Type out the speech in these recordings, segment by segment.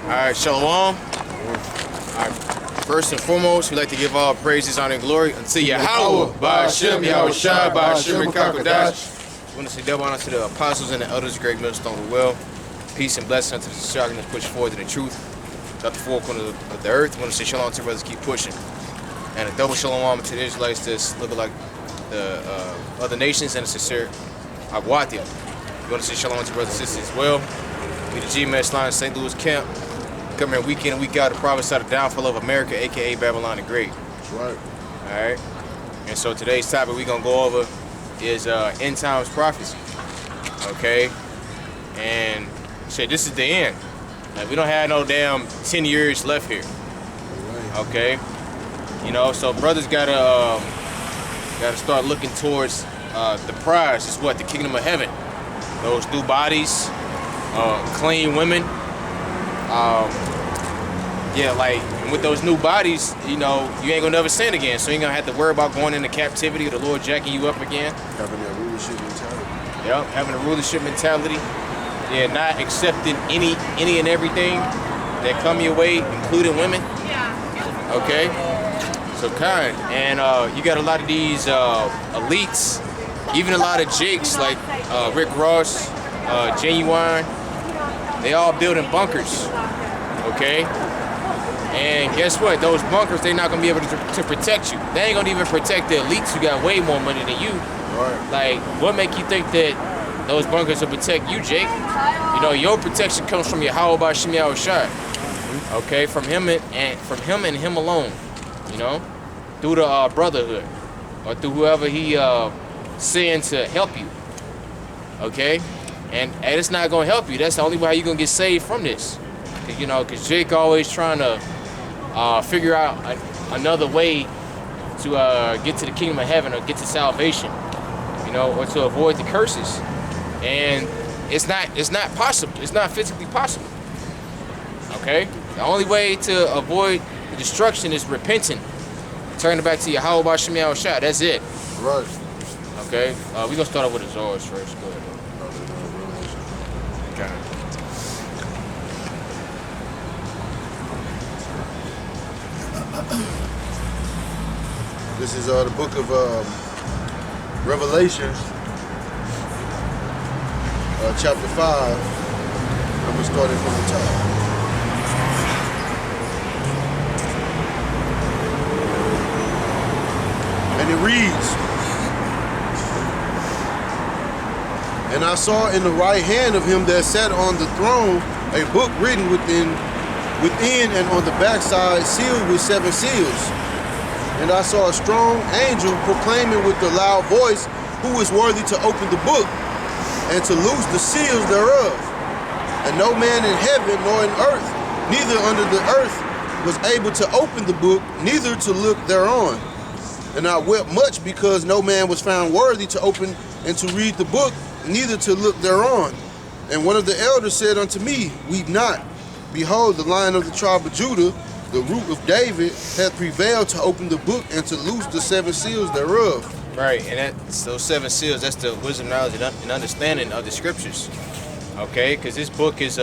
Alright, Shalom. Alright, first and foremost, we'd like to give all praises, honor, and glory unto Yahweh, by Hashem, Yahweh Shai, by Hashem, and Kakadash. We want to say double honor to the apostles and the elders, great millstone of the well. Peace and blessing unto the shocking that push forward in the truth throughout the four corners of the earth. We want to say shalom to brothers, keep pushing. And a double shalom to the Israelites that's looking like the other nations, and a sincere Agwatia. We want to say shalom to brothers and sisters as well. We the Gms Stl Camp. Come here week in and week out to prophesy the downfall of America, aka Babylon the Great. That's right. Alright. And so today's topic we're gonna go over is end times prophecy. Okay? And shit, this is the end. Like, we don't have no damn 10 years left here. Okay? You know, so brothers gotta start looking towards the prize. Is what? The kingdom of heaven. Those new bodies, clean women. Yeah, like with those new bodies, you know, you ain't gonna never sin again. So you ain't gonna have to worry about going into captivity or the Lord jacking you up again. Having that rulership mentality. Yep, having a rulership mentality. Yeah, not accepting any and everything that come your way, including women. Okay? So kind. And you got a lot of these elites, even a lot of jakes like Rick Ross, Genuine. They all building bunkers. Okay? And guess what? Those bunkers, they're not gonna be able to protect you. They ain't gonna even protect the elites who got way more money than you. Right. Like, what make you think that those bunkers will protect you, Jake? You know, your protection comes from Yahweh by Hashem Yahweh Shai. Okay, from him and him alone. You know, through the brotherhood, or through whoever he sent to help you. Okay, and it's not gonna help you. That's the only way you're gonna get saved from this. You know, because Jake always trying to figure out another way to get to the kingdom of heaven or get to salvation, you know, or to avoid the curses. And it's not possible. It's not physically possible. Okay? The only way to avoid the destruction is repenting. Turning back to Yahweh by Hashem Yahweh Shai. That's it. Right. Okay? We're going to start off with the Zohars first. Go ahead. Okay. This is the book of Revelations, chapter 5. I'm going to start it from the top. And it reads, "And I saw in the right hand of him that sat on the throne a book written within and on the backside sealed with 7 seals. And I saw a strong angel proclaiming with a loud voice, who is worthy to open the book and to loose the seals thereof. And no man in heaven nor in earth, neither under the earth, was able to open the book, neither to look thereon. And I wept much because no man was found worthy to open and to read the book, neither to look thereon. And one of the elders said unto me, Weep not. Behold, the Lion of the tribe of Judah, the root of David, hath prevailed to open the book and to loose the 7 seals thereof." Right, and that's those 7 seals, that's the wisdom, knowledge, and understanding of the scriptures. Okay, because this book is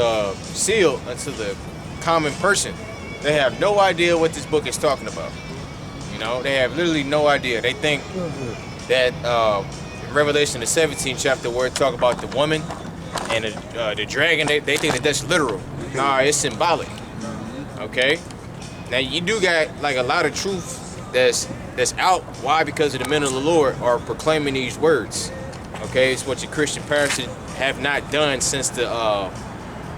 sealed unto the common person. They have no idea what this book is talking about. You know, they have literally no idea. They think that in Revelation the 17th chapter, where it talk about the woman and the dragon, they think that that's literal. Nah, it's symbolic. Okay? Now you do got like a lot of truth that's out. Why? Because of the men of the Lord are proclaiming these words. Okay, it's what your Christian parents have not done since the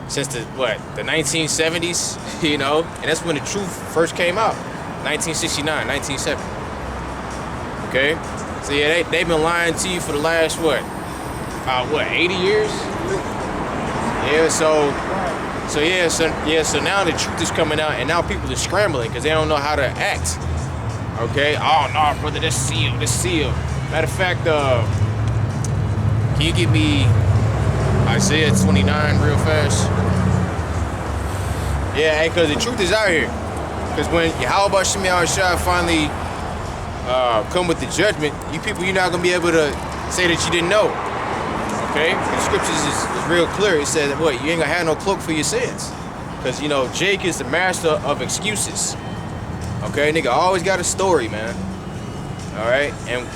1970s, you know, and that's when the truth first came out, 1969, 1970. Okay, so yeah, they've been lying to you for the last 80 years? Yeah, so now the truth is coming out, and now people are scrambling because they don't know how to act. Okay? Oh no, brother, that's sealed. Matter of fact, can you give me Isaiah 29 real fast? Yeah, because the truth is out here. Because when Yahweh Hashem Yahweh Shai finally come with the judgment, you people, you're not gonna be able to say that you didn't know. Okay? The scriptures is real clear. It says that what? You ain't gonna have no cloak for your sins. Because, you know, Jake is the master of excuses. Okay, nigga always got a story, man. All right, and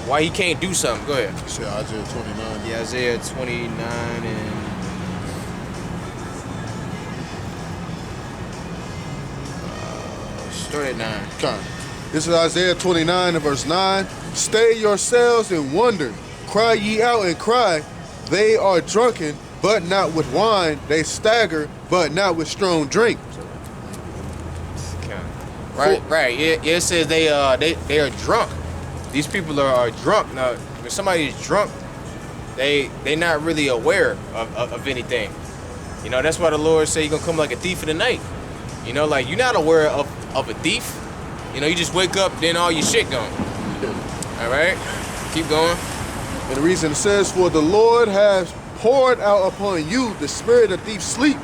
why he can't do something. Go ahead. You said Isaiah 29. Yeah, Isaiah 29 and... start at 9. Okay. This is Isaiah 29 and verse 9. Stay yourselves and wonder. Cry ye out and cry. They are drunken, but not with wine. They stagger, but not with strong drink. Right, right. It says they are drunk. These people are drunk. Now, when somebody is drunk, they not really aware of anything. You know, that's why the Lord say you're gonna come like a thief in the night. You know, like you're not aware of a thief. You know, you just wake up, then all your shit gone. All right, keep going. And the reason it says, for the Lord has poured out upon you the spirit of deep sleep,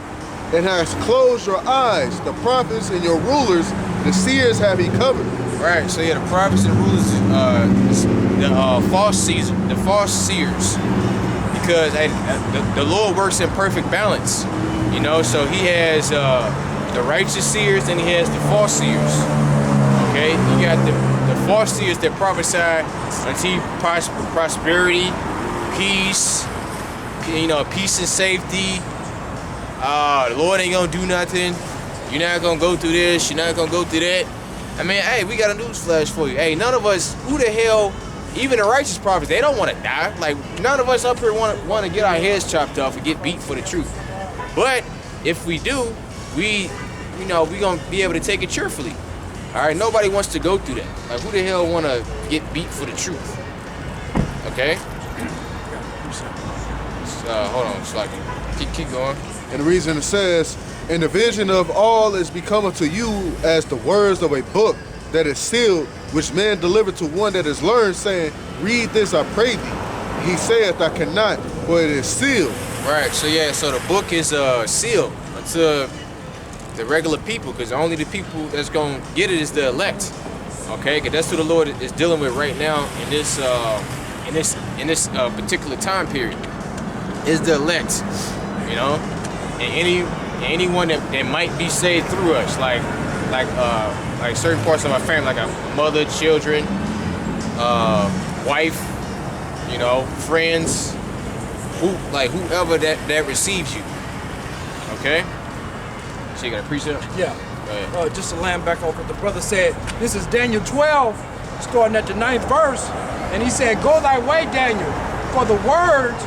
and has closed your eyes. The prophets and your rulers, the seers have he covered. Right. So yeah, the prophets and rulers, the false seers, because the Lord works in perfect balance. You know, so he has the righteous seers, and he has the false seers. Okay, you got the false seers that prophesy unto prosperity, peace, you know, peace and safety. The Lord ain't gonna do nothing. You're not gonna go through this. You're not gonna go through that. I mean, hey, we got a news flash for you. Hey, none of us, who the hell, even the righteous prophets, they don't want to die. Like, none of us up here want to get our heads chopped off and get beat for the truth. But if we do, we gonna be able to take it cheerfully. All right, nobody wants to go through that. Like, who the hell want to get beat for the truth? Okay. Hold on, it's like keep going. And the reason it says, and the vision of all is become unto you as the words of a book that is sealed, which man delivered to one that is learned, saying, read this, I pray thee. He saith, I cannot, for it is sealed. Right, so yeah, so the book is sealed unto the regular people, because only the people that's going to get it is the elect. Okay, because that's who the Lord is dealing with right now in this particular time period, is the elect, you know? And anyone that might be saved through us, like certain parts of our family, like a mother, children, wife, you know, friends, whoever that receives you. Okay. So you got a precept? Yeah. Just to land back off what the brother said. This is Daniel 12, starting at the 9th verse, and he said, "Go thy way, Daniel, for the words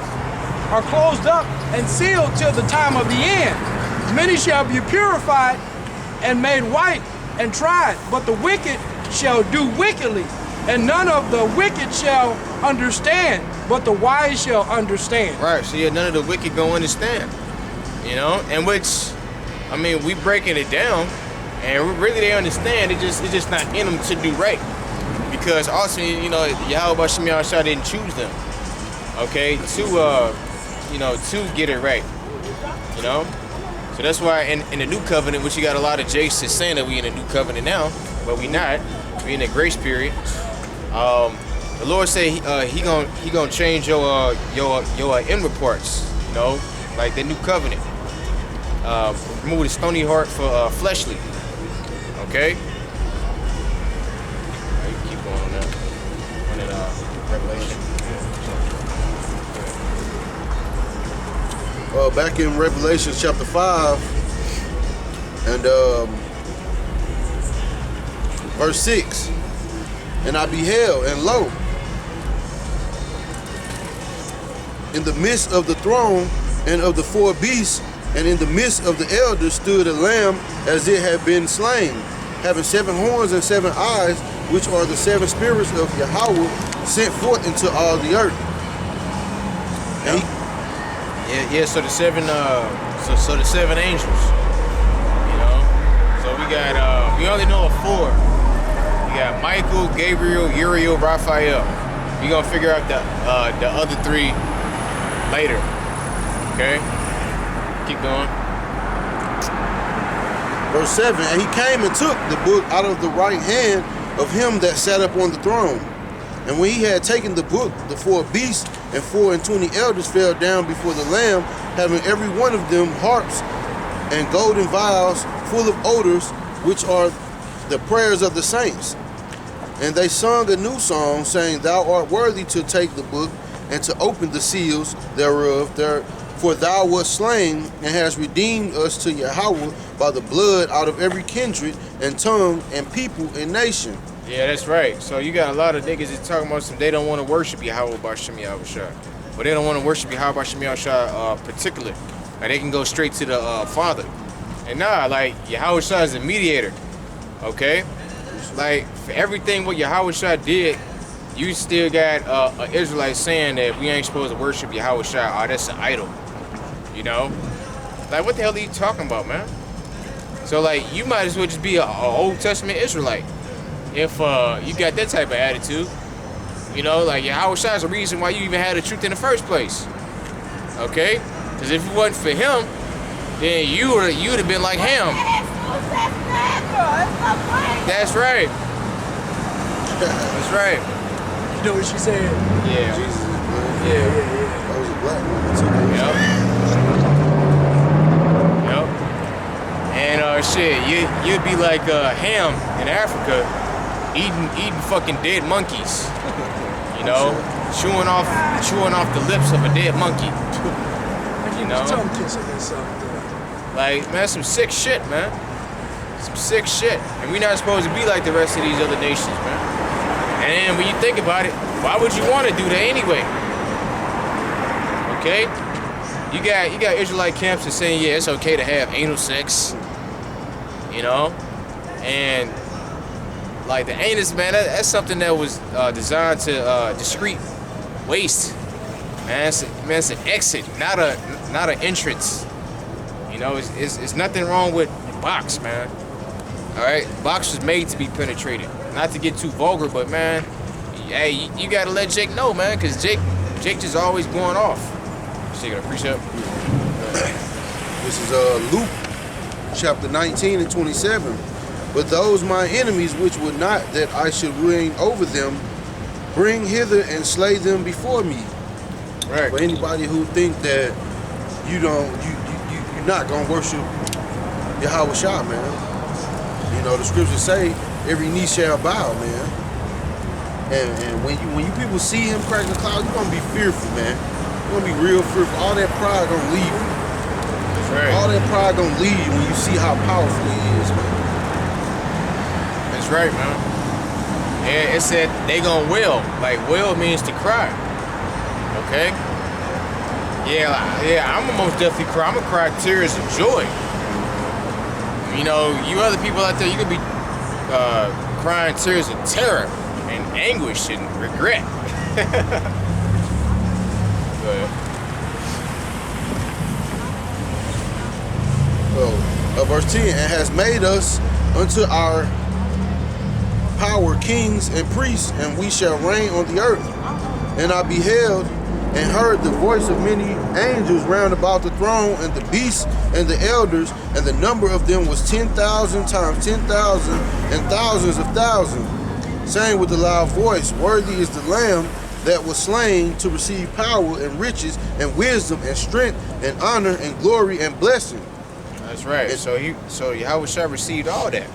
are closed up and sealed till the time of the end. Many shall be purified and made white and tried, but the wicked shall do wickedly, and none of the wicked shall understand, but the wise shall understand." Right, so yeah, none of the wicked gonna understand. You know, and which, I mean, we breaking it down, and really they understand, it's just not in them to do right. Because ultimately, you know, Yahweh Shem Yahushua didn't choose them, okay, to get it right, you know? So that's why in the new covenant, which you got a lot of Jakes that's saying that we in a new covenant now, but we not. We in a grace period. The Lord say he gonna change your inward parts, you know, like the new covenant. Remove the stony heart for fleshly. Okay. You keep going on that. On that Revelation. Back in Revelation chapter 5 and verse 6, and I beheld, and lo, in the midst of the throne and of the 4 beasts, and in the midst of the elders stood a lamb as it had been slain, having 7 horns and 7 eyes, which are the 7 spirits of Yahweh sent forth into all the earth. And Yeah, so the 7 so the 7 angels, you know. So we got we only know of 4. We got Michael, Gabriel, Uriel, Raphael. We gonna figure out the other 3 later. Okay? Keep going. Verse 7, and he came and took the book out of the right hand of him that sat up on the throne. And when he had taken the book, the 4 beasts and 24 elders fell down before the Lamb, having every one of them harps and golden vials full of odors, which are the prayers of the saints. And they sung a new song, saying, Thou art worthy to take the book and to open the seals thereof. For thou wast slain and hast redeemed us to Yahweh by the blood out of every kindred and tongue and people and nation. Yeah, that's right. So you got a lot of niggas that talking about some, they don't want to worship Yahweh B'Shem Yahushua. But they don't want to worship Yahweh B'Shem Yahushua particular. Like they can go straight to the Father. And nah, like Yahushua is a mediator. Okay? Like for everything what Yahushua did, you still got an Israelite saying that we ain't supposed to worship Yahushua. Oh, that's an idol. You know? Like what the hell are you talking about, man? So like you might as well just be a Old Testament Israelite. If you got that type of attitude, you know, like Yahushua is the reason why you even had the truth in the first place. Okay? Because if it wasn't for him, then you'd have been like him. That's right. That's right. You know what she said? Yeah. Jesus is blood. Yeah. That was a black woman too. Yep. Yep. And shit, you'd be like Ham in Africa, eating fucking dead monkeys. You know, chewing off the lips of a dead monkey. You know, Tongue kissing or something. like man, some sick shit, man. Some sick shit, and we're not supposed to be like the rest of these other nations, man. And when you think about it, why would you want to do that anyway? Okay, you got Israelite camps that saying yeah, it's okay to have anal sex. You know, and like the anus, man, that's something that was designed to discreet waste. Man, it's an exit, not an entrance. You know, it's nothing wrong with box, man. All right, box was made to be penetrated. Not to get too vulgar, but man, hey, you gotta let Jake know, man, because Jake just always going off. So you gonna appreciate. This is Luke chapter 19 and 27. But those my enemies which would not that I should reign over them, bring hither and slay them before me. Right. For anybody who think that you're not gonna worship Yahweh Shah, man. You know the scriptures say every knee shall bow, man. And when you people see him crack the cloud, you're gonna be fearful, man. You're gonna be real fearful. All that pride gonna leave you. That's right. All that pride gonna leave you when you see how powerful he is, man. That's right, man. And it said they gonna wail. Like wail means to cry. Okay? Yeah, I'm gonna most definitely cry. I'm gonna cry tears of joy. You know, you other people out there, you could be crying tears of terror and anguish and regret. Well, verse 10, and has made us unto our power kings and priests, and we shall reign on the earth. And I beheld and heard the voice of many angels round about the throne, and the beasts and the elders, and the number of them was 10,000 times 10,000 and thousands of thousands, saying with a loud voice, Worthy is the Lamb that was slain to receive power and riches and wisdom and strength and honor and glory and blessing. That's right. So Yahushua received all that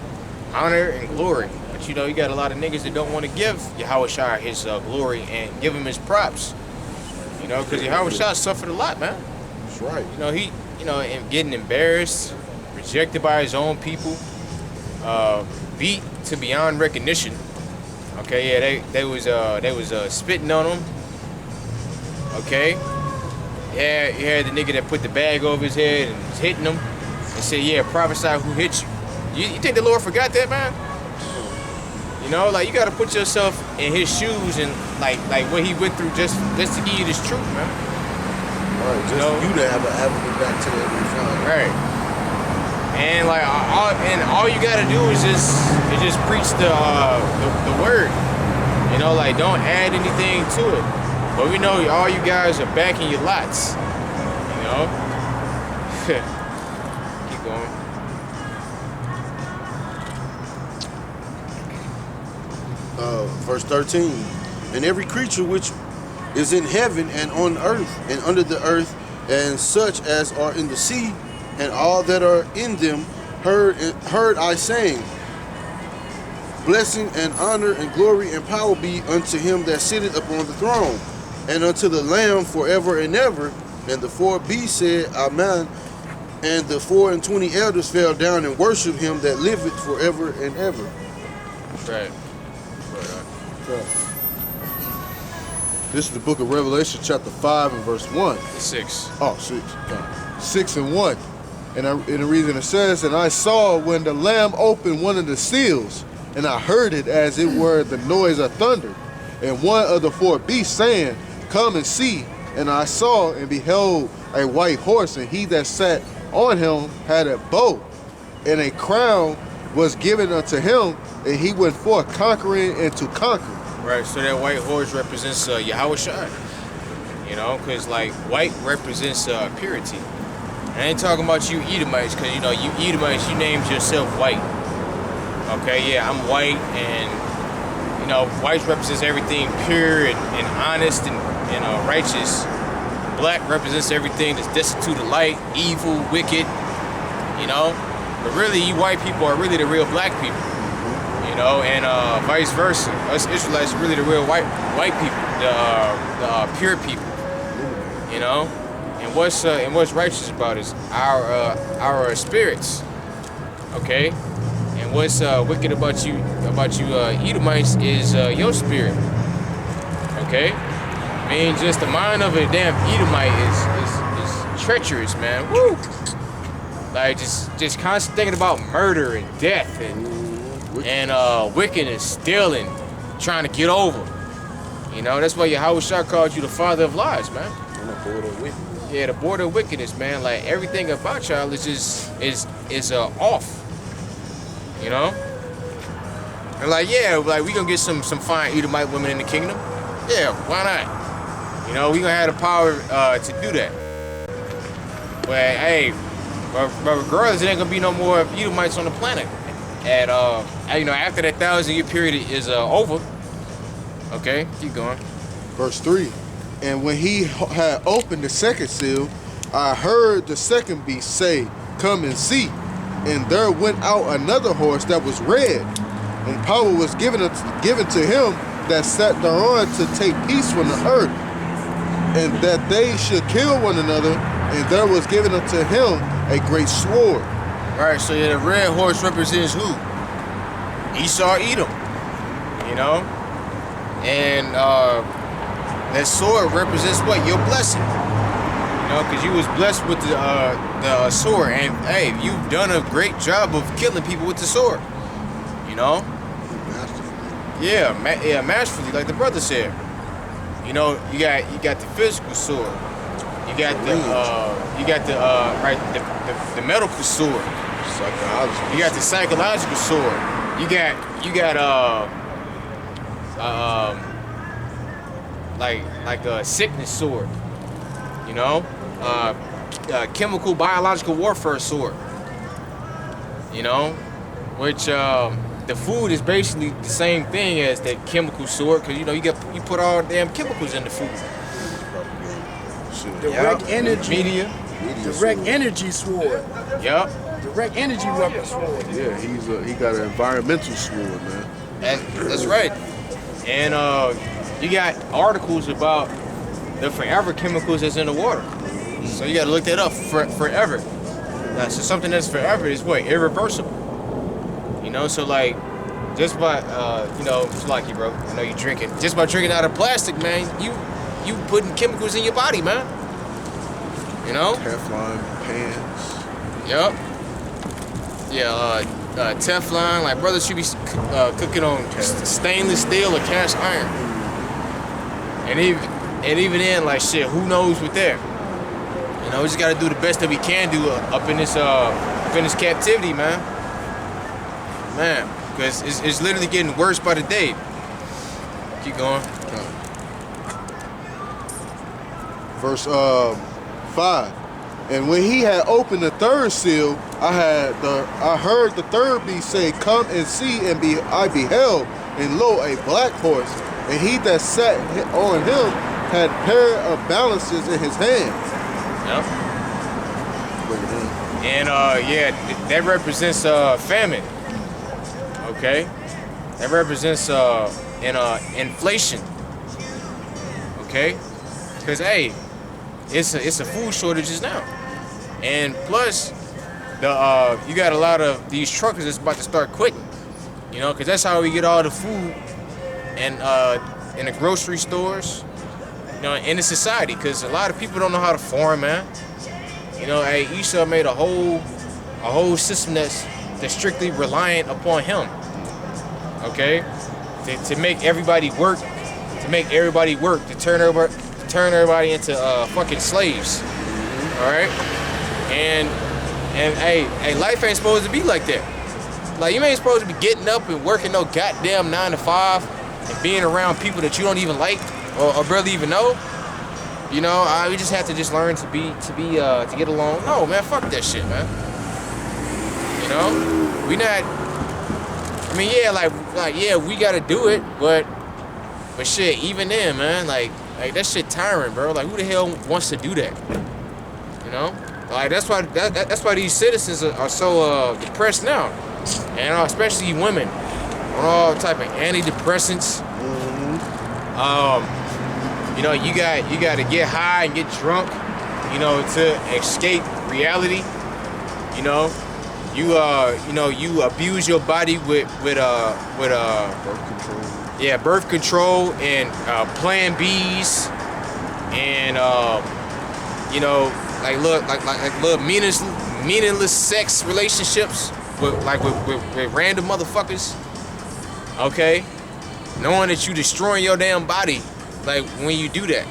honor and glory. But you know, you got a lot of niggas that don't want to give Yahushua his glory and give him his props. You know, because Yahushua suffered a lot, man. That's right. You know, and getting embarrassed, rejected by his own people, beat to beyond recognition. Okay, yeah, they was spitting on him. Okay, yeah, you had the nigga that put the bag over his head and was hitting him and said, "Yeah, prophesy who hit you." You think the Lord forgot that, man? You know, like you got to put yourself in his shoes and like what he went through just to give you this truth, man. Right, just you to have a back to that. Right. And like all you gotta do is just preach the word. You know, like don't add anything to it. But we know all you guys are backing your lots. You know? Keep going. Verse 13. And every creature which is in heaven and on earth and under the earth and such as are in the sea and all that are in them heard I saying, blessing and honor and glory and power be unto him that sitteth upon the throne, and unto the Lamb forever and ever. And the 4 beasts said, Amen. And the 24 elders fell down and worshiped him that liveth forever and ever. Right. This is the book of Revelation, chapter 5 and verse 1. 6. Oh, 6. 6 and 1. And in the reason it says, and I saw when the Lamb opened one of the seals, and I heard it as it were the noise of thunder, and one of the 4 beasts saying, come and see. And I saw and beheld a white horse, and he that sat on him had a bow, and a crown was given unto him, and he went forth conquering and to conquer. Right, so that white horse represents Yahushua. You know, because like white represents purity. I ain't talking about you Edomites, because you know, you Edomites, you named yourself white. Okay, yeah, I'm white, and you know, white represents everything pure and honest and righteous. Black represents everything that's destitute of light, evil, wicked, you know. But really, you white people are really the real black people, you know, and vice versa. Us Israelites are really the real white people, the pure people, you know. And what's righteous about is our spirits, okay. And what's wicked about you Edomites is your spirit, okay. I mean, just the mind of a damn Edomite is treacherous, man. Woo! Like just constantly thinking about murder and death and wickedness, stealing, trying to get over. You know, that's why Yahushua called you the father of lies, man. On the border of wickedness. Yeah, the border of wickedness, man. Like everything about y'all is just is off. You know? And like, yeah, like we gonna get some fine Edomite women in the kingdom. Yeah, why not? You know, we gonna have the power to do that. But hey, but regardless, there ain't gonna be no more Edomites on the planet. And you know, after that 1,000-year period is over. Okay, keep going. Verse 3. And when he had opened the second seal, I heard the second beast say, come and see. And there went out another horse that was red, and power was given to him that sat thereon to take peace from the earth, and that they should kill one another, and there was given unto him a great sword. Right, so yeah, the red horse represents who? Esau, Edom. You know? And that sword represents what? Your blessing. You know, because you was blessed with the sword, and hey, you've done a great job of killing people with the sword. You know? Yeah, masterfully, like the brother said. You know, you got the physical sword. You got the medical sword. You got the psychological sword. You got like a sickness sword. You know, chemical biological warfare sword. You know, which the food is basically the same thing as that chemical sword, because you know you put all damn chemicals in the food. Direct energy. Media. Direct energy sword. Yep. Direct energy weapon sword. Yeah, he got an environmental sword, man. That's right. And you got articles about the forever chemicals that's in the water. So you got to look that up. Forever. So something that's forever is what? Irreversible. You know, so like, just by, you know, it's lucky, bro. I know you drinking. Just by drinking out of plastic, man, you putting chemicals in your body, man. You know? Teflon pants. Yep. Yeah, Teflon, like brothers should be cooking on stainless steel or cast iron. And even then, like shit, who knows what there? You know, we just gotta do the best that we can do up in this captivity, man. Man, because it's literally getting worse by the day. Keep going. Verse 5. And when he had opened the third seal, I heard the third beast say, come and see, and I beheld, and lo, a black horse, and he that sat on him had pair of balances in his hands. Yep. And that represents famine. Okay, that represents inflation. Okay, because hey, it's a food shortages now, and plus you got a lot of these truckers that's about to start quitting. You know, because that's how we get all the food and in the grocery stores. You know, in the society, because a lot of people don't know how to farm, man. You know, hey, Esau made a whole system that's strictly reliant upon him. Okay, to make everybody work, to turn everybody into fucking slaves. All right, and hey, life ain't supposed to be like that. Like, you ain't supposed to be getting up and working no goddamn 9 to 5 and being around people that you don't even like or barely even know. You know, we just have to just learn to get along. No, man, fuck that shit, man. You know, we not. I mean, yeah, like yeah, we gotta do it, but shit, even then, man, like that shit tiring, bro. Like, who the hell wants to do that? You know, like that's why these citizens are so depressed now, and especially women on all type of antidepressants. You know, you got to get high and get drunk, you know, to escape reality. You know, you abuse your body with Birth control. Yeah, birth control and Plan Bs, and you know, like little meaningless sex relationships with random motherfuckers. Okay, knowing that you destroying your damn body. Like, when you do that,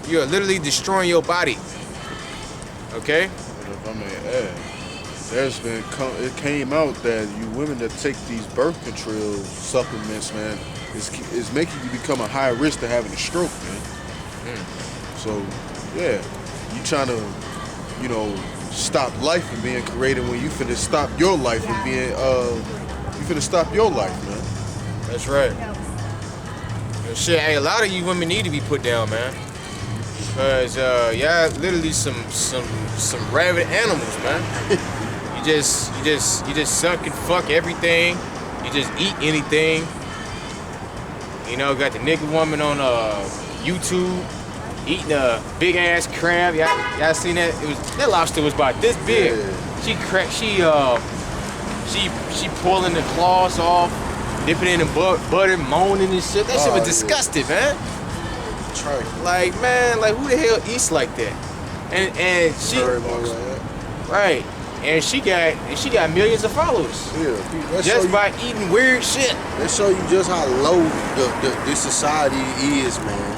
you're literally destroying your body. Okay? If I may add, it came out that you women that take these birth control supplements, man, is making you become a high risk to having a stroke, man. So, yeah, you trying to, you know, stop life from being created when you finna stop your life from being, you finna stop your life, man. That's right. Shit, hey, a lot of you women need to be put down, man. Cause y'all literally some rabid animals, man. you just suck and fuck everything. You just eat anything. You know, got the nigga woman on YouTube eating a big ass crab. Y'all seen that? That lobster was about this big. Yeah. She pulling the claws off. Dipping it in butter, moaning and shit. That shit was disgusting, man. Right. Like, man, like, who the hell eats like that? And she, right? And she got millions of followers. Yeah, just by eating weird shit. That show you just how low this society is, man.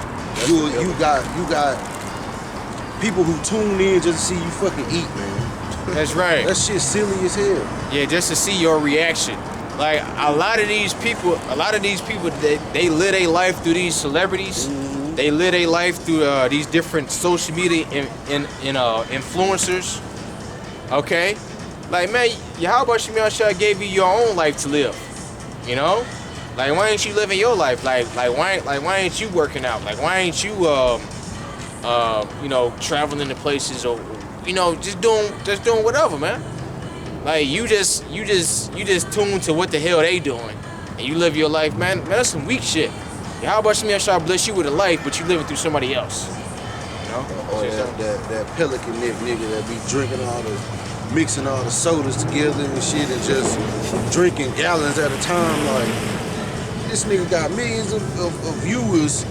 You got people who tune in just to see you fucking eat, man. That's right. That shit silly as hell. Yeah, just to see your reaction. Like, a lot of these people, they live their life through these celebrities. Mm-hmm. They live their life through these different social media influencers. Okay, like, man, how about you, man? I gave you your own life to live. You know, like, why ain't you living your life? Like why ain't you working out? Like, why ain't you you know, traveling to places, or, you know, just doing whatever, man. Like, you just tune to what the hell they doing, and you live your life, man. Man, that's some weak shit. How about me? I try to bless you with a life, but you living through somebody else. You know? That pelican nigga that be mixing all the sodas together and shit, and just drinking gallons at a time. Like, this nigga got millions of viewers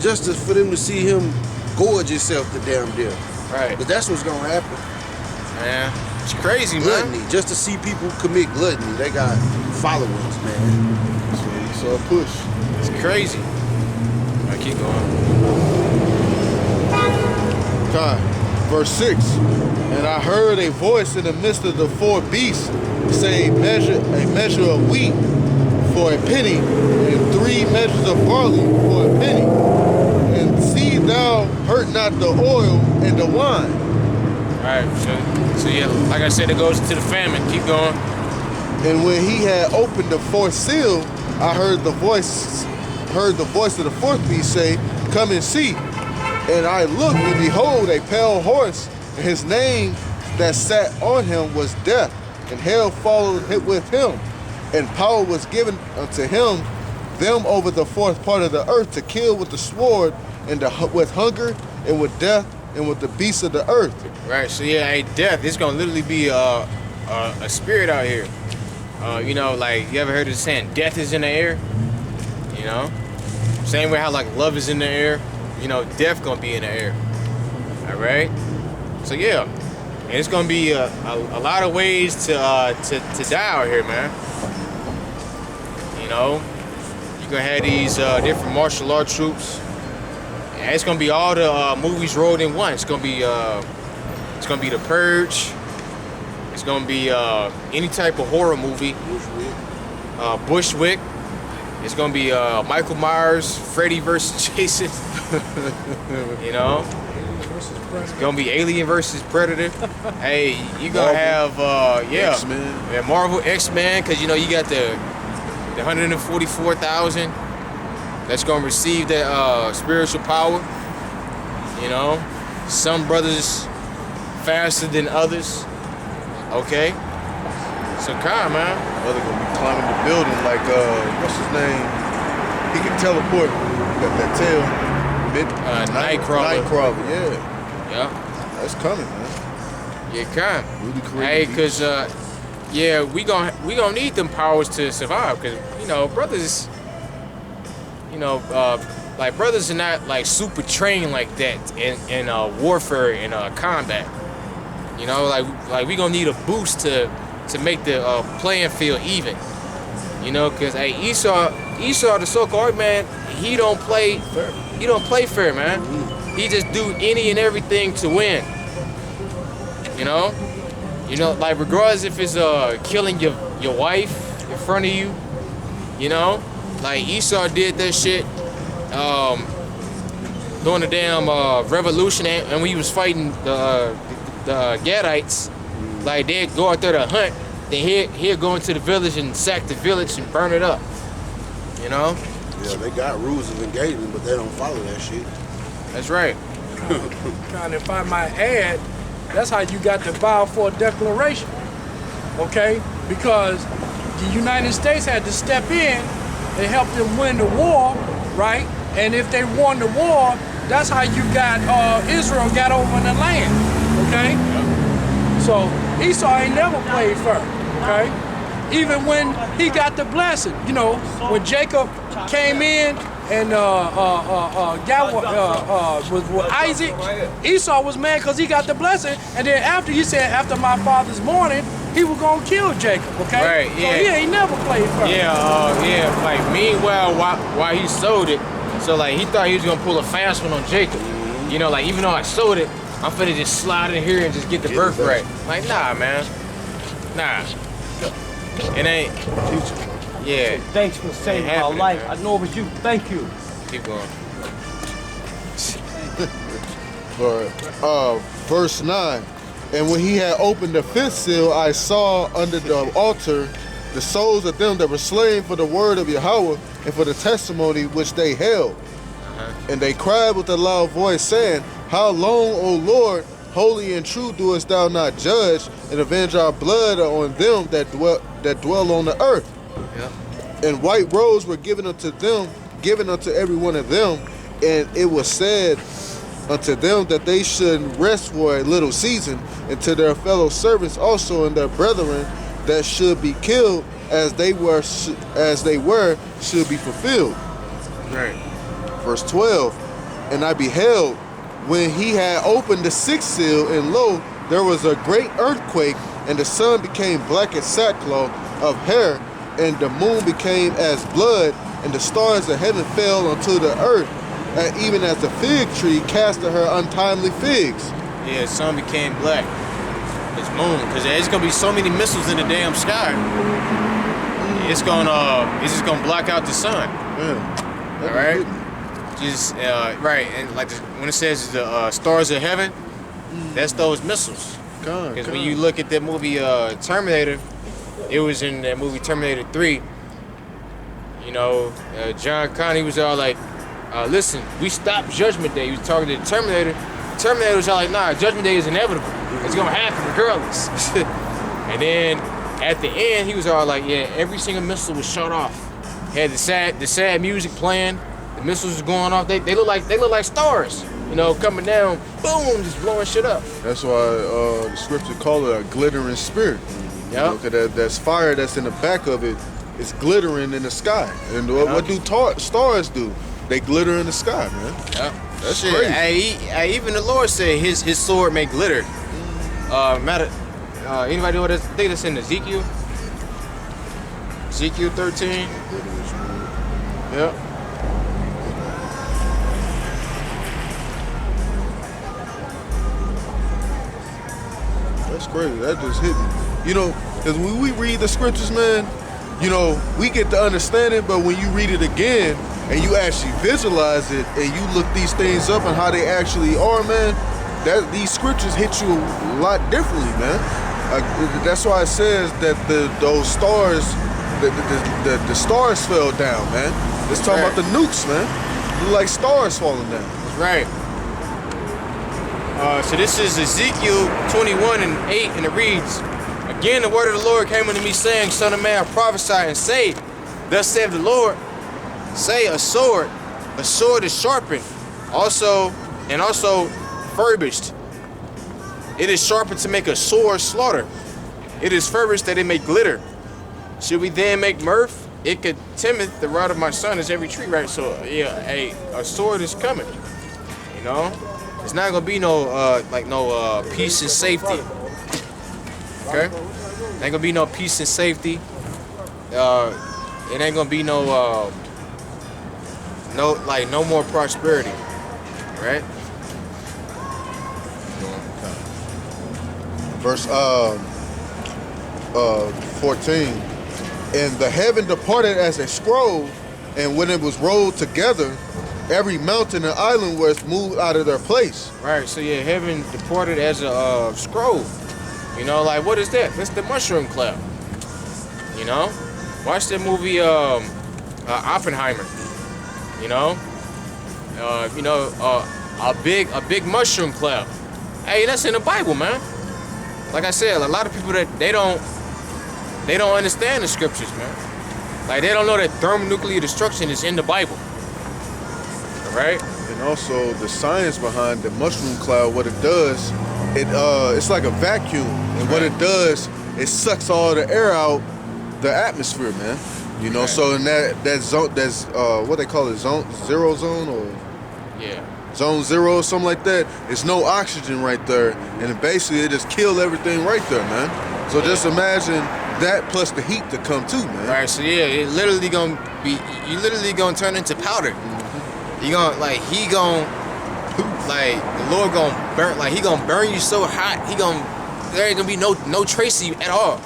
just for them to see him gorge himself to damn death. Right. But that's what's gonna happen. Man. It's crazy, gluttony, man. Just to see people commit gluttony. They got followers, man. So push. It's crazy. I keep going. God. Verse 6. And I heard a voice in the midst of the four beasts say, a measure of wheat for a penny, and 3 measures of barley for a penny. And see thou hurt not the oil and the wine. Alright, so yeah, like I said, it goes into the famine. Keep going. And when he had opened the 4th seal, I heard the voice of the 4th beast say, come and see. And I looked, and behold, a pale horse, and his name that sat on him was death, and hell followed with him. And power was given unto him, them over the fourth part of the earth, to kill with the sword, and with hunger, and with death, and with the beasts of the earth. Right. So yeah, hey, death. It's gonna literally be a spirit out here. You know, like you ever heard of the saying, "Death is in the air." You know, same way how like love is in the air. You know, death gonna be in the air. All right. So yeah, and it's gonna be a lot of ways to die out here, man. You know, you're gonna have these different martial art troops. And it's gonna be all the movies rolled in one. It's gonna be The Purge. It's gonna be any type of horror movie. Bushwick. It's gonna be Michael Myers, Freddy versus Jason. You know, it's gonna be Alien versus Predator. Hey, you gonna have X-Men. Yeah, Marvel, X-Men, because you know you got the 144,000 that's gonna receive that spiritual power. You know, some brothers faster than others. Okay, so come on, man. Brother gonna be climbing the building like what's his name? He can teleport. Got that tail. Nightcrawler. Nightcrawler, yeah. Yeah. That's coming, man. Yeah, come. Really crazy. Hey, cause yeah, we gonna need them powers to survive. Cause you know, brothers, you know, like brothers are not like super trained like that in warfare and combat. You know, like we gonna need a boost to make the playing field even. You know, cause hey, Esau, the so-called man, he don't play fair, man. He just do any and everything to win. You know, like regardless if it's killing your wife in front of you. You know, like Esau did that shit during the damn revolution, and when he was fighting the Gadites. Like they'd go out there to hunt, then he'd go into the village and sack the village and burn it up. You know? Yeah, they got rules of engagement, but they don't follow that shit. That's right. Kind of, if I might add, that's how you got the Balfour Declaration, okay? Because the United States had to step in and help them win the war, right? And if they won the war, that's how you got Israel got over in the land, okay? So Esau ain't never played fair, okay? Even when he got the blessing, you know, when Jacob came in and was with Isaac, Esau was mad because he got the blessing, and then after he said, after my father's mourning, he was gonna kill Jacob, okay? Right, yeah. So he ain't never played fair. Yeah, like meanwhile, while he sold it, so like he thought he was gonna pull a fast one on Jacob. You know, like even though I sold it, I'm finna just slide in here and just get the birthright. Like, nah, man. Nah. It ain't. Yeah. Thanks for saving my life. Man. I know it was you. Thank you. Keep going. Verse 9. And when he had opened the fifth seal, I saw under the altar the souls of them that were slain for the word of Yahweh and for the testimony which they held. And they cried with a loud voice, saying, How long, O Lord, holy and true, doest thou not judge and avenge our blood on them that dwell on the earth? Yeah. And white robes were given unto every one of them, and it was said unto them that they should rest for a little season, and to their fellow servants also and their brethren that should be killed as they were should be fulfilled. Right. Verse 12. And I beheld when he had opened the sixth seal, and lo, there was a great earthquake, and the sun became black as sackcloth of hair, and the moon became as blood, and the stars of heaven fell unto the earth, and even as the fig tree casteth her untimely figs. Yeah, the sun became black. It's moon, because there's gonna be so many missiles in the damn sky. It's just gonna block out the sun. Yeah. All right. Just right, and like when it says the stars of heaven, that's those missiles. Because when you look at that movie Terminator, it was in that movie Terminator 3. You know, John Connor was all like, "Listen, we stopped Judgment Day." He was talking to the Terminator. The Terminator was all like, "Nah, Judgment Day is inevitable." It's gonna happen regardless. And then at the end, he was all like, yeah, every single missile was shot off. Had the sad music playing. The missiles was going off. They look like stars. You know, coming down, boom, just blowing shit up. That's why the scripture call it a glittering spirit. Yeah. That's fire that's in the back of it. It's glittering in the sky. And what do stars do? They glitter in the sky, man. Yeah. That's shit. crazy. Even the Lord said his sword may glitter. Anybody know what this? I think that's in Ezekiel. Ezekiel 13. Yep. That's crazy. That just hit me. You know, because when we read the scriptures, man, you know, we get to understand it, but when you read it again and you actually visualize it and you look these things up and how they actually are, man, these scriptures hit you a lot differently, man. That's why it says that those stars, the stars fell down, man. It's talking about the nukes, man. Look like stars falling down. That's right. So this is Ezekiel 21:8, and it reads, "Again the word of the Lord came unto me, saying, Son of man, prophesy and say, Thus saith the Lord, say a sword is sharpened, also furbished. It is sharpened to make a sore slaughter. It is furbished that it may glitter. Should we then make mirth? It could tempt the rod of my son as every tree," right? So yeah, a sword is coming. You know, it's not gonna be no peace and safety. Okay, ain't gonna be no peace and safety. It ain't gonna be no more prosperity, right? Verse 14. "And the heaven departed as a scroll, and when it was rolled together, every mountain and island was moved out of their place." Right. So yeah, heaven departed as a scroll. You know, like what is that? That's the mushroom cloud. You know, watch that movie Oppenheimer. You know, a big mushroom cloud. Hey, that's in the Bible, man. Like I said, a lot of people that they don't understand the scriptures, man. Like they don't know that thermonuclear destruction is in the Bible. All right? And also the science behind the mushroom cloud, what it does, it's like a vacuum. And what it does, it sucks all the air out the atmosphere, man. You know, so in that zone, that's what they call it, zero zone or zone 0 or something like that. It's no oxygen right there, and basically it just killed everything right there, man. So just imagine that plus the heat to come too, man. Right. So yeah, you literally gonna turn into powder. Mm-hmm. The Lord gonna burn, he gonna burn you so hot. There ain't gonna be no trace of you at all.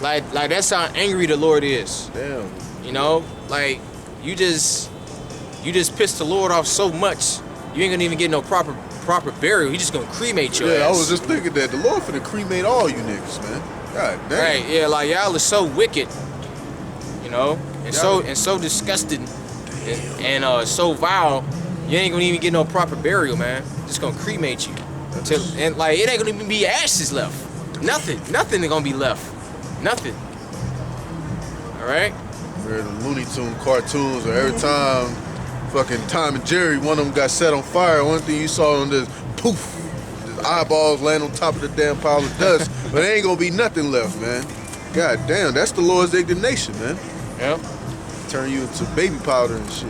Like that's how angry the Lord is. Damn. You know, like you just pissed the Lord off so much, you ain't gonna even get no proper burial. He just gonna cremate your ass. I was just thinking that the Lord finna cremate all you niggas, man. God damn. Right, yeah, like y'all are so wicked, you know, and so disgusting, and so vile. You ain't gonna even get no proper burial, man. Just gonna cremate you, and like it ain't gonna even be ashes left. Nothing gonna be left. Nothing. All right. The Looney Tune cartoons, or every time fucking Tom and Jerry, one of them got set on fire. One thing you saw on this poof, his eyeballs land on top of the damn pile of dust, but there ain't gonna be nothing left, man. God damn, that's the Lord's indignation, man. Yep. Turn you into baby powder and shit.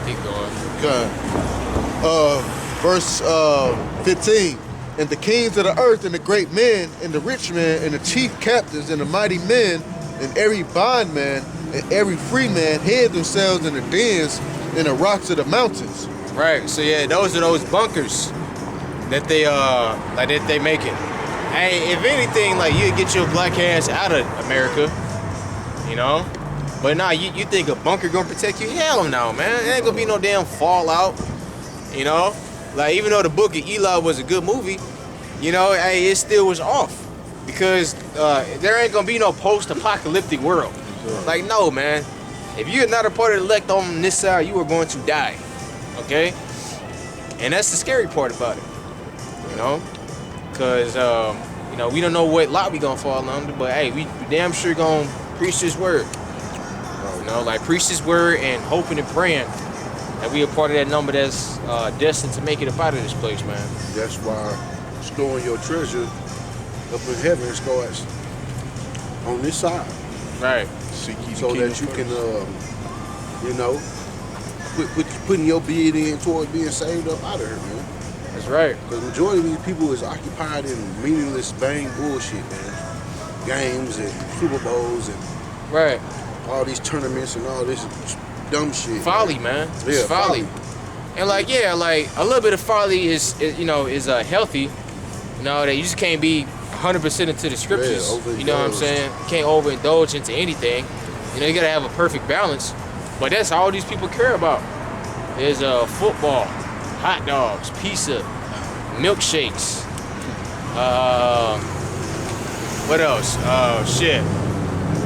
Keep going. God. Verse 15. "And the kings of the earth, and the great men, and the rich men, and the chief captains, and the mighty men, and every bondman, and every free man hid themselves in the dens in the rocks of the mountains." Right. So yeah, those are those bunkers that they making. Hey, if anything, like you get your black ass out of America, you know. But nah, you think a bunker gonna protect you? Hell no, man. There ain't gonna be no damn fallout. You know. Like, even though the Book of Eli was a good movie, you know, hey, it still was off. Because there ain't gonna be no post-apocalyptic world. Sure. Like, no, man. If you're not a part of the elect on this side, you are going to die. Okay? And that's the scary part about it. know, because you know, we don't know what lot we gonna fall under, but hey, we damn sure gonna preach His word. You know, like preach His word and hoping and praying that we are part of that number that's destined to make it up out of this place, man. That's why storing your treasure up in heaven starts on this side. Right. So that you can, you know, putting your bid in toward being saved up out of here, man. That's right. Because the majority of these people is occupied in meaningless, bang bullshit, man. Games and Super Bowls and Right. all these tournaments and all this dumb shit. Folly, man. It's Yeah, folly. And like, yeah, like a little bit of folly is you know, is healthy. You know, that you just can't be 100% into the scriptures. Yeah, you know what I'm saying? You can't overindulge into anything. You know, you gotta have a perfect balance. But that's all these people care about. Is football, hot dogs, pizza, milkshakes. What else? Shit.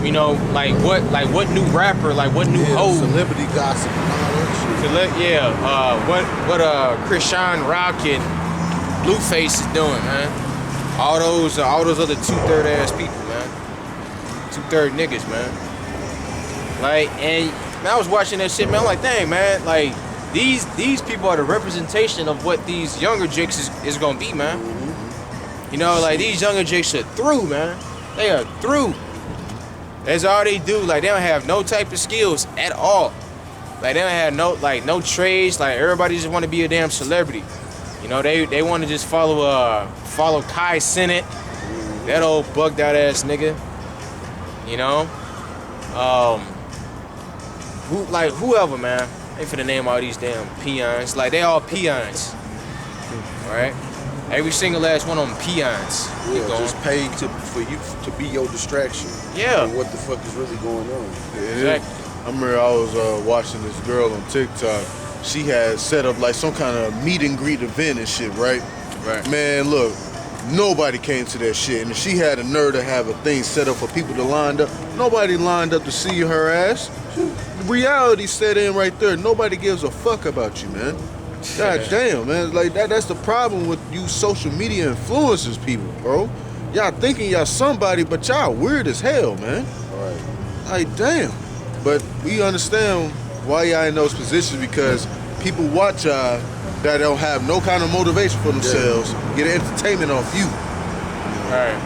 You know, like what new rapper, like what new hoe? Celebrity gossip and all that shit. What Krishan Rock and Blueface is doing, man. All those other 2/3 ass people, man. 2/3 niggas, man. Like, and man, I was watching that shit, man. I'm like, dang, man. Like, these people are the representation of what these younger jakes is gonna be, man. You know, like these younger jakes are through, man. They are through. That's all they do. Like, they don't have no type of skills at all. Like, they don't have no trades. Like, everybody just want to be a damn celebrity. You know, they want to just follow Kai Cenat, that old bugged out ass nigga. You know, whoever, man. Ain't finna name all these damn peons. Like, they all peons. All right, every single last one of them peons. Yeah, just paid for you to be your distraction. Yeah. And what the fuck is really going on? Exactly. I remember I was watching this girl on TikTok. She had set up like some kind of meet and greet event and shit, right? Right. Man, look, nobody came to that shit. And she had a nerve to have a thing set up for people to line up. Nobody lined up to see her ass. Reality set in right there. Nobody gives a fuck about you, man. God damn, man. Like, that's the problem with you social media influencers people, bro. Y'all thinking y'all somebody, but y'all weird as hell, man. Right. Like, damn. But we understand why y'all in those positions, because people watch y'all that don't have no kind of motivation for themselves, get entertainment off you. Right.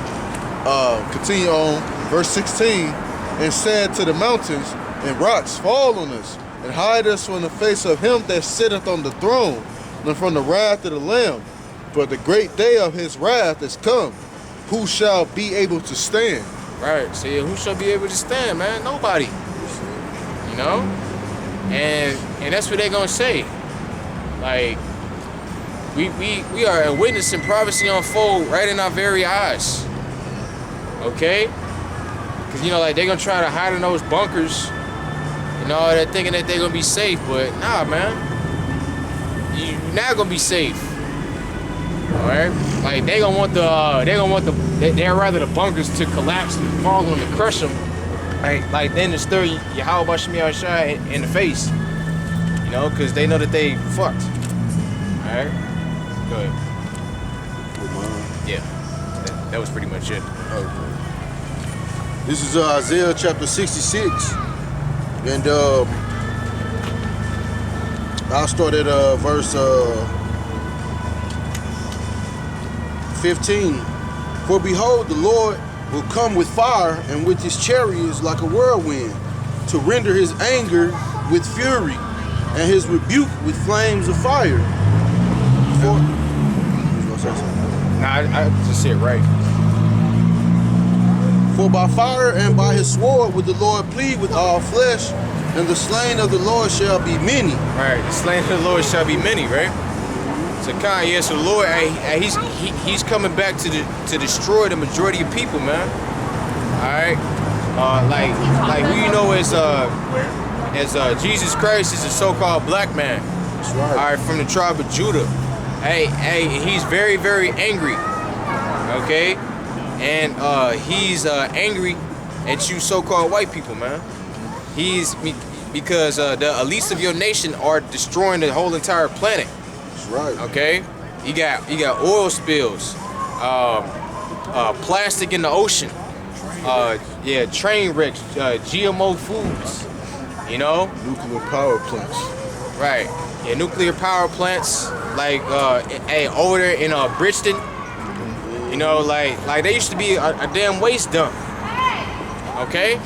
Continue on, verse 16, and said to the mountains and rocks, fall on us, and hide us from the face of him that sitteth on the throne, and from the wrath of the Lamb. For the great day of his wrath is come. Who shall be able to stand? Right. So yeah, who shall be able to stand, man? Nobody. You know? And that's what they're gonna say. Like, we are witnessing prophecy unfold right in our very eyes. Okay? Because, you know, like, they're gonna try to hide in those bunkers. You know, they're thinking that they're gonna be safe, but nah, man. You're not gonna be safe. Alright? Like, they'd rather the bunkers to collapse and fall on them and crush them. Like then to stir Yahweh Shemiah Shai in the face. You know, because they know that they fucked. Alright? Go ahead. Yeah. That was pretty much it. Okay. This is Isaiah chapter 66. And I'll start at verse 15. For behold, the Lord will come with fire, and with his chariots like a whirlwind, to render his anger with fury, and his rebuke with flames of fire. Nah, I just said right. For by fire and by his sword would the Lord plead with all flesh, and the slain of the Lord shall be many. Right, the slain of the Lord shall be many, right? So Kanye, so the Lord, he's coming back to destroy the majority of people, man. All right, like we know as Jesus Christ is a so-called black man. That's right. All right, from the tribe of Judah. Hey, he's very, very angry. Okay, and he's angry at you so-called white people, man. Because the elites of your nation are destroying the whole entire planet. Right. Okay? You got oil spills, plastic in the ocean, yeah, train wrecks, GMO foods, you know? Nuclear power plants. Right. Yeah, nuclear power plants, like, hey, over there in Bridgeton, you know, like they used to be a damn waste dump. Okay?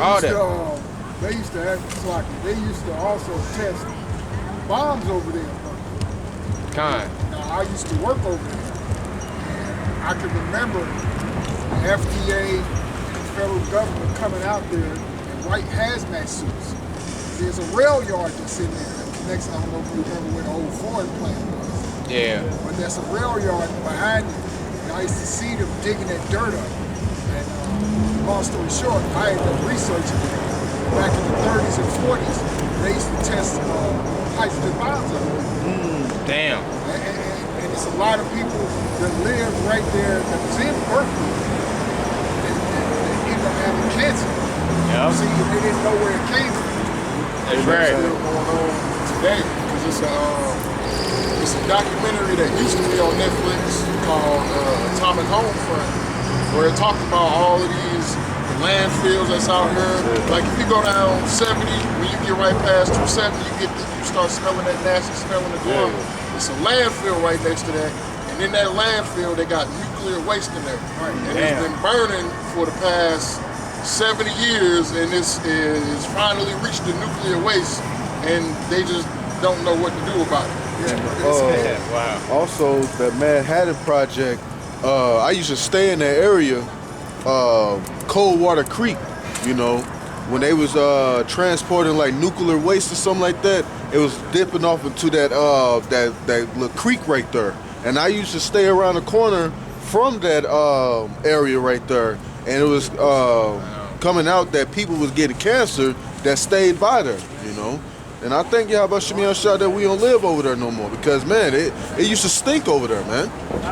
All that. They used to have, they used to also test bombs over there. Now, I used to work over there. And I can remember the FDA and the federal government coming out there in white hazmat suits. There's a rail yard that's in there. Next, I don't know if you remember where the old Ford plant was. Yeah. But there's a rail yard behind it. And I used to see them digging that dirt up. And long story short, I had done research back in the 30s and 40s. They used to test hydrogen bombs up there. Damn. And it's a lot of people that live right there that was in Berkeley that end up having cancer. Yeah. See, they didn't know where it came from. That's right. It's still going on today because it's a documentary that used to be on Netflix called Atomic Homefront, where it talked about all of these landfills that's out here. Like if you go down 70, when you get right past 270, you start smelling that nasty smell in the car. It's a landfill right next to that. And in that landfill, they got nuclear waste in there. And it's been burning for the past 70 years, and it's finally reached the nuclear waste, and they just don't know what to do about it. Wow. Also, the Manhattan Project, I used to stay in that area, Coldwater Creek, you know, when they was transporting like nuclear waste or something like that. It was dipping off into that little creek right there, and I used to stay around the corner from that area right there, and it was coming out that people was getting cancer that stayed by there, you know. And I think Yahweh Shemi Shah that we don't live over there no more because, man, it used to stink over there, man.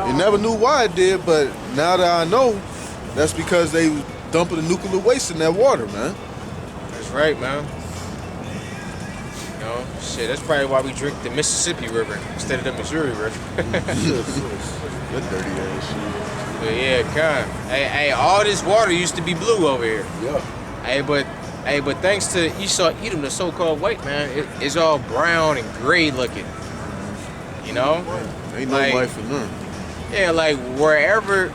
You never knew why it did, but now that I know, that's because they was dumping the nuclear waste in that water, man. That's right, man. You know, shit, that's probably why we drink the Mississippi River instead of the Missouri River. That dirty ass shit. But yeah, hey, all this water used to be blue over here. Yeah. Hey, but thanks to Esau Edom, the so-called white man, it's all brown and gray looking. You know? Ain't no life in there. Yeah, like wherever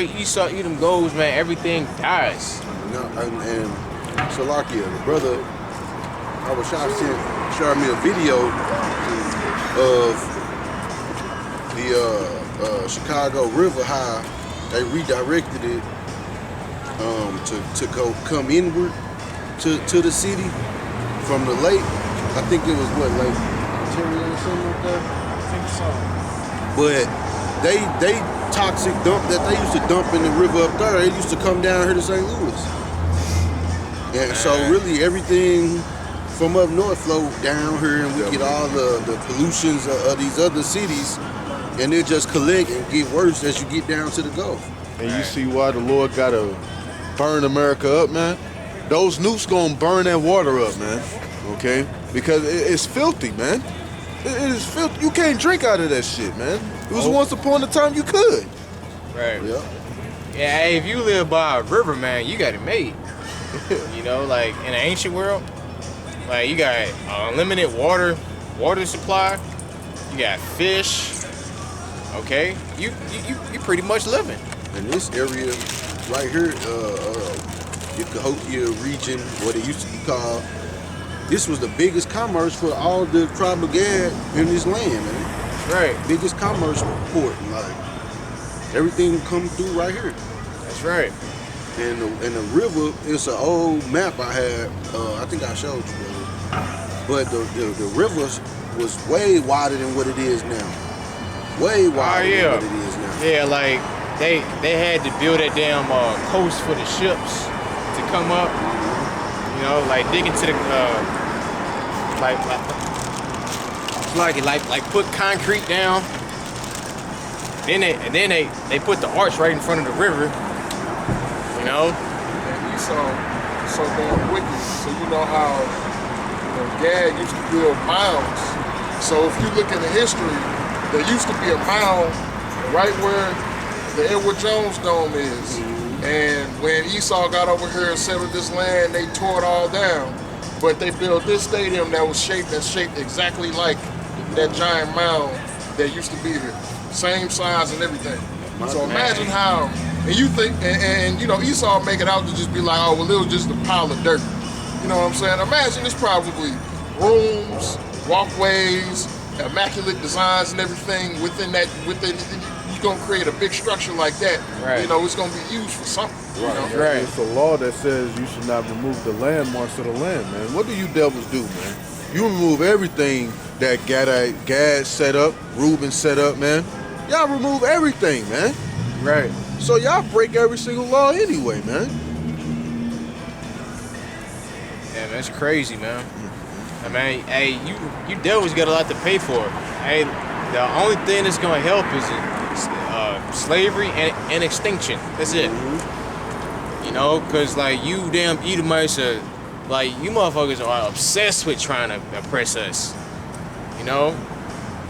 Esau Edom goes, man, everything dies. No, and Salakia, the brother, I was showing me a video of the Chicago River, how they redirected it to come inward to the city from the lake. I think it was what, Lake Ontario or something like that? I think so. But they toxic dump that they used to dump in the river up there, it used to come down here to St. Louis. And so really everything from up north flow down here, and we get all the pollutions of these other cities, and they just collect and get worse as you get down to the Gulf. And you see why the Lord gotta burn America up, man? Those nukes gonna burn that water up, man. Okay? Because it's filthy, man. It is filthy. You can't drink out of that shit, man. It was once upon a time you could. Right. Yeah. Yeah, hey, if you live by a river, man, you got it made. You know, like in the ancient world, like you got unlimited water supply. You got fish. Okay, you pretty much living. In this area right here, the Cahokia region, what it used to be called, this was the biggest commerce for all the tribal Gad in this land, man. Right. Biggest commerce port, like everything come through right here. That's right. And the river, it's an old map I had. I think I showed you, brother. But the river was way wider than what it is now. Way wider than what it is now. Yeah, like they had to build that damn coast for the ships to come up. You know, like dig into the like put concrete down. Then they put the arch right in front of the river. You know? And Esau so damn wicked. So you know how Gad used to build mounds. So if you look in the history, there used to be a mound right where the Edward Jones Dome is. And when Esau got over here and settled this land, they tore it all down. But they built this stadium that's shaped exactly like that giant mound that used to be here. Same size and everything. So imagine how, and you think, and you know, Esau make it out to just be like, oh, well, it was just a pile of dirt. You know what I'm saying? Imagine it's probably rooms, walkways, immaculate designs and everything within you're gonna create a big structure like that. Right. You know, it's gonna be used for something. Right. You know? Right. It's a law that says you should not remove the landmarks of the land, man. What do you devils do, man? You remove everything that Gad set up, Reuben set up, man. Y'all remove everything, man. Right. So y'all break every single law anyway, man. Yeah, man, it's crazy, man. I mean, hey, you devils got a lot to pay for. Hey, the only thing that's gonna help is slavery and extinction. That's it. You know, cause like you damn Edomites are, like you motherfuckers are obsessed with trying to oppress us. You know,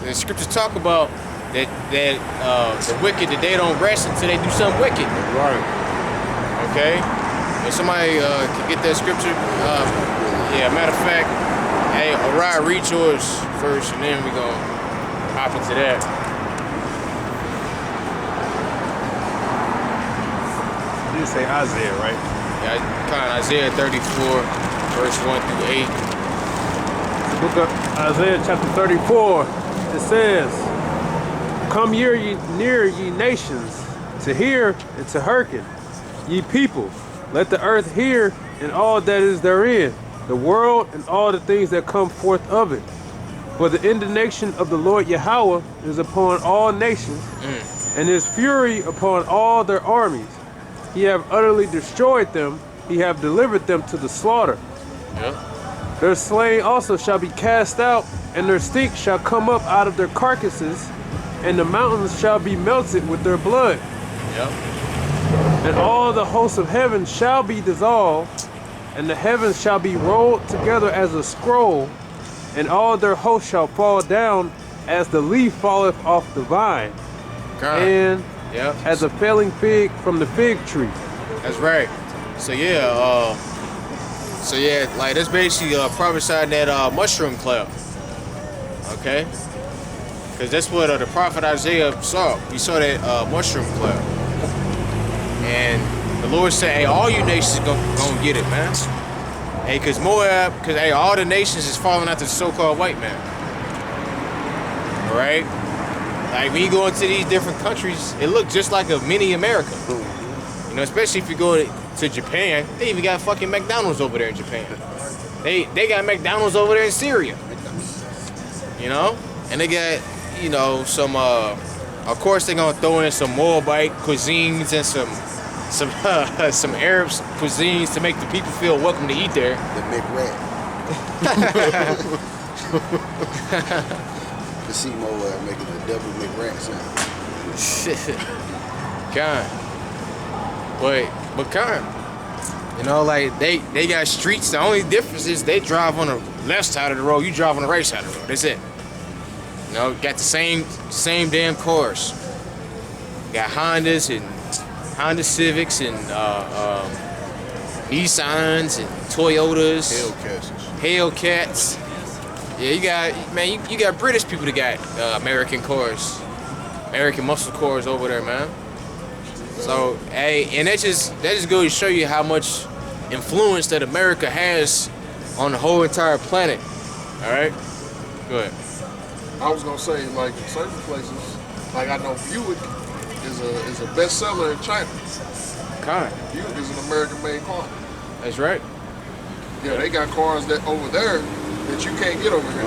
the scriptures talk about that the wicked, that they don't rest until they do something wicked. Right. Okay. If somebody can get that scripture, yeah. Matter of fact, hey, Orion, read yours first, and then we gonna hop into that. You just say Isaiah, right? Yeah, kind of Isaiah 34, verse 1 through 8. The book of Isaiah chapter 34, it says, "Come near ye nations, to hear and to hearken, ye people. Let the earth hear and all that is therein, the world and all the things that come forth of it. For the indignation of the Lord Yahweh is upon all nations, and his fury upon all their armies. He have utterly destroyed them, he have delivered them to the slaughter. Yep. Their slain also shall be cast out, and their stink shall come up out of their carcasses, and the mountains shall be melted with their blood. Yep. And all the hosts of heaven shall be dissolved, and the heavens shall be rolled together as a scroll, and all their hosts shall fall down as the leaf falleth off the vine, and Yep. as a failing fig from the fig tree." That's right. So yeah, like that's basically prophesying that mushroom cloud. Okay? Because that's what the prophet Isaiah saw. He saw that mushroom cloud. And the Lord said, hey, all you nations gonna get it, man. Hey, because Moab, hey, all the nations is falling out to the so-called white man. All right? Like, when you go into these different countries, it looks just like a mini America. You know, especially if you go to Japan. They even got fucking McDonald's over there in Japan. They got McDonald's over there in Syria. You know? And they got, you know, some, of course they're gonna throw in some Moabite cuisines and some Arab cuisines to make the people feel welcome to eat there. The McRat. To see Moab making a double McRat sound. Kind. But kind. You know, like they got streets. The only difference is they drive on the left side of the road, you drive on the right side of the road. That's it. You know, got the same damn cars. Got Hondas and Honda Civics and Nissans and Toyotas. Hellcats. Yeah, you got British people that got American cars, American muscle cars over there, man. So hey, and that just goes to show you how much influence that America has on the whole entire planet. All right, go ahead. I was gonna say, like, in certain places, like I know Buick is a bestseller in China. Kind. Buick is an American-made car. That's right. Yeah, they got cars that over there that you can't get over here.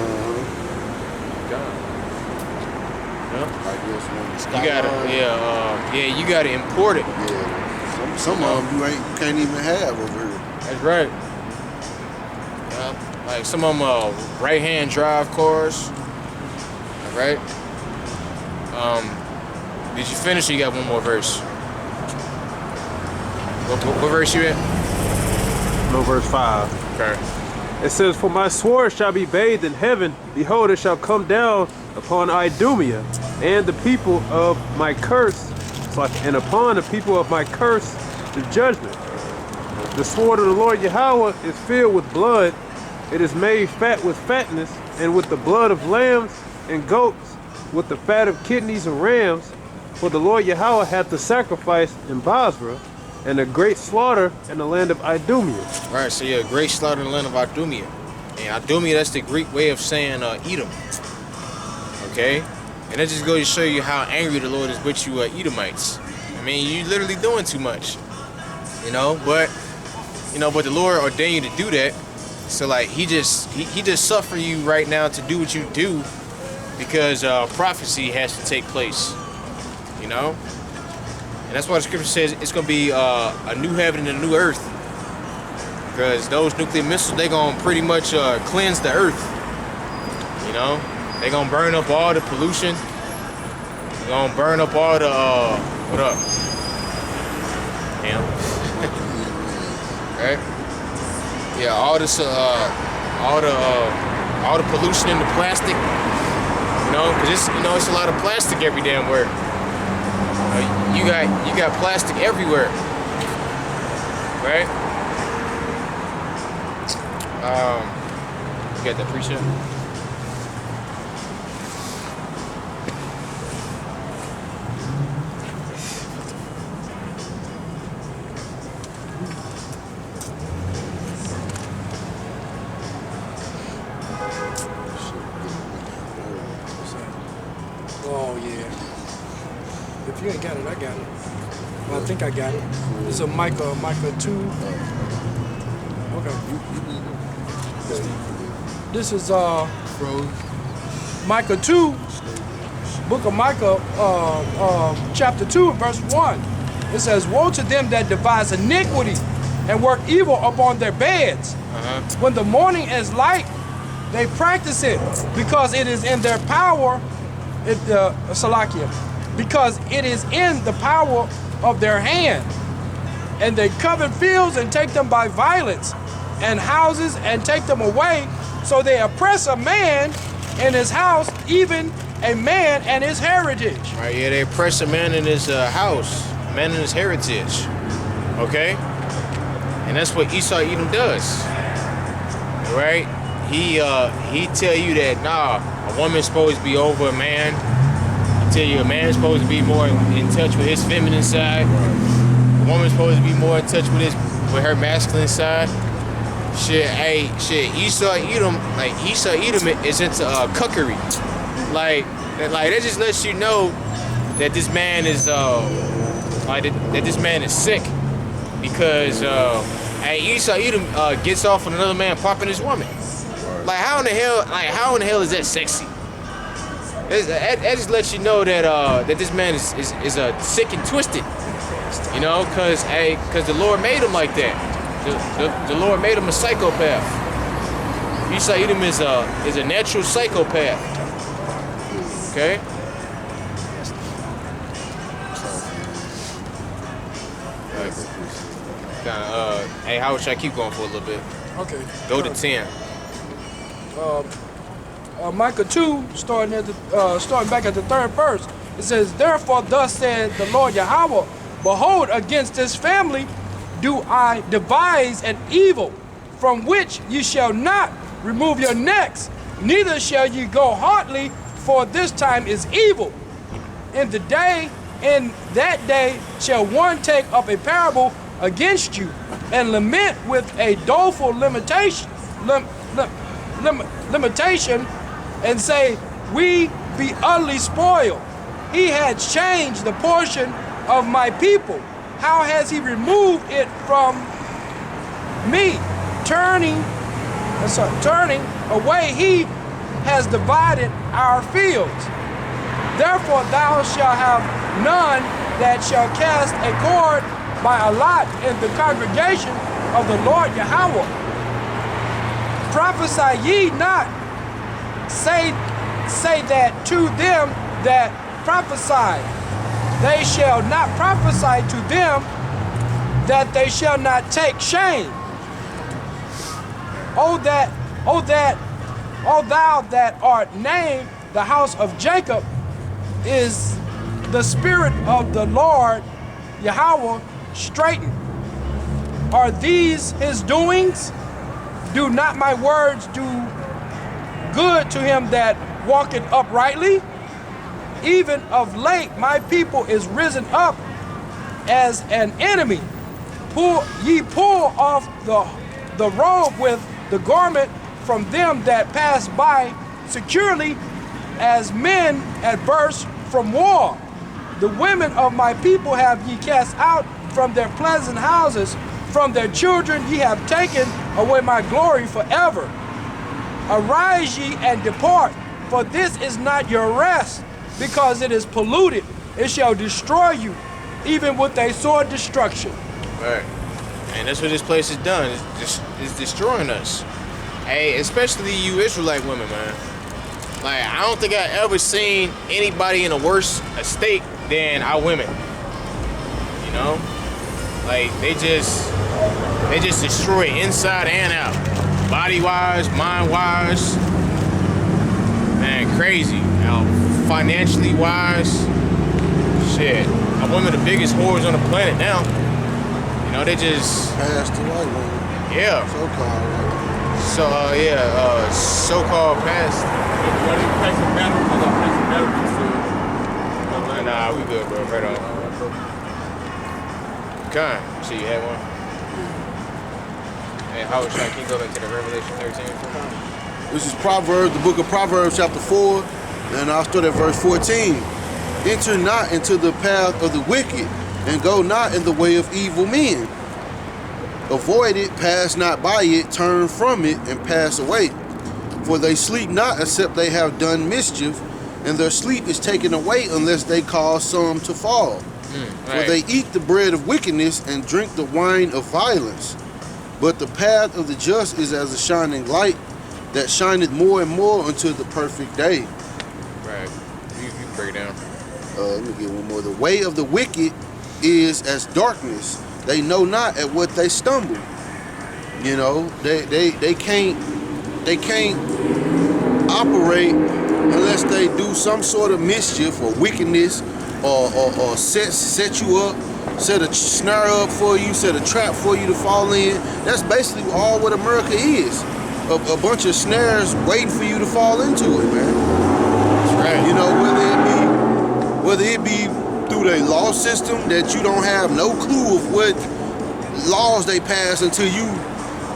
You gotta, you gotta import it. Yeah, some of them you can't even have over here. That's right. Yeah, like some of them right-hand drive cars. All right. Did you finish? Or you got one more verse? What verse you at? No, verse 5. Okay. It says, "For my sword shall be bathed in heaven. Behold, it shall come down upon Idumea, and the people of my curse, and upon the people of my curse, the judgment. The sword of the Lord Yahweh is filled with blood. It is made fat with fatness, and with the blood of lambs and goats, with the fat of kidneys and rams. For the Lord Yahweh hath the sacrifice in Basra, and a great slaughter in the land of Idumea. Right, so yeah, great slaughter in the land of Idumea. And Idumea, that's the Greek way of saying Edom. Okay? And that just goes to show you how angry the Lord is with you Edomites. I mean, you literally doing too much. You know, but the Lord ordained you to do that. So like he just suffer you right now to do what you do because prophecy has to take place. You know? And that's why the scripture says it's gonna be a new heaven and a new earth. Because those nuclear missiles, they gonna pretty much cleanse the earth. You know? They gonna burn up all the pollution. They gonna burn up all the what up? Damn. Right? Yeah, all this all the pollution in the plastic. You know, cause it's a lot of plastic every damn where. You got plastic everywhere. Right? You got that precept? Oh yeah. If you ain't got it, I got it. Well, I think I got it. It's a Micah 2. Okay. This is Micah 2, book of Micah, chapter 2, verse 1. It says, "Woe to them that devise iniquity and work evil upon their beds. When the morning is light, they practice it, because it is in their power, because it is in the power of their hand. And they covet fields and take them by violence, and houses and take them away. So they oppress a man in his house, even a man and his heritage." Right, yeah, they oppress a man in his house, a man in his heritage. Okay? And that's what Esau Edom does. Right? He tell you that, nah, a woman's supposed to be over a man. He tell you a man's supposed to be more in touch with his feminine side. A woman's supposed to be more in touch with her masculine side. Esau Edom is into cuckery. Like that just lets you know that this man is that this man is sick, because Esau Edom gets off on another man popping his woman. Like how in the hell is that sexy? That just lets you know that this man is sick and twisted. You know, cause the Lord made him like that. The Lord made him a psychopath. Esau Edom is a natural psychopath. Okay? Hey, how should I keep going for a little bit? Okay. Go to 10. Micah 2, starting back at the 3rd verse. It says, "Therefore thus said the Lord Yahweh, behold, against this family do I devise an evil, from which ye shall not remove your necks, neither shall ye go hotly, for this time is evil. In that day shall one take up a parable against you, and lament with a doleful limitation, and say, we be utterly spoiled. He has changed the portion of my people. How has he removed it from me? Turning away, he has divided our fields. Therefore thou shalt have none that shall cast a cord by a lot in the congregation of the Lord Yahweh. Prophesy ye not, say that to them that prophesy. They shall not prophesy to them, that they shall not take shame. O thou that art named the house of Jacob, is the spirit of the Lord Yahweh straightened. Are these his doings? Do not my words do good to him that walketh uprightly? Even of late my people is risen up as an enemy. Pull off the robe with the garment from them that pass by securely, as men adverse from war. The women of my people have ye cast out from their pleasant houses. From their children ye have taken away my glory forever. Arise ye and depart, for this is not your rest, because it is polluted. It shall destroy you, even with a sword destruction. Right. And that's what this place has done. It's destroying us. Hey, especially you Israelite women, man. Like, I don't think I ever seen anybody in a worse state than our women. You know? Like, they just destroy inside and out. Body-wise, mind-wise. Man, crazy. Now, financially wise. Shit. Our women are the biggest whores on the planet now. You know, they just... Past the white woman. Yeah. So-called white woman. So-called past. What do you pay some medical? I got to pay some medical too. Nah, we good, bro. Right on. Kind. See, you had one? Hey, Howard Shot, can you go back to the Revelation 13? This is Proverbs, the book of Proverbs, chapter 4, and I'll start at verse 14. Enter not into the path of the wicked, and go not in the way of evil men. Avoid it, pass not by it, turn from it, and pass away. For they sleep not except they have done mischief, and their sleep is taken away unless they cause some to fall. For they eat the bread of wickedness and drink the wine of violence. But the path of the just is as a shining light that shineth more and more until the perfect day. Right. You break it down. Let me get one more. The way of the wicked is as darkness. They know not at what they stumble. You know, they can't operate unless they do some sort of mischief or wickedness or set you up, set a snare up for you, set a trap for you to fall in. That's basically all what America is. A bunch of snares waiting for you to fall into it, man. That's right. You know, whether it be through the law system that you don't have no clue of what laws they pass until you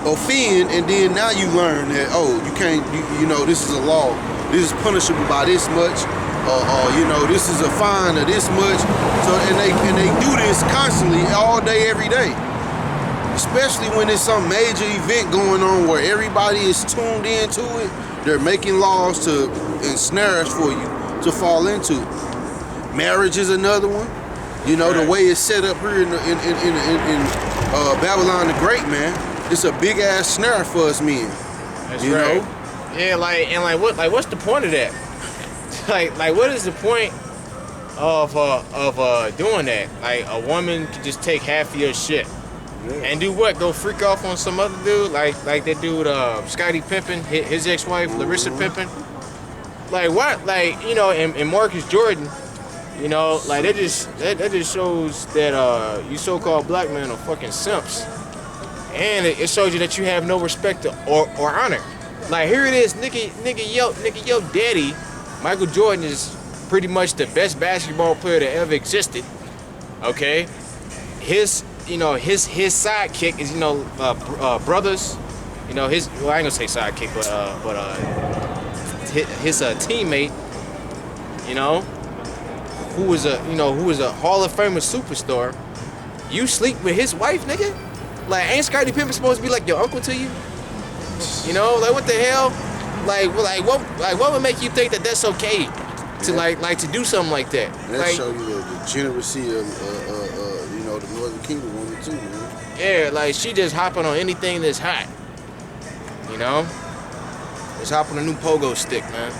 offend, and then now you learn that, oh, you can't, you know, this is a law, this is punishable by this much, or you know, this is a fine of this much. So and they do this constantly, all day, every day. Especially when there's some major event going on where everybody is tuned into it, they're making laws to ensnare us for you to fall into. Marriage is another one. You know, the way it's set up here in Babylon the Great, man, it's a big ass snare for us men. That's you right. know? Yeah, what's the point of that? like what is the point of doing that? Like, a woman could just take half of your shit. Yeah. And do what? Go freak off on some other dude? Like that dude, Scottie Pippen, his ex-wife, Larissa Pippen. Like, what? Like, you know, and Marcus Jordan, you know, like, that just shows that you so-called black men are fucking simps. And it shows you that you have no respect or honor. Like, here it is, nigga, yo daddy, Michael Jordan, is pretty much the best basketball player that ever existed. Okay? His sidekick is, brothers, you know, well, I ain't gonna say sidekick, but his teammate, you know, who was a Hall of Famer superstar. You sleep with his wife, nigga? Like, ain't Scottie Pippen supposed to be like your uncle to you? You know, like, what the hell? What would make you think that that's okay to like to do something like that? That like, show you the degeneracy of the Northern Kingdom woman too, man. Yeah, like, she just hopping on anything that's hot. You know? Just hop on a new pogo stick, man.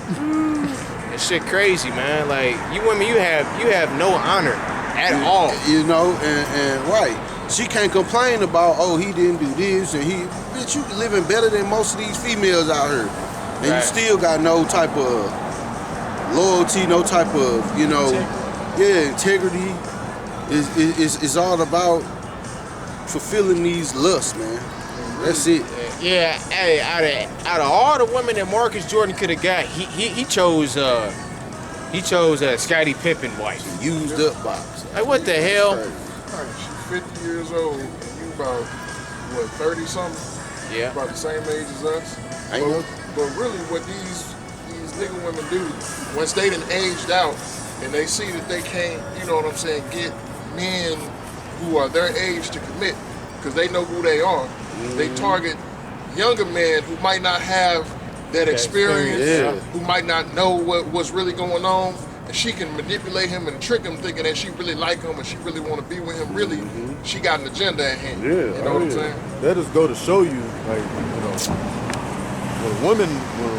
That shit crazy, man. Like, you women, you have no honor at all. You know, and right. She can't complain about, oh, he didn't do this, and bitch, you living better than most of these females out here. And right. You still got no type of loyalty, no type of, you know, integrity. Is all about fulfilling these lusts, man. That's it. Yeah, hey, out of all the women that Marcus Jordan could have got, he chose Scottie Pippen wife. Used up box. Like what the hell? She's 50 years old. You about what, 30 something? Yeah. About the same age as us. But really, what these nigga women do, once they done aged out and they see that they can't, you know what I'm saying, get men who are their age to commit, because they know who they are. They target younger men who might not have that experience, who might not know what's really going on, and she can manipulate him and trick him thinking that she really like him and she really want to be with him. Really, she got an agenda at hand. You know what I'm saying? That just go to show you, like, you know, when a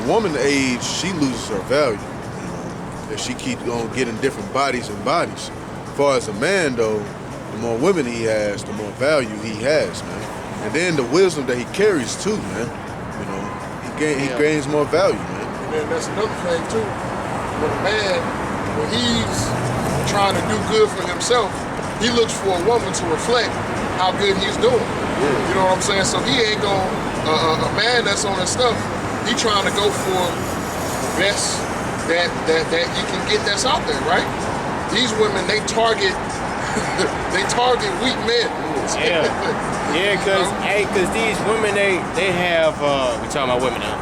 woman age, she loses her value. You know, if she keeps on getting different bodies and bodies. As far as a man, though, the more women he has, the more value he has, man. And then the wisdom that he carries too, man. You know, he gains more value, man. And then that's another thing too. When a man, when he's trying to do good for himself, he looks for a woman to reflect how good he's doing. You know what I'm saying? So he ain't gonna, a man that's on his stuff, he trying to go for the best that he can get that's out there, right? These women, they target weak men. Cause these women they have we talking about women now.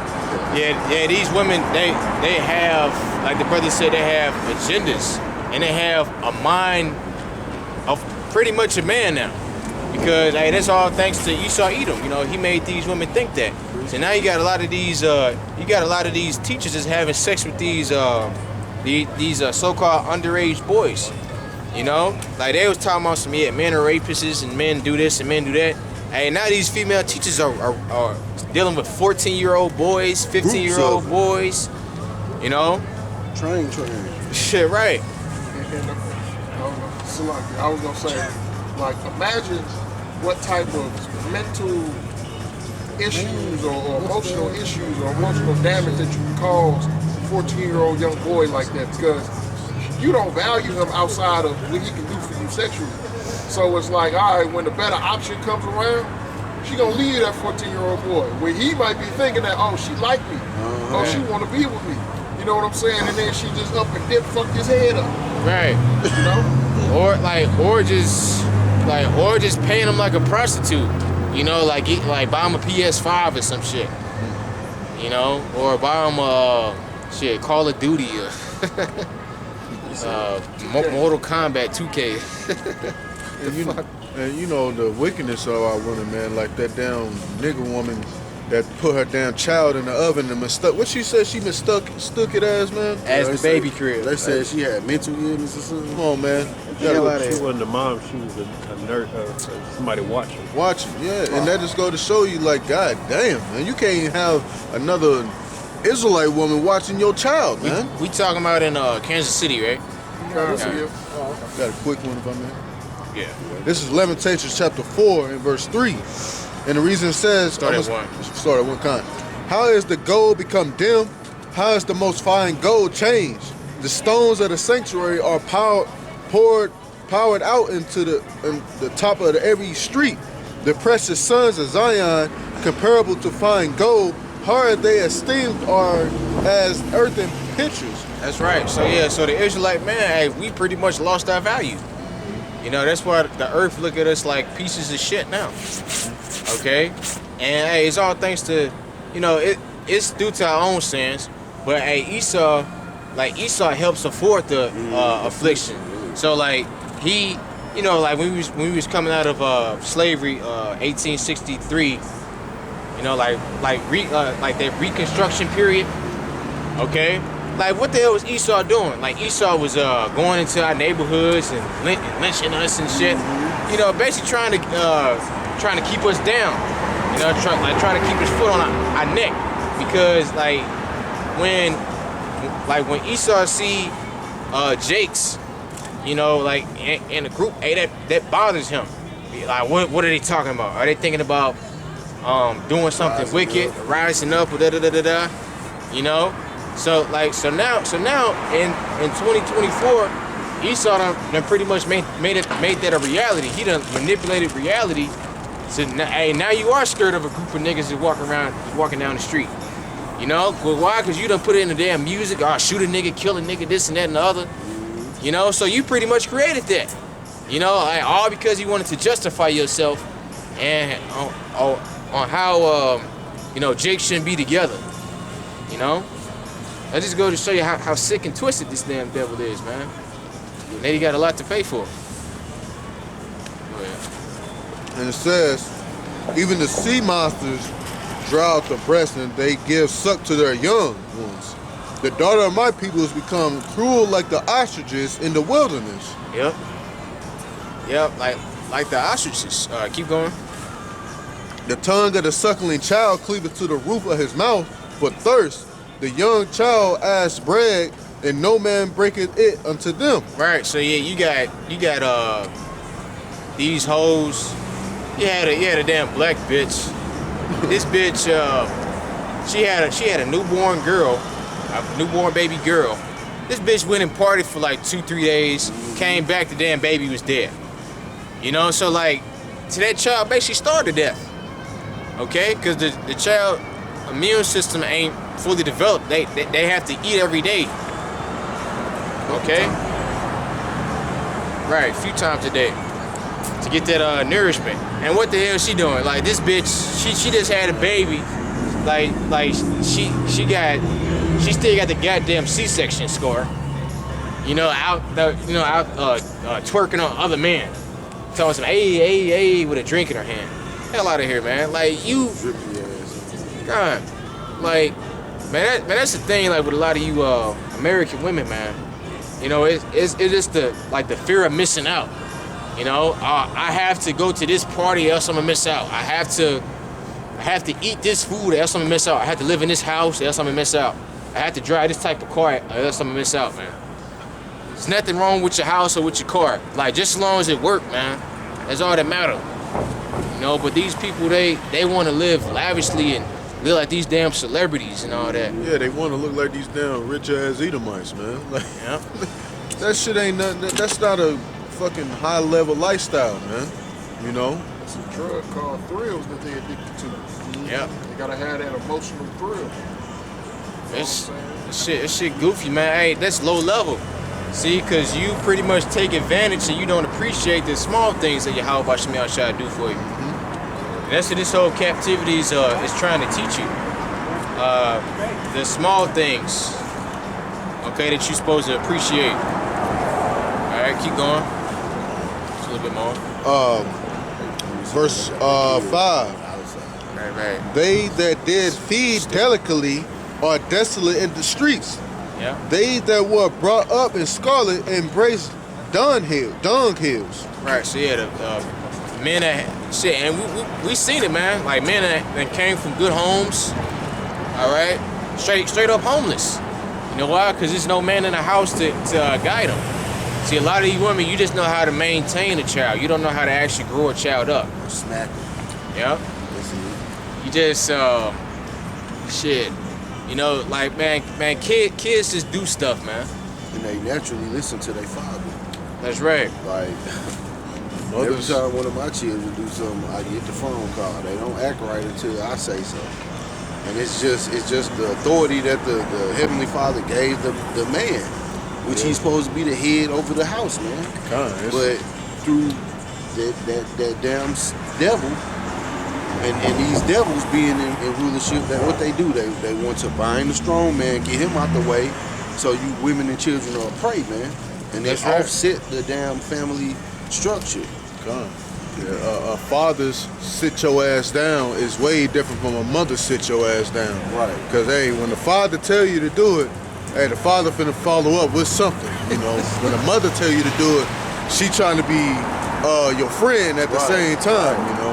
Yeah, these women they have, like the brother said, they have agendas and they have a mind of pretty much a man now. Because that's all thanks to Esau Edom. You know, he made these women think that. So now you got a lot of these teachers that's having sex with these so-called underage boys. You know, like they was talking about some men are rapists and men do this and men do that. Hey, now these female teachers are dealing with 14-year-old boys, 15-year-old boys. You know, Train. Shit, right. So like, I was gonna say, like, imagine what type of mental issues or emotional issues or emotional damage that you can cause a 14-year-old young boy like that, because you don't value him outside of what he can do for you sexually. So it's like, all right, when the better option comes around, she gonna leave that 14-year-old boy, where he might be thinking that, oh, she like me, oh, she wanna be with me. You know what I'm saying? And then she just up and dip, fuck his head up. Right. You know? Or just paying him like a prostitute. You know, like buy him a PS5 or some shit. You know, or buy him Call of Duty or Mortal Kombat 2K. And you know the wickedness of our women, man, like that damn nigga woman that put her damn child in the oven and mistook. What she said? She mistook it as, man. As the baby crib. They said she had mental illness or something. Come on, man. She wasn't a mom. She was a nurse. Somebody watching. Yeah. And that just go to show you, like, God damn, man, you can't even have another Israelite woman watching your child, man. We talking about in Kansas City, right? Got a quick one if I may. Yeah. This is Lamentations chapter 4 and verse 3. And the reason it says... Start at one. Start at one kind. How is the gold become dim? How is the most fine gold changed? The stones of the sanctuary are powered out into the top of every street. The precious sons of Zion, comparable to fine gold, hard they esteemed are as earthen pitchers. That's right. So the Israelite man, hey, we pretty much lost our value. You know, that's why the earth look at us like pieces of shit now. Okay? And hey, it's all thanks to, you know, it's due to our own sins. But hey, Esau helps afford the affliction. So like he, you know, like when we was coming out of slavery, 1863, you know, like that Reconstruction period. Okay? Like, what the hell was Esau doing? Like, Esau was going into our neighborhoods and lynching us and shit. You know, basically trying to keep us down. You know, trying to keep his foot on our neck. Because when Esau see Jake's, you know, like in the group, hey, that bothers him. Like, what are they talking about? Are they thinking about? Doing something rising wicked, up. Rising up, da da da da da. You know, So now in 2024, Esau done pretty much made that a reality. He done manipulated reality. So now you are scared of a group of niggas that walking down the street. You know, but why? Because you done put it in the damn music. Oh, shoot a nigga, kill a nigga, this and that and the other. You know, so you pretty much created that. You know, all because you wanted to justify yourself and on how you know, Jake shouldn't be together. You know, I just go to show you how sick and twisted this damn devil is, man. Now you got a lot to pay for. And it says, even the sea monsters draw out the breast and they give suck to their young ones. The daughter of my people has become cruel like the ostriches in the wilderness. Yep, like the ostriches. Keep going. The tongue of the suckling child cleaveth to the roof of his mouth for thirst. The young child asks bread, and no man breaketh it unto them. Right. So yeah, you got these hoes. You had a damn black bitch. This bitch, she had a newborn girl, a newborn baby girl. This bitch went and partied for like 2-3 days. Came back, the damn baby was dead. You know, so like, to that child basically starved to death. Okay, because the child immune system ain't fully developed. They have to eat every day. Okay, right, a few times a day to get that nourishment. And what the hell is she doing? Like, this bitch, she just had a baby. Like she still got the goddamn C-section scar. You know, out twerking on other men, telling some hey with a drink in her hand. Hell out of here, man. Like, you, God, like, man, that's the thing. Like, with a lot of you American women, man. You know, it's just the fear of missing out. You know, I have to go to this party, else I'm gonna miss out. I have to eat this food, else I'm gonna miss out. I have to live in this house, else I'm gonna miss out. I have to drive this type of car, else I'm gonna miss out, man. There's nothing wrong with your house or with your car. Like, just as long as it works, man. That's all that matters. You know, but these people, they want to live lavishly and live like these damn celebrities and all that. Yeah, they want to look like these damn rich ass Edomites, man. Like, Yeah. that shit ain't nothing. That's not a fucking high level lifestyle, man. You know. It's a drug called thrills that they addicted to. Yeah. They gotta have that emotional thrill. This shit goofy, man. Hey, that's low level. See, because you pretty much take advantage and you don't appreciate the small things that your Yahweh Bashim Yahshua do for you. And that's what this whole captivity is trying to teach you. The small things, okay, that you're supposed to appreciate. All right, keep going. Just a little bit more. Verse 5. Right. They that did feed delicately are desolate in the streets. Yeah. They that were brought up in scarlet embrace dung hills. Right. So yeah, the men that shit, and we seen it, man. Like, men that came from good homes. All right, straight up homeless. You know why? Because there's no man in the house to guide them. See, a lot of you women, you just know how to maintain a child. You don't know how to actually grow a child up. Smack them. Yep. You just shit. You know, like, man, kids just do stuff, man. And they naturally listen to their father. That's right. Like, every time one of my children do something, I get the phone call. They don't act right until I say so. And it's just the authority that the Heavenly Father gave the man, which he's supposed to be the head over the house, man. But through that damn devil, and these devils being in rulership, that what they do, they want to bind the strong man, get him out the way, so you women and children are a prey, man. And they offset the damn family structure. A father's sit your ass down is way different from a mother sit your ass down. Right. Because, hey, when the father tell you to do it, hey, the father finna follow up with something, you know. When the mother tell you to do it, she trying to be your friend at the same time, you know.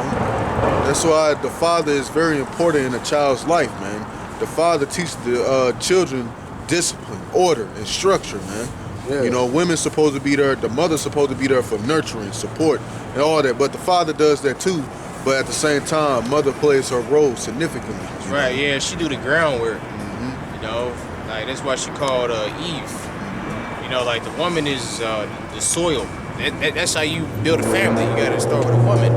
That's why the father is very important in a child's life, man. The father teaches the children discipline, order, and structure, man. Yeah. You know, women's supposed to be there, the mother's supposed to be there for nurturing, support, and all that. But the father does that too. But at the same time, mother plays her role significantly. Right, yeah, she do the groundwork. You know, Like that's why she called Eve. You know, like the woman is the soil. That's how you build a family. You gotta start with a woman.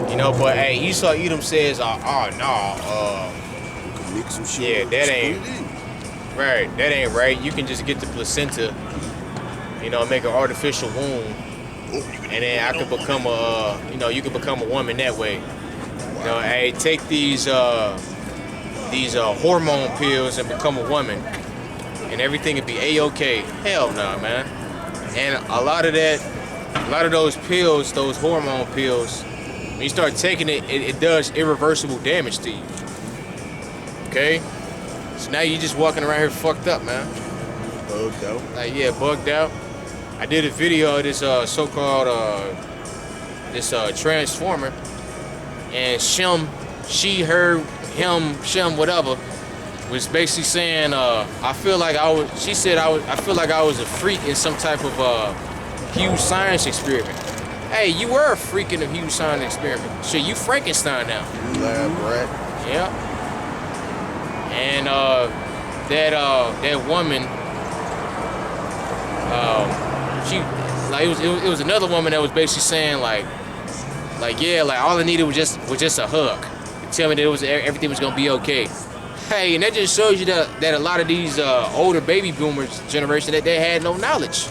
You know, but hey, Esau Edom says, Mix some shit. yeah, that ain't right. That ain't right. You can just get the placenta, you know, make an artificial womb, and then I could become a, you know, you could become a woman that way. You know, hey, take these hormone pills and become a woman, and everything would be a-okay. Hell no, man. And a lot of those pills, those hormone pills, when you start taking it, it does irreversible damage to you. Okay? So now you just walking around here fucked up, man. Bugged out. Like, yeah, bugged out. I did a video of this so-called transformer, and Shem, she, her, him, Shem, whatever, was basically saying, I feel like I was a freak in some type of huge science experiment. Hey, you were a freak in a huge science experiment. Shit, you Frankenstein now. Lab rat. Yeah. And that woman, she, like, it was another woman that was basically saying like yeah, like all I needed was just a hug. Tell me that everything was gonna be okay. Hey, and that just shows you that a lot of these older baby boomers generation, that they had no knowledge.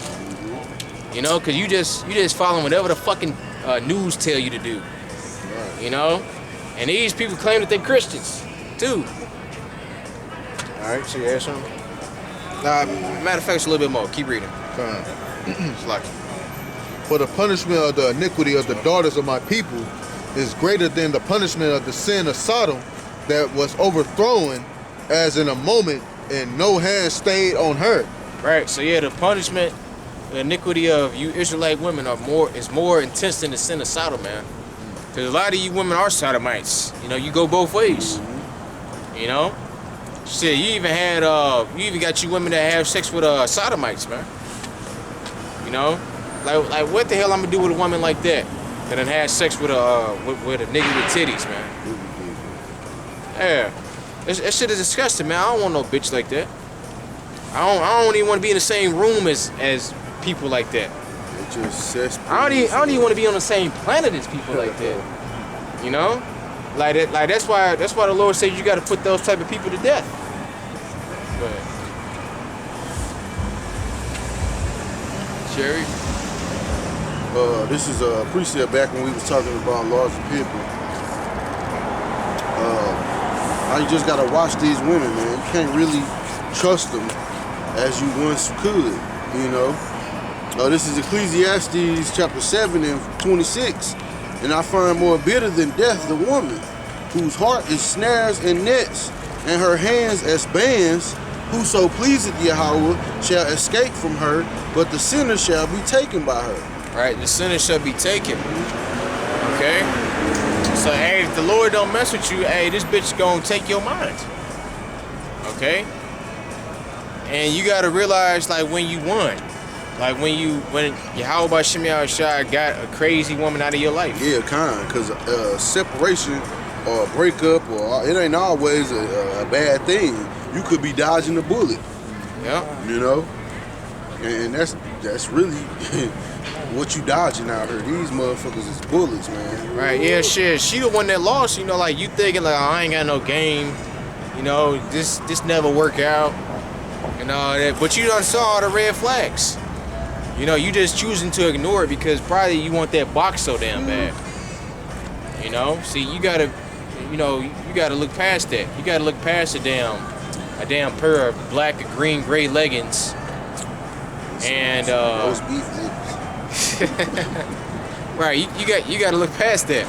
You know, cause you just following whatever the fucking news tell you to do. You know, and these people claim that they're Christians too. All right, so you had something? Matter of fact, it's a little bit more. Keep reading. It's like, For the punishment of the iniquity of the daughters of my people is greater than the punishment of the sin of Sodom that was overthrown as in a moment, and no hand stayed on her. right. So yeah, the punishment, the iniquity of you Israelite women is more intense than the sin of Sodom, man. Because a lot of you women are sodomites. You know, you go both ways. You know, shit. You even got you women that have sex with sodomites, man. You know, like what the hell I'm gonna do with a woman like that done had sex with a nigga with titties, man? Yeah, that shit is disgusting, man. I don't want no bitch like that. I don't even want to be in the same room as people like that. It's just cesspools. I don't even want to be on the same planet as people like that. You know, like that's why the Lord says you got to put those type of people to death. But Sherry, this is a precept back when we was talking about laws of people. How you just gotta watch these women, man. You can't really trust them as you once could, you know. This is Ecclesiastes chapter 7 and 26. And I find more bitter than death the woman, whose heart is snares and nets, and her hands as bands. Whoso pleaseth Yahweh shall escape from her, but the sinner shall be taken by her. right? The sinner shall be taken. Okay? So, hey, if the Lord don't mess with you, hey, this bitch gonna take your mind. Okay? And you gotta realize, like, when you won. Like, when Yahweh by Shemiah Shai got a crazy woman out of your life. Yeah, because separation or breakup, or it ain't always a bad thing. You could be dodging a bullet. Yeah. You know? And that's really what you dodging out here. These motherfuckers is bullets, man. Right, yeah, shit. She the one that lost, you know, like you thinking like, oh, I ain't got no game. You know, this never work out. And all that. But you done saw all the red flags. You know, you just choosing to ignore it because probably you want that box so damn bad. You know? See, you gotta look past that. You gotta look past a damn pair of black and green gray leggings. And Roast beef lips. right, you gotta look past that.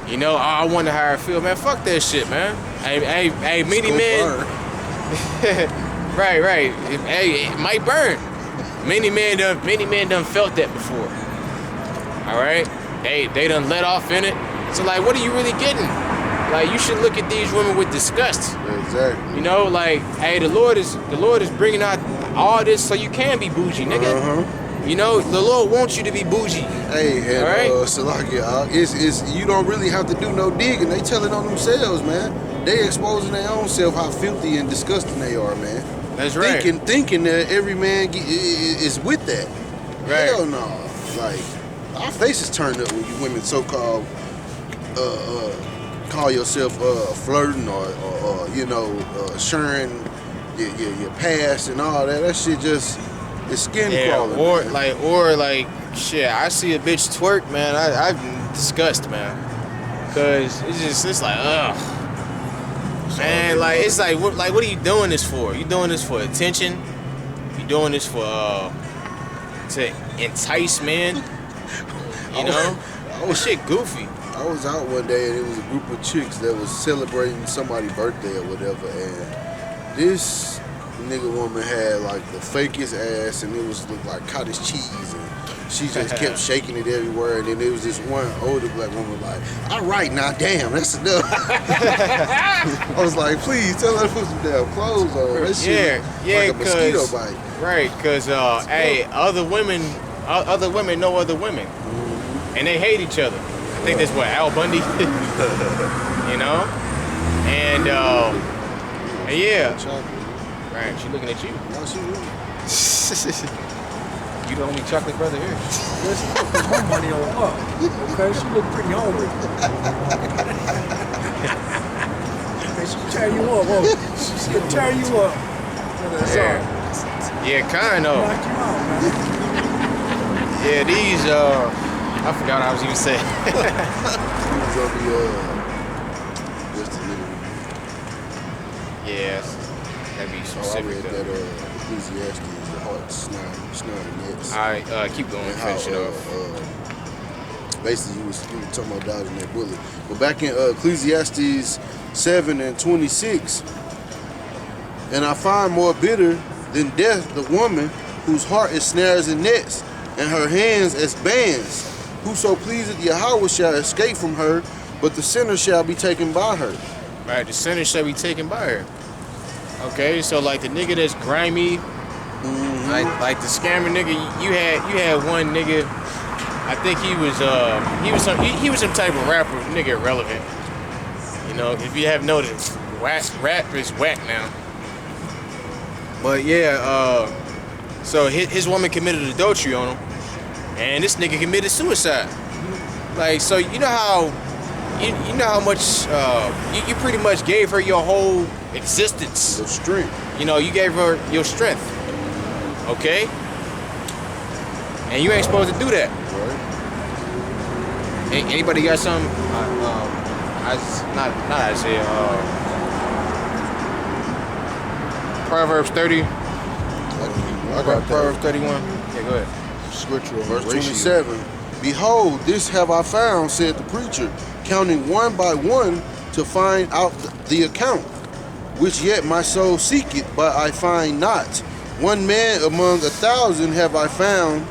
You know, I wonder how I feel, man. Fuck that shit, man. Hey, many men. right. Hey, it might burn. Many men done felt that before. All right, they done let off in it. So like, what are you really getting? Like, you should look at these women with disgust. Exactly. You know, like, hey, the Lord is bringing out all this so you can be bougie, nigga. You know, the Lord wants you to be bougie. Hey, and right? Salakia, it's you don't really have to do no digging. They telling on themselves, man. They exposing their own self how filthy and disgusting they are, man. That's right. Thinking that every man is with that. Right. Hell no. Like, our faces turned up when you women so-called call yourself flirting or you know, sharing your past and all that. That shit just is skin crawling. Or like shit. I see a bitch twerk, man. I'm disgusted, man. Cause it's like man. Like it's like what are you doing this for? You doing this for attention? You doing this for to entice men? You know? This shit goofy. I was out one day and it was a group of chicks that was celebrating somebody's birthday or whatever, and this nigga woman had like the fakest ass, and it was looked like cottage cheese, and she just kept shaking it everywhere. And then there was this one older black woman like, "All right, now, damn, that's enough." I was like, "Please tell her to put some damn clothes on." That shit like a mosquito bite. Right, cause hey, other women know other women, and they hate each other. I think that's what Al Bundy, you know, and yeah, right. She looking at you. No, she really. You the only chocolate brother here. Let's put her money on her. Okay, she look pretty hungry. Okay, she tear you up. She'll tear you up. Yeah, kind of. Knock you out, man. Yeah, these I forgot what I was even saying. It's gonna be just a little. Yes, that'd be I specific. read that Ecclesiastes, the heart snarling nets. All right, keep going. And Finish it off. Basically, you was talking about dodging that bullet. But back in Ecclesiastes 7:26, and I find more bitter than death the woman whose heart is snares and nets, and her hands as bands. Whoso pleaseth Yahweh shall escape from her, but the sinner shall be taken by her. Right, the sinner shall be taken by her. Okay, so like the nigga that's grimy, like the scammer nigga. You had one nigga. I think he was some type of rapper, nigga irrelevant. You know, if you have noticed, rap is whack now. But yeah, so his woman committed adultery on him, and this nigga committed suicide. Like, so you know how much you pretty much gave her your whole existence. Your strength. You know, you gave her your strength. Okay? And you ain't supposed to do that. Right. Anybody got something? Not Isaiah. Proverbs 30. I got Proverbs 31. Yeah, go ahead. Scripture, verse 27. Behold, this have I found, said the preacher, counting one by one to find out the account, which yet my soul seeketh, but I find not. One man among 1,000 have I found,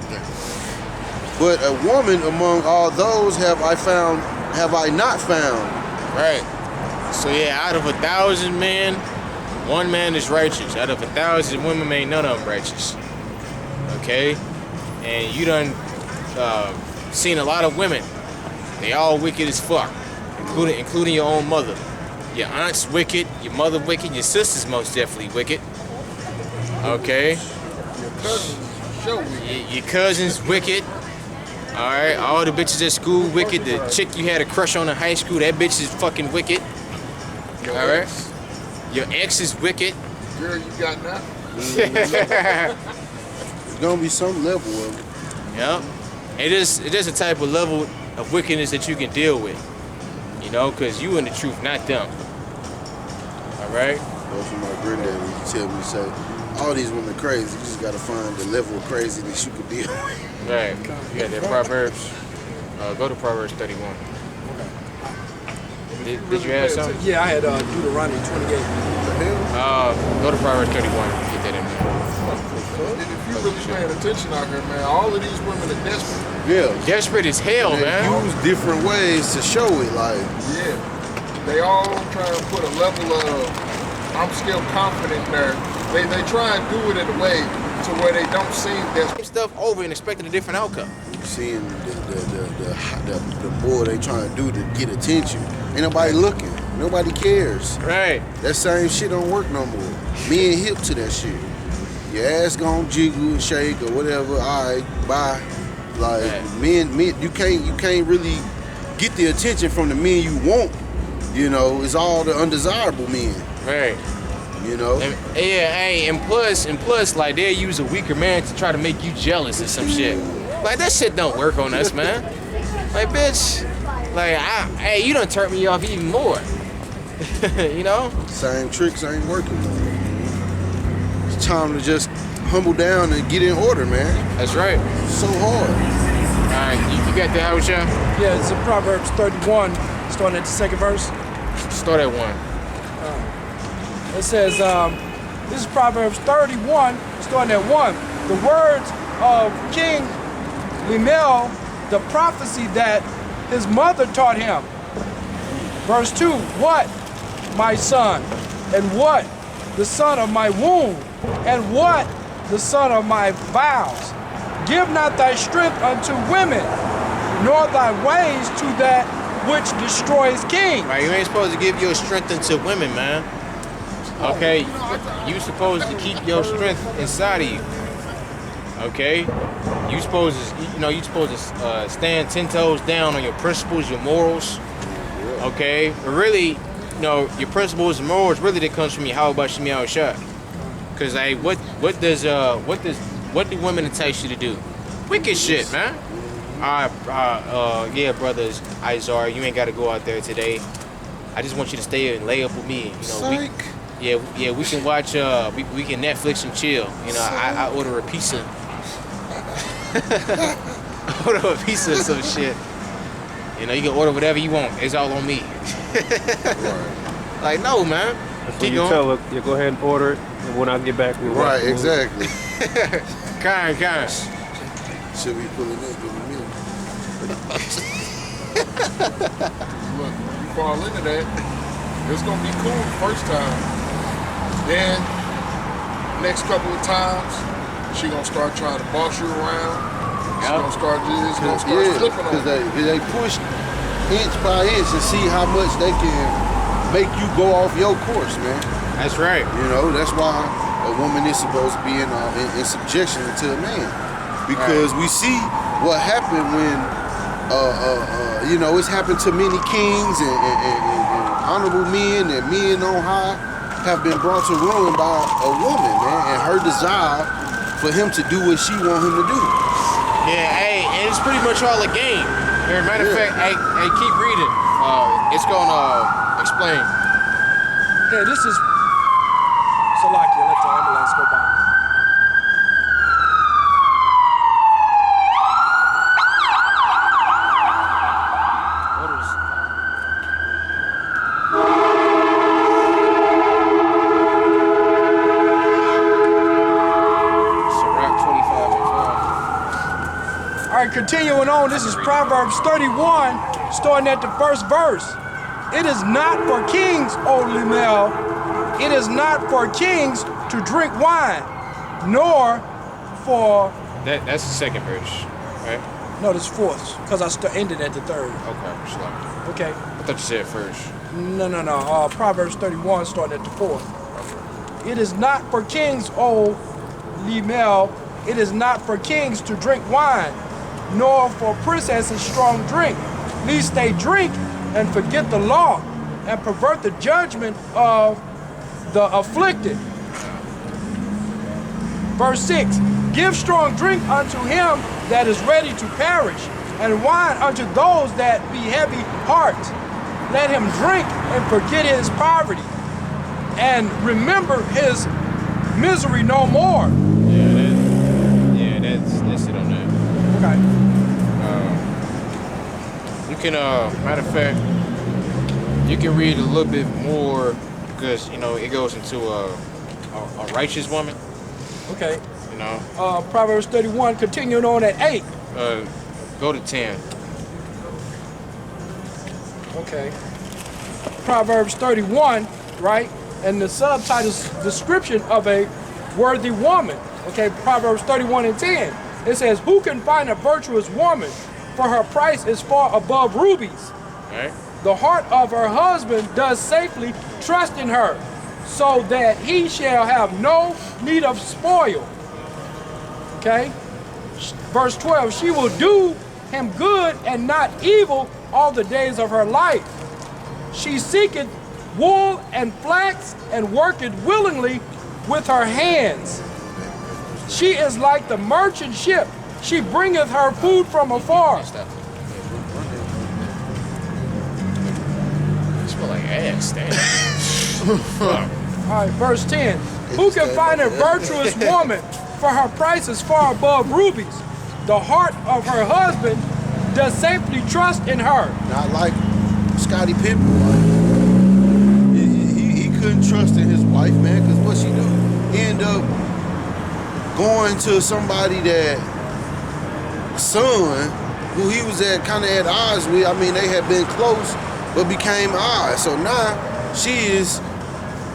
but a woman among all those have I not found. Right. So yeah, out of 1,000 men, one man is righteous. Out of 1,000 women, ain't none of them righteous. Okay? And you done seen a lot of women. They all wicked as fuck, including your own mother. Your aunt's wicked, your mother wicked, your sister's most definitely wicked. Okay? Your cousin's show wicked. Your cousin's wicked. Alright, all the bitches at school wicked. The chick you had a crush on in high school, that bitch is fucking wicked. Alright? Your ex is wicked. Girl, you got nothing. There's gonna be some level of it. Yeah. It is a type of level of wickedness that you can deal with. You know, because you in the truth, not them. Alright? That's what my granddaddy used to tell me, say, all these women crazy, you just gotta find the level of craziness you can deal with. Right. You got that Proverbs. Go to Proverbs 31. Did you have something? Yeah, I had Deuteronomy 28. Go to Proverbs 31. Get that in there. If you really paying attention out here, man, all of these women are desperate. Yeah. Desperate as hell, They man. use different ways to show it, like. Yeah. They all try to put a level of, I'm still confident there. They try and do it in a way to where they don't seem desperate. Stuff over and expecting a different outcome. Seeing the more they trying to do to get attention. Ain't nobody looking. Nobody cares. Right. That same shit don't work no more. Men hip to that shit. Your ass gon' jiggle and shake or whatever. All right, bye. Like men, you can't really get the attention from the men you want. You know, it's all the undesirable men. Right. You know. And plus, like they'll use a weaker man to try to make you jealous or some shit. Like that shit don't work on us, man. Like bitch, like hey, you done turned me off even more. You know. Same tricks ain't working. It's time to just humble down and get in order, man. That's right. It's so hard. All right, you got that, Howard? Yeah, it's in Proverbs 31, starting at the second verse. Start at 1. It says, this is Proverbs 31, starting at 1. The words of King Lemuel, the prophecy that his mother taught him. Verse 2, what, my son, and what, the son of my womb, and what, the son of my vows. Give not thy strength unto women, nor thy ways to that which destroys kings. Right, you ain't supposed to give your strength into women, man. Okay, you supposed to keep your strength inside of you. Okay, you supposed to, stand 10 toes down on your principles, your morals. Okay, but really, your principles and morals really that comes from your how about Shemiah Shah. Cause hey, what do women entice you to do? Wicked shit, man. Yeah, brothers, Izar, you ain't got to go out there today. I just want you to stay and lay up with me. We can watch. We can Netflix and chill. I order a pizza. Order a pizza or some shit. You can order whatever you want. It's all on me. Like, no, man. So you tell her, go ahead and order it, and when I get back, we'll watch the movie. Exactly. Kind. Should be pulling up in a minute. Look, you fall into that, it's gonna be cool the first time. Then, next couple of times, she gonna start trying to boss you around. She gonna start flipping on because they push inch by inch and see how much they can make you go off your course, man. That's right. That's why a woman is supposed to be in subjection to a man, because we see what happened when it's happened to many kings and honorable men and men on high have been brought to ruin by a woman, man, and her desire for him to do what she want him to do. Yeah, hey, and it's pretty much all a game. As a matter of fact, hey, keep reading. It's gonna explain. Okay, this is Salakia. Let the ambulance go by. Continuing on, this is Proverbs 31, starting at the first verse. It is not for kings, O Lemuel, it is not for kings to drink wine, nor for... That's the second verse, right? No, this is fourth, because I ended at the third. Okay. Okay. I thought you said first. No. Proverbs 31, starting at the fourth. It is not for kings, O Lemuel, it is not for kings to drink wine, nor for princesses strong drink, lest they drink and forget the law and pervert the judgment of the afflicted. Verse 6, give strong drink unto him that is ready to perish, and wine unto those that be heavy hearts. Let him drink and forget his poverty, and remember his misery no more. That's it on that. Okay. You can, matter of fact, you can read a little bit more because it goes into a righteous woman. Okay. Proverbs 31, continuing on at 8. Go to 10. Okay. Proverbs 31, right? And the subtitle's description of a worthy woman. Okay, Proverbs 31 and 10. It says, who can find a virtuous woman? For her price is far above rubies. Right. the heart of her husband does safely trust in her, so that he shall have no need of spoil. Okay? Verse 12, she will do him good and not evil all the days of her life. She seeketh wool and flax and worketh willingly with her hands. She is like the merchant ship. She bringeth her food from afar. You smell like ass, damn. All right, verse 10. Who can find a virtuous woman? For her price is far above rubies. The heart of her husband does safely trust in her. Not like Scottie Pippen. He couldn't trust in his wife, man, because what she do? He ended up going to somebody that son, who he was kind of at odds with. I mean, they had been close, but became odds. So now she is,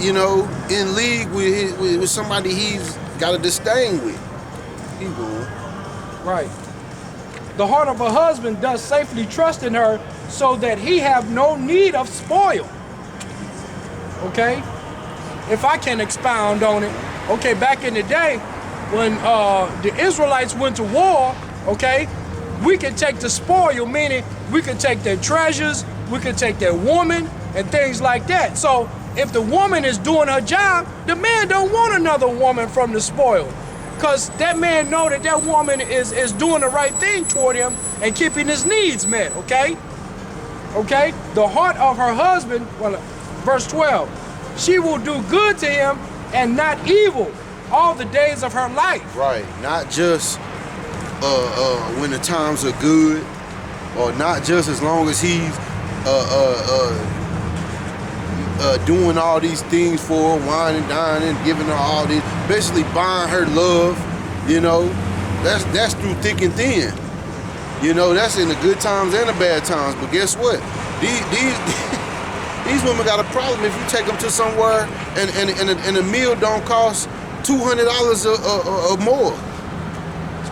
you know, in league with somebody he's got a disdain with. Keep going. Right. The heart of her husband does safely trust in her, so that he have no need of spoil. Okay? If I can expound on it, okay, back in the day, when the Israelites went to war, okay, we could take the spoil, meaning we could take their treasures, we could take their woman, and things like that. So if the woman is doing her job, the man don't want another woman from the spoil. Because that man know that that woman is doing the right thing toward him and keeping his needs met, okay? Okay? The heart of her husband, well, verse 12, she will do good to him and not evil all the days of her life. Right. Not just when the times are good, or not just as long as he's doing all these things for her, wine and dining, giving her all this, basically buying her love, you know. That's through thick and thin. You know, that's in the good times and the bad times. But guess what? These women got a problem if you take them to somewhere and a meal don't cost $200 or more.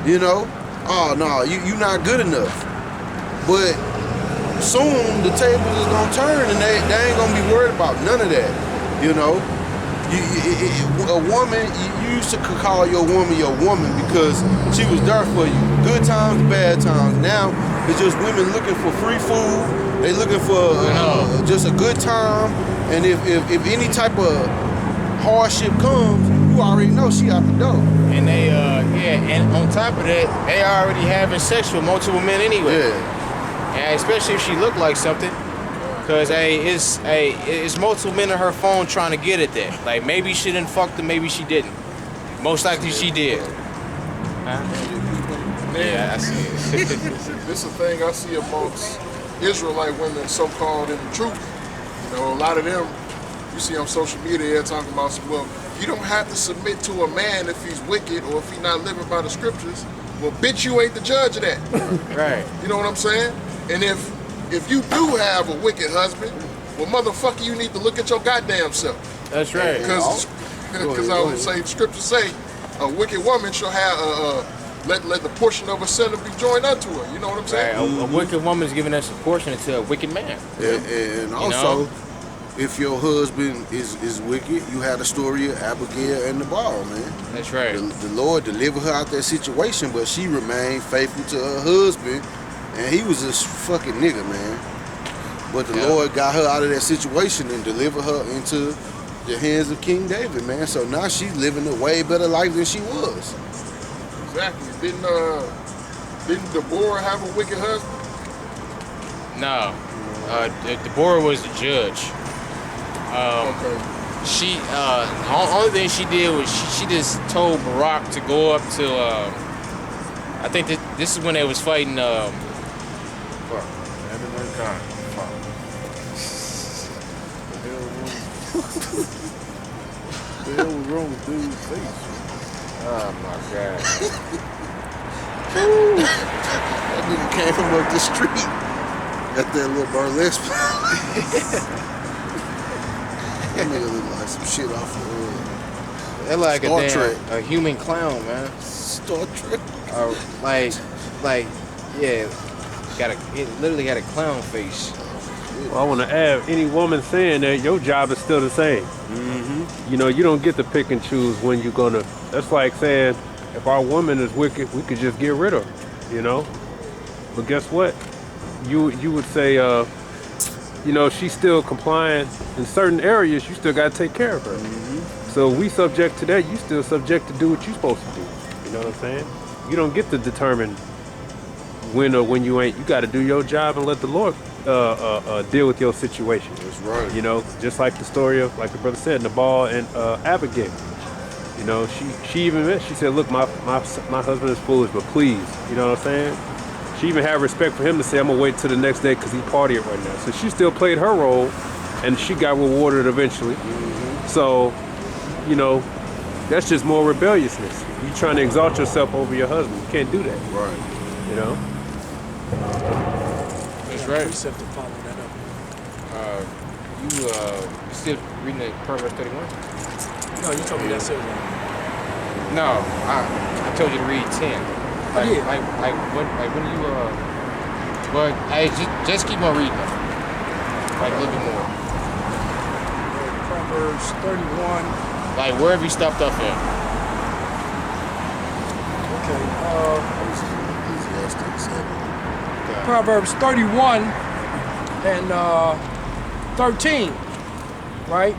You know? Oh no, you not good enough. But soon the tables is gonna turn and they ain't gonna be worried about none of that. You know? A woman, you used to call your woman because she was there for you. Good times, bad times. Now it's just women looking for free food. They looking for just a good time. And if any type of hardship comes, you already know she out the door. And they, and on top of that, they already having sex with multiple men anyway. Yeah. And especially if she look like something. Cause it's multiple men on her phone trying to get at that. Like maybe she didn't fuck them, maybe she didn't. Most likely she did. Yeah, I see it. This is a thing I see amongst Israelite women, so-called in the truth. You know, a lot of them, you see on social media, they're talking about, well, you don't have to submit to a man if he's wicked or if he's not living by the scriptures. Well, bitch, you ain't the judge of that. Right. You know what I'm saying? And if you do have a wicked husband, well, motherfucker, you need to look at your goddamn self. That's right. Because I would say, scriptures say, a wicked woman shall have let the portion of a sinner be joined unto her. You know what I'm saying? Right. A wicked woman is giving us a portion to a wicked man. And also, if your husband is wicked, you had the story of Abigail and Nabal, man. That's right. The Lord delivered her out that situation, but she remained faithful to her husband, and he was a fucking nigga, man. But the Lord got her out of that situation and delivered her into the hands of King David, man. So now she's living a way better life than she was. Exactly. Didn't Deborah have a wicked husband? No. Deborah was the judge. Okay. She only thing she did was she just told Barak to go up to I think this is when they was fighting The hell was wrong with dude's face? oh my god. That nigga came from up the street. Got that little burlesque. That nigga look like some shit off of They're like Star a Trek. a human clown, man. Star Trek. Like yeah, it literally had a clown face. Well, I want to add, any woman saying that your job is still the same. You know, you don't get to pick and choose when you're gonna. That's like saying, if our woman is wicked, we could just get rid of her. You know, but guess what? You would say, you know, she's still compliant in certain areas. You still got to take care of her. So we subject to that. You still subject to do what you're supposed to do. You know what I'm saying? You don't get to determine when or when you ain't. You got to do your job and let the Lord deal with your situation. That's right. You know, just like the story of, like the brother said, Nabal and Abigail. You know, she even meant, she said, look, my husband is foolish, but please, you know what I'm saying? She even had respect for him to say, I'm gonna wait till the next day because he partying right now. So she still played her role, and she got rewarded eventually. So, you know, that's just more rebelliousness. You trying to exalt yourself over your husband. You can't do that. Right. You know? That's right. Precept to follow that up. You still reading the Proverbs 31? No, you told me that's it. No, I told you to read 10. Like, Yeah. like when you but hey, just keep on reading them. Like a little bit more. Proverbs 31. Like wherever you stopped up at. Okay. Ecclesiastes 7. Proverbs 31 and 13. Right?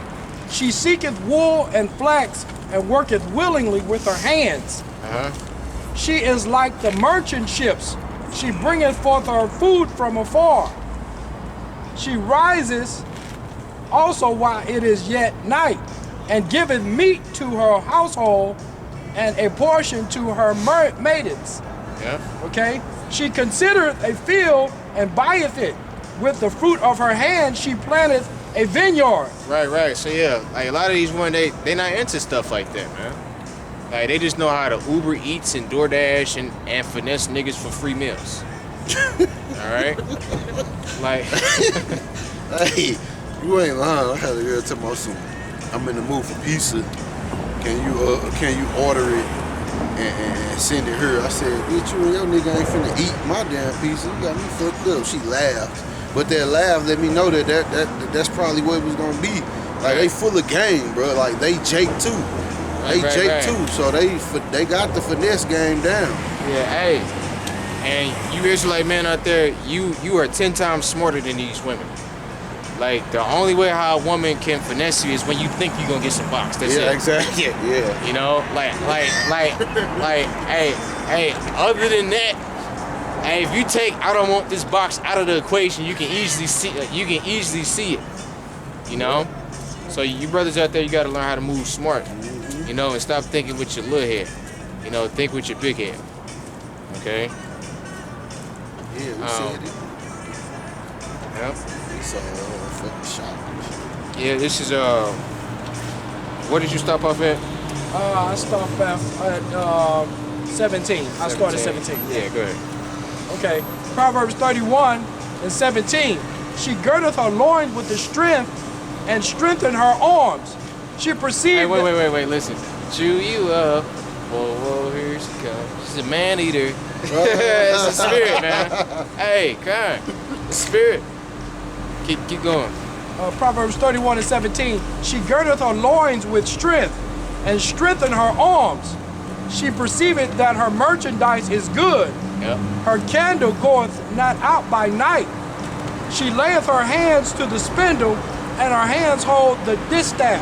She seeketh wool and flax and worketh willingly with her hands. She is like the merchant ships. She bringeth forth her food from afar. She rises also while it is yet night, and giveth meat to her household and a portion to her maidens. Yeah. Okay? She considereth a field and buyeth it. With the fruit of her hand she planteth a vineyard. Right. So yeah, like a lot of these women, they not into stuff like that, man. Like they just know how to Uber Eats and DoorDash and finesse niggas for free meals. All right. Like, Hey, you ain't lying. I had a girl tell me some. I'm in the mood for pizza. Can you order it and send it her? I said, bitch, you and your nigga ain't finna eat my damn pizza. You got me fucked up. She laughed, but that laugh let me know that's probably what it was gonna be. Like they full of game, bro. Like they Jake too. They Jake too, so they got the finesse game down. yeah, hey, and you Israelite men out there, you are 10 times smarter than these women. Like the only way how a woman can finesse you is when you think you're gonna get some box. That's Yeah, it. exactly. Yeah. You know, like, hey. Other than that, hey, if you take I don't want this box out of the equation, you can easily see it. You know, so you brothers out there, you gotta learn how to move smart. You know, and stop thinking with your little head. You know, think with your big head. Okay? Yeah, we said it. Yep. We saw fucking shot. Yeah, this is what did you stop off at? I stopped at 17. I started 17. Yeah, go ahead. Okay. Proverbs 31 and 17. She girdeth her loins with the strength and strengthen her arms. She perceived. Hey, wait, listen. Chew you up. Whoa, here she comes. She's a man eater. It's the spirit, man. Hey, come on. The spirit. Keep going. Proverbs 31 and 17. She girdeth her loins with strength and strengthen her arms. She perceiveth that her merchandise is good. Yep. Her candle goeth not out by night. She layeth her hands to the spindle, and her hands hold the distaff.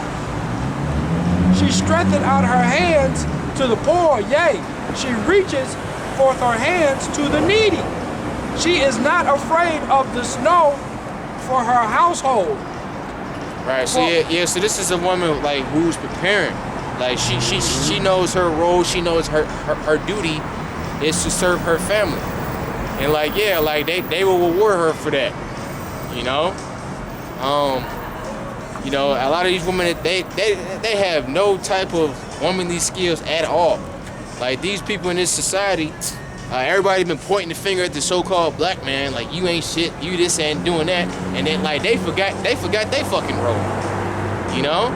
She stretcheth out her hands to the poor, yea, she reaches forth her hands to the needy. She is not afraid of the snow for her household. Right. So so this is a woman like who's preparing. Like she knows her role. She knows her duty is to serve her family. And like they will reward her for that. You know. You know, a lot of these women, they have no type of womanly skills at all. Like these people in this society, everybody been pointing the finger at the so-called black man, like you ain't shit, you this and doing that, and then like they forgot they fucking role. You know?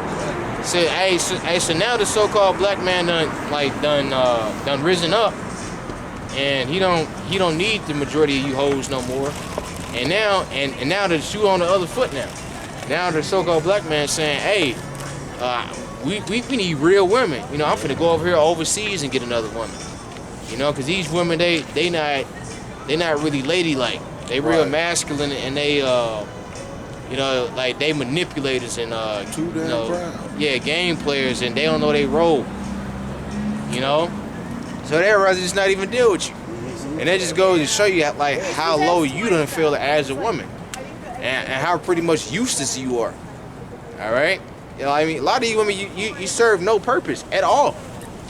So now the so-called black man done risen up, and he don't need the majority of you hoes no more. And now the shoe on the other foot now. Now the so-called black man saying, hey, we need real women. You know, I'm finna go over here overseas and get another woman. You know, because these women, they not really ladylike. They real masculine, and they you know, like they manipulators and Too damn proud. yeah, game players, and they don't know they role. You know, so they'd rather just not even deal with you. And that just goes to show you like how low you done feel as a woman, and how pretty much useless you are. All right, you know, I mean, a lot of you women, you serve no purpose at all.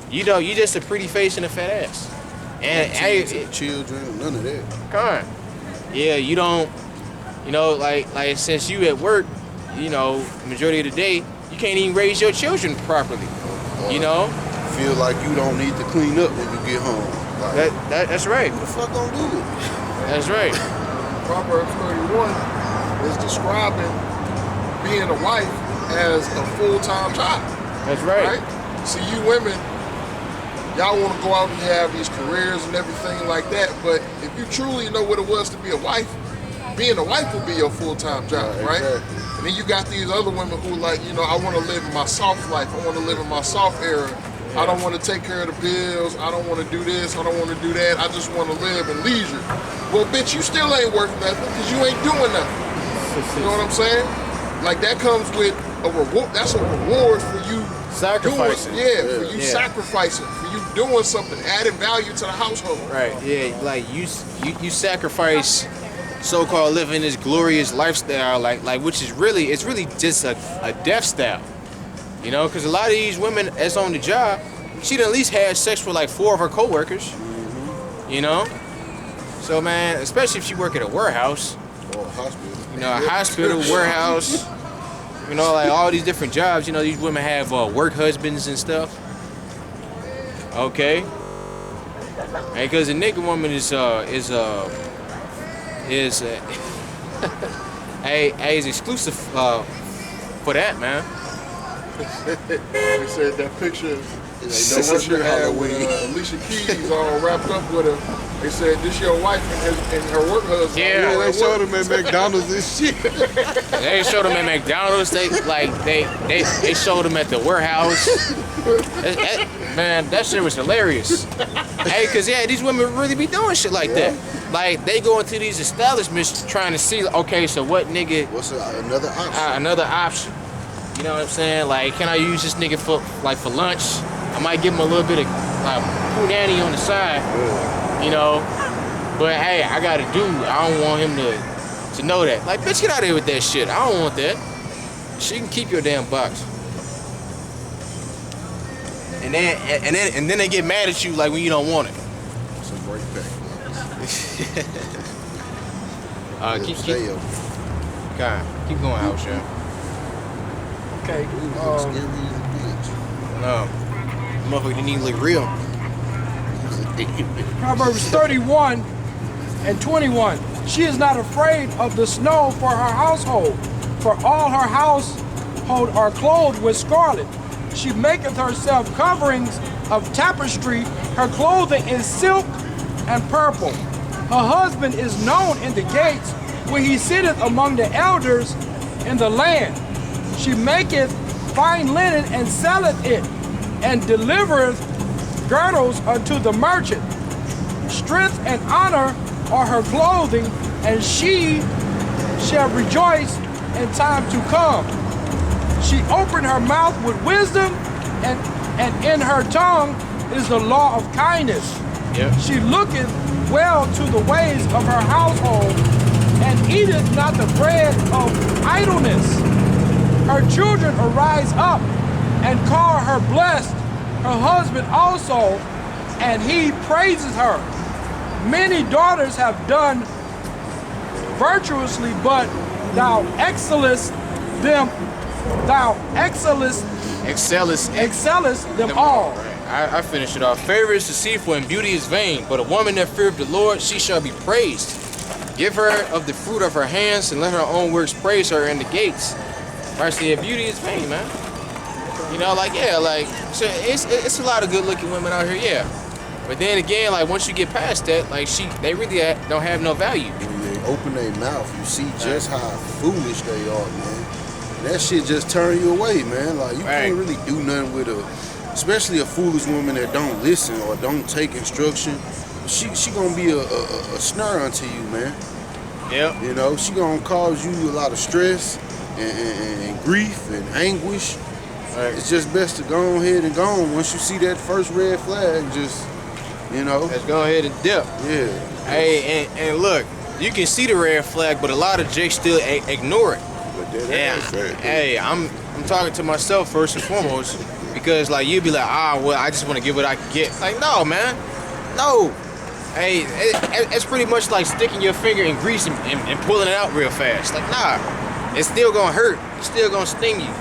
You know, you just a pretty face and a fat ass. And children, none of that. come on, yeah, you don't. You know, like since you at work, you know, majority of the day, you can't even raise your children properly. You know, Feel like you don't need to clean up when you get home. Like, that's right. who the fuck gonna do it? That's right. Proverbs 31 is describing being a wife as a full-time job. That's right. See, you women, y'all want to go out and have these careers and everything like that, but if you truly know what it was to be a wife, being a wife will be your full-time job, right? Exactly. And then you got these other women who like, you know, I want to live in my soft life. I want to live in my soft era. I don't want to take care of the bills. I don't want to do this. I don't want to do that. I just want to live in leisure. Well, bitch, you still ain't worth nothing because you ain't doing nothing. You know what I'm saying? Like that comes with a reward. That's a reward for you Sacrificing. for you sacrificing, for you doing something, adding value to the household. Right. Yeah. Like you sacrifice so-called living this glorious lifestyle, like which is really just a death style. You know, because a lot of these women that's on the job, she done at least had sex with like 4 of her coworkers. You know, so man, especially if she work at a warehouse. Or a hospital. You know, a hospital, warehouse. You know, like all these different jobs. You know, these women have work husbands and stuff. Okay. And because a nigga woman is is exclusive for that, man. They said that picture you had with Alicia Keys all wrapped up with her. They said this your wife and her work husband. Yeah, They showed them at McDonald's and shit. They showed them at McDonald's. They showed them at the warehouse. Man, that shit was hilarious. Hey, cause these women really be doing shit like that. Like they go into these establishments trying to see, okay, so what nigga? What's another option? Another option. You know what I'm saying? Like, can I use this nigga for lunch? I might give him a little bit of punani on the side. You know, but hey, I got a dude. I don't want him to know that. Like, bitch, get out of here with that shit. I don't want that. She can keep your damn box. And then they get mad at you like when you don't want it. Some break back. Keep going, house, yeah. Okay. Scary as a bitch. No, motherfucker didn't even look real. Proverbs 31 and 21. She is not afraid of the snow for her household, for all her household are clothed with scarlet. She maketh herself coverings of tapestry. Her clothing is silk and purple. Her husband is known in the gates, where he sitteth among the elders in the land. She maketh fine linen and selleth it, and delivereth girdles unto the merchant. Strength and honor are her clothing, and she shall rejoice in time to come. She opened her mouth with wisdom, and in her tongue is the law of kindness. Yep. She looketh well to the ways of her household, and eateth not the bread of idleness. Her children arise up and call her blessed, her husband also, and he praises her. Many daughters have done virtuously, but thou excellest them, excellest them all. I finish it off. Favor is deceitful and beauty is vain, but a woman that feareth the Lord, she shall be praised. Give her of the fruit of her hands, and let her own works praise her in the gates. Right, so yeah, beauty is vain, man. You know, like, yeah, like, so it's a lot of good-looking women out here, yeah. But then again, like once you get past that, like they really don't have no value. When they open their mouth, you see just how foolish they are, man. And that shit just turn you away, man. Like you can't really do nothing with especially a foolish woman that don't listen or don't take instruction. She gonna be a snare unto you, man. Yep. You know, she gonna cause you a lot of stress and grief and anguish. Right. It's just best to go ahead and go on. Once you see that first red flag, just, you know. Let's go ahead and dip. Yeah. Hey, and look, you can see the red flag, but a lot of jakes still ignore it. Hey, I'm talking to myself first and foremost, because like you'd be like, well, I just want to get what I can get. Like, no, man, no. Hey, it's pretty much like sticking your finger in grease and pulling it out real fast. Like, nah, it's still gonna hurt. It's still gonna sting you.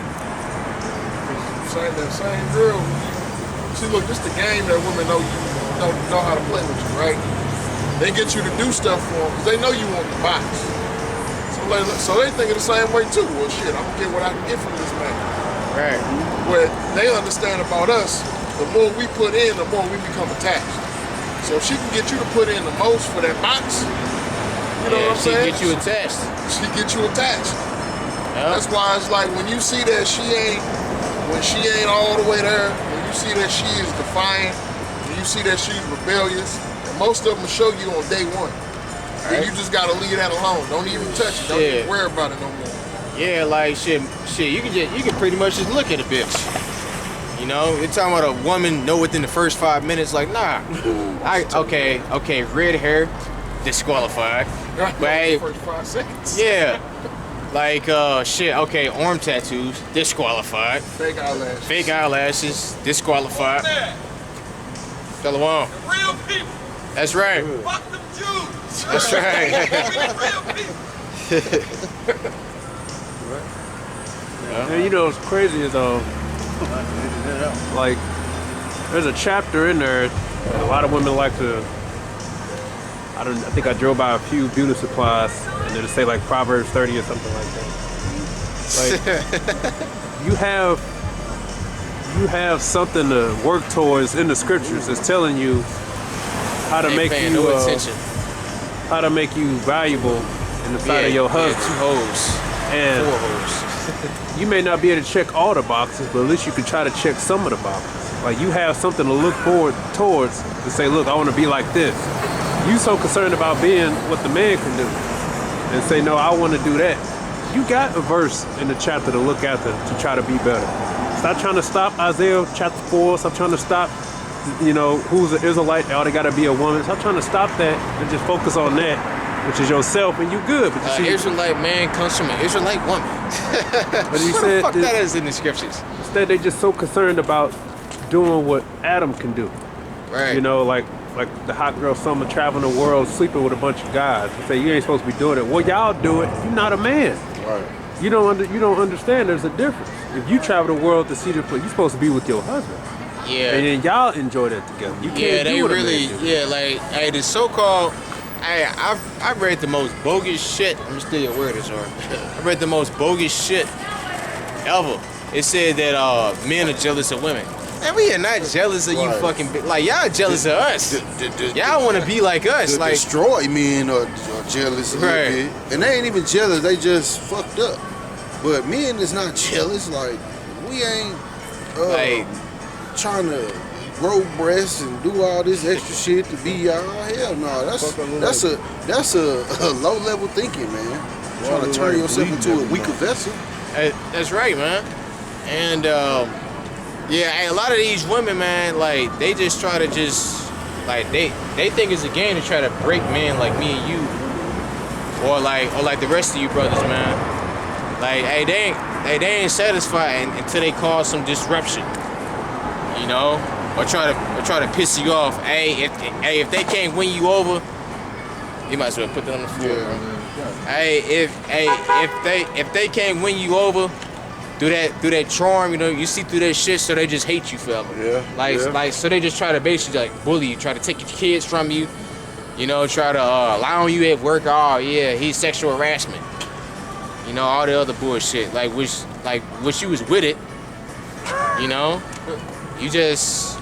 That same girl. See, look, this the game that women know how to play with you, right? They get you to do stuff for them because they know you want the box. So they thinking the same way too. Well, shit, I'm gonna get what I can get from this man. Right. What they understand about us, the more we put in, the more we become attached. So if she can get you to put in the most for that box, you know what I'm saying? She get you attached. She get you attached. Yep. That's why it's like when you see that when she ain't all the way there, when you see that she is defiant, when you see that she's rebellious, and most of them will show you on day one. Right. You just gotta leave that alone. Don't even touch it. Don't even worry about it no more. Yeah, like shit. You can pretty much just look at a bitch. You know, you're talking about a woman know within the first 5 minutes. Like, nah. Okay, red hair, disqualified. But hey, first 5 seconds. Yeah. Like, shit, okay, arm tattoos, disqualified. Fake eyelashes, disqualified. Shalom. Real people. That's right. Fuck them Jews. That's right. Real people. And you know what's crazy is like there's a chapter in there that a lot of women like to. I think I drove by a few beauty supplies and it'll say like Proverbs 30 or something like that. Like you have something to work towards in the scriptures. It's telling you how to make you how to make you valuable in the sight of your husband. 2 hoes. And 4 hoes. You may not be able to check all the boxes, but at least you can try to check some of the boxes. Like you have something to look forward towards to say, look, I want to be like this. You so concerned about being what the man can do and say, no, I want to do that. You got a verse in the chapter to look after to try to be better. Stop trying to stop Isaiah chapter 4. Stop trying to stop, who's an Israelite. Oh, they got to be a woman. Stop trying to stop that and just focus on that, which is yourself, and you good. But Israelite man comes from an Israelite woman. But he said, fuck that is in the scriptures. Instead, they just so concerned about doing what Adam can do. Right. You know, like the hot girl summer traveling the world, sleeping with a bunch of guys. They say you ain't supposed to be doing it. Well, y'all do it. You're not a man. Right. You don't understand. There's a difference. If you travel the world to see the place, you're supposed to be with your husband. Yeah. And then y'all enjoy that together. You can't do what really. a man do. Yeah, like the so-called. I've read the most bogus shit. Let me steal your word, sorry. I read the most bogus shit ever. It said that men are jealous of women. And we are not jealous of you fucking like y'all jealous of us. Y'all want to be like us. Like destroy men are jealous a little bit. And they ain't even jealous, they just fucked up. But men is not jealous. Like we ain't trying to grow breasts and do all this extra shit to be y'all. Hell no, that's a low level thinking, man. Trying to turn yourself into a weaker vessel. That's right, man. And a lot of these women, man, like they just try to they think it's a game to try to break men like me and you, or like the rest of you brothers, man. Like, hey, they ain't satisfied until they cause some disruption, or try to piss you off. If they can't win you over, you might as well put that on the floor, bro. Hey, if they can't win you over, do that charm, you see through that shit, so they just hate you forever. Yeah. So they just try to basically like bully you, try to take your kids from you, try to lie on you at work. Oh yeah, he's sexual harassment. All the other bullshit. Like wish you was with it. You just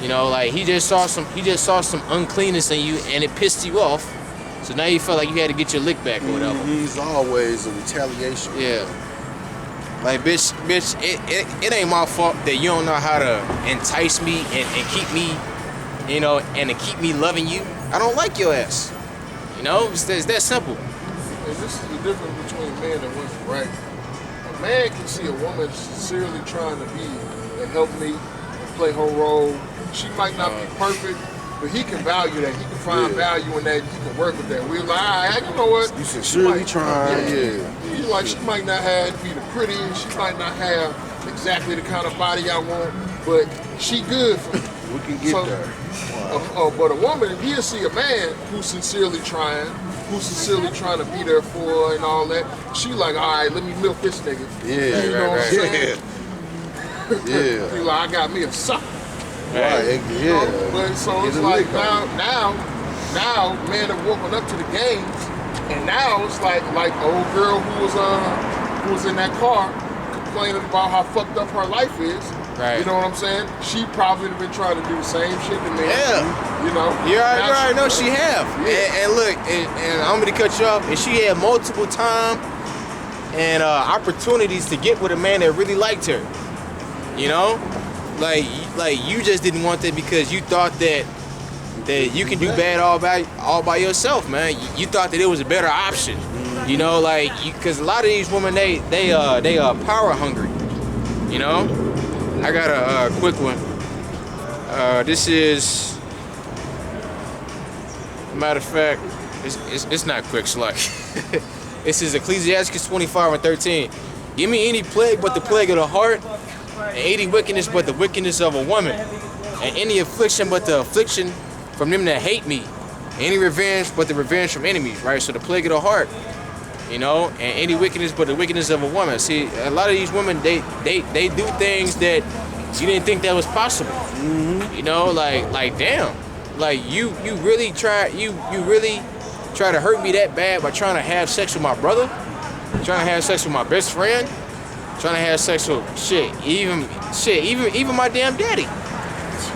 You know, like he just saw some uncleanness in you, and it pissed you off. So now you felt like you had to get your lick back or whatever. He's always a retaliation. Yeah. Like, bitch, it ain't my fault that you don't know how to entice me and keep me, you know, and to keep me loving you. I don't like your ass. You know, it's that simple. And this is the difference between men and women, right? A man can see a woman sincerely trying to be and help me and play her role. She might not be perfect, but he can value that. He can find value in that. He can work with that. We're like, all right, you know what? You sincerely trying, You like, she might not have be the prettiest. She might not have exactly the kind of body I want, but she good for me. We can get there. But a woman, he'll see a man who's sincerely trying to be there for her and all that. She like, all right, let me milk this nigga. Yeah, you know what I'm saying? Yeah. He like, I got me a sucker. Right. You know? But so it's like now, men have woken up to the games, and now it's like the old girl who was in that car complaining about how fucked up her life is. Right. You know what I'm saying? She probably have been trying to do the same shit to me. Yeah. You know? You already know she have. Yeah. And look, and I'm gonna cut you off. And she had multiple time and opportunities to get with a man that really liked her. You know? Like you just didn't want that because you thought that you can do bad all by yourself, man. You thought that it was a better option. You know, like, because a lot of these women, they are power hungry. You know? I got a quick one. This is, matter of fact, it's not quick, Sluck. This is Ecclesiastes 25:13. Give me any plague but the plague of the heart, and any wickedness but the wickedness of a woman, and any affliction but the affliction from them that hate me, any revenge but the revenge from enemies, right? So the plague of the heart, you know, and any wickedness but the wickedness of a woman. See, a lot of these women, they do things that you didn't think that was possible. You know, like damn, like you really try to hurt me that bad by trying to have sex with my brother, trying to have sex with my best friend, trying to have sex with even my damn daddy.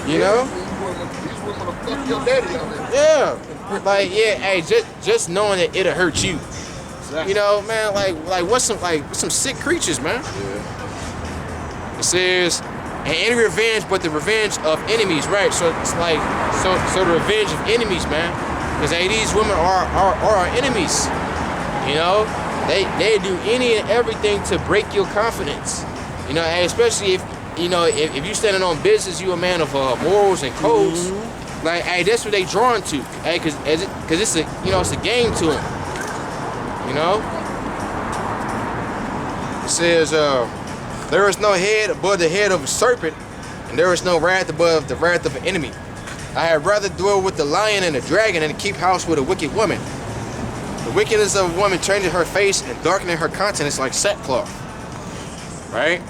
You know? These women will fuck your daddy out there. Yeah. Like, yeah, hey, just knowing that it'll hurt you. Exactly. You know, man, like what's some sick creatures, man. Yeah. It says, and any revenge but the revenge of enemies, right? So it's like so the revenge of enemies, man. Because hey, these women are our enemies. You know? They do any and everything to break your confidence. You know, and especially if you standing on business, you a man of morals and codes. Like, hey, that's what they drawn to. Hey, cause it's a game to them. You know? It says, there is no head above the head of a serpent, and there is no wrath above the wrath of an enemy. I had rather dwell with the lion and the dragon than to keep house with a wicked woman. The wickedness of a woman changes her face and darkening her countenance like sackcloth. Right?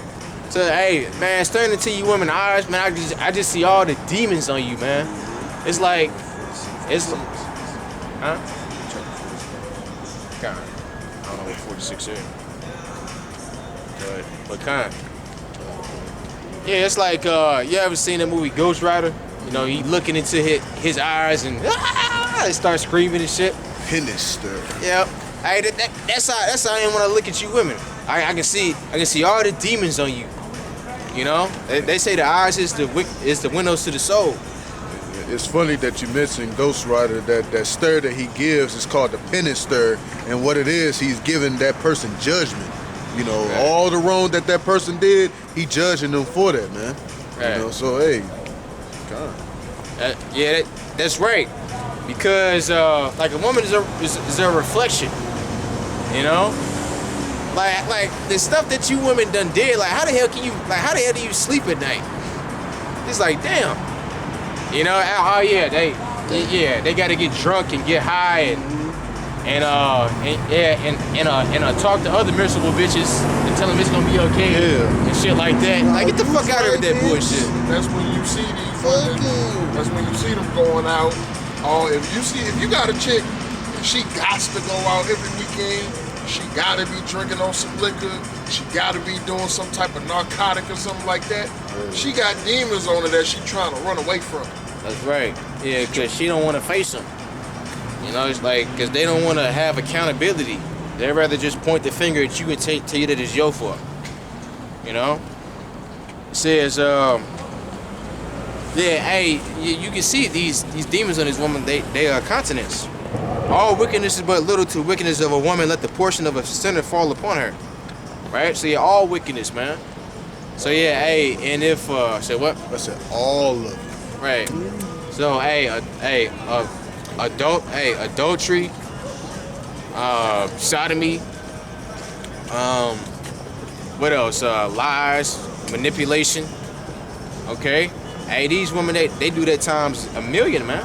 So, hey, man, staring into you women's eyes, man, I just see all the demons on you, man. It's like, huh? God, I don't know what 46 is. But kind. Yeah, it's like, you ever seen the movie Ghost Rider? You know, he looking into his eyes and it starts screaming and shit. Sinister. Yep. Hey, that's how I am when I look at you women. I can see all the demons on you. You know, they say the eyes is the windows to the soul. It's funny that you mentioned Ghost Rider. That stare that he gives is called the penance stare, and what it is, he's giving that person judgment. You know, right. All the wrong that person did, he judging them for that, man. Right. You know, so hey, yeah, that's right. Because like a woman is a reflection. You know, like the stuff that you women done did. Like how the hell do you sleep at night? It's like damn. You know, oh yeah, they got to get drunk and get high and talk to other miserable bitches and tell them it's gonna be okay and shit like that. Like get the fuck out of here with that bullshit. That's when you see these women. That's when you see them going out. If you got a chick, she got to go out every weekend. She gotta be drinking on some liquor. She gotta be doing some type of narcotic or something like that. She got demons on her that she trying to run away from. That's right. Yeah, because she don't want to face them. You know, it's like, because they don't want to have accountability. They'd rather just point the finger at you and tell you that it's your fault. You know? It says, yeah, hey, you can see these demons on this woman, they are continents. All wickedness is but little to the wickedness of a woman. Let the portion of a sinner fall upon her. Right? So yeah, all wickedness, man. So yeah, hey, and if say what? I said all of it. Right. So adultery, sodomy, what else? Lies, manipulation. Okay. Hey, these women they do that times 1,000,000, man.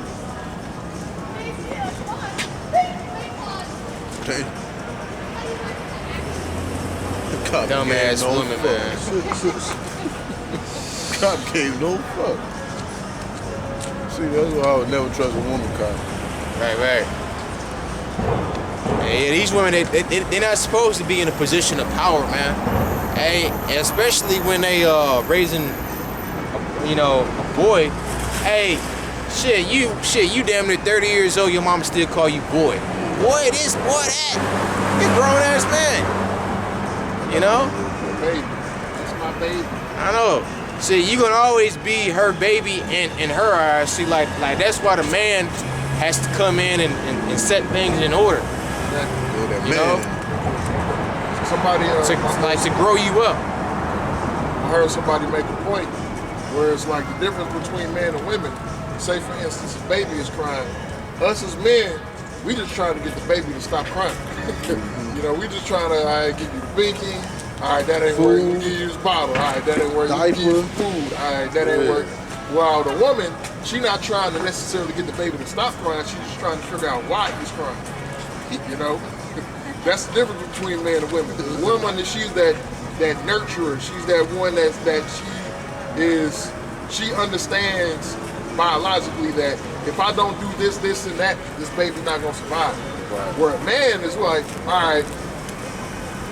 Dumbass woman, man. Cop gave no fuck. See, that's why I would never trust a woman cop. Right. Yeah, these women, they're not supposed to be in a position of power, man. Hey, especially when they raising, a boy. Hey, you damn near 30 years old, your mama still call you boy. Boy this, boy that. You're a grown ass man. You know? Baby, that's my baby. I know. See, you gonna always be her baby in her eyes. See, like that's why the man has to come in and set things in order. You know? Somebody to grow you up. I heard somebody make a point where it's like the difference between men and women. Say for instance, a baby is crying. Us as men, we just trying to get the baby to stop crying. We just trying to give you the binky. All right, that ain't working. We give you this bottle. All right, that ain't working. We give you food. All right, that ain't working. While the woman, she not trying to necessarily get the baby to stop crying. She's just trying to figure out why he's crying. That's the difference between men and women. The woman, she's that nurturer. She's that one that she understands biologically that if I don't do this, and that, this baby's not gonna survive. Right. Where a man is like, all right,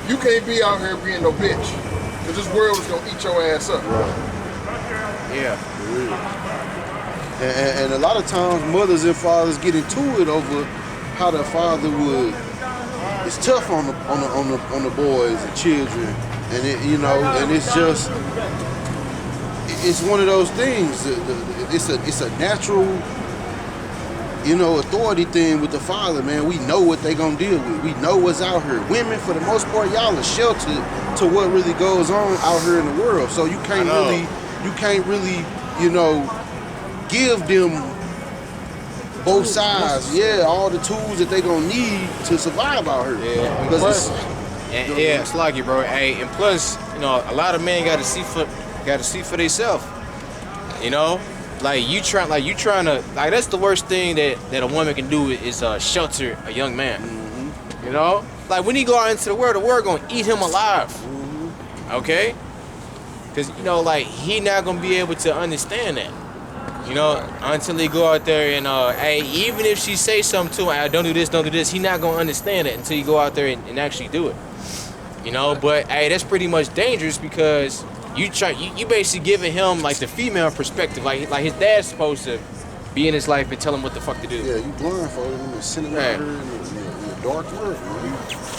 you can't be out here being no bitch, because this world is gonna eat your ass up. Right. Yeah. And a lot of times mothers and fathers get into it over how the father would. It's tough on the boys and children, and and it's just it's one of those things. It's a natural, authority thing with the father, man. We know what they gonna deal with. We know what's out here. Women, for the most part, y'all are sheltered to what really goes on out here in the world. So you can't really, give them both sides. Yeah, all the tools that they gonna need to survive out here. Yeah, it's like you, bro. Hey, and plus, a lot of men got to see for themselves. Like you trying to that's the worst thing that a woman can do is shelter a young man. Mm-hmm. Like when he go out into the world gonna eat him alive. Mm-hmm. Okay, because he not gonna be able to understand that. Until he go out there and hey, even if she say something to him, don't do this, he not gonna understand it until you go out there and actually do it. But hey, that's pretty much dangerous because you basically giving him like the female perspective, like his dad's supposed to be in his life and tell him what the fuck to do. Yeah, you blindfolded him and sending out here in the dark world.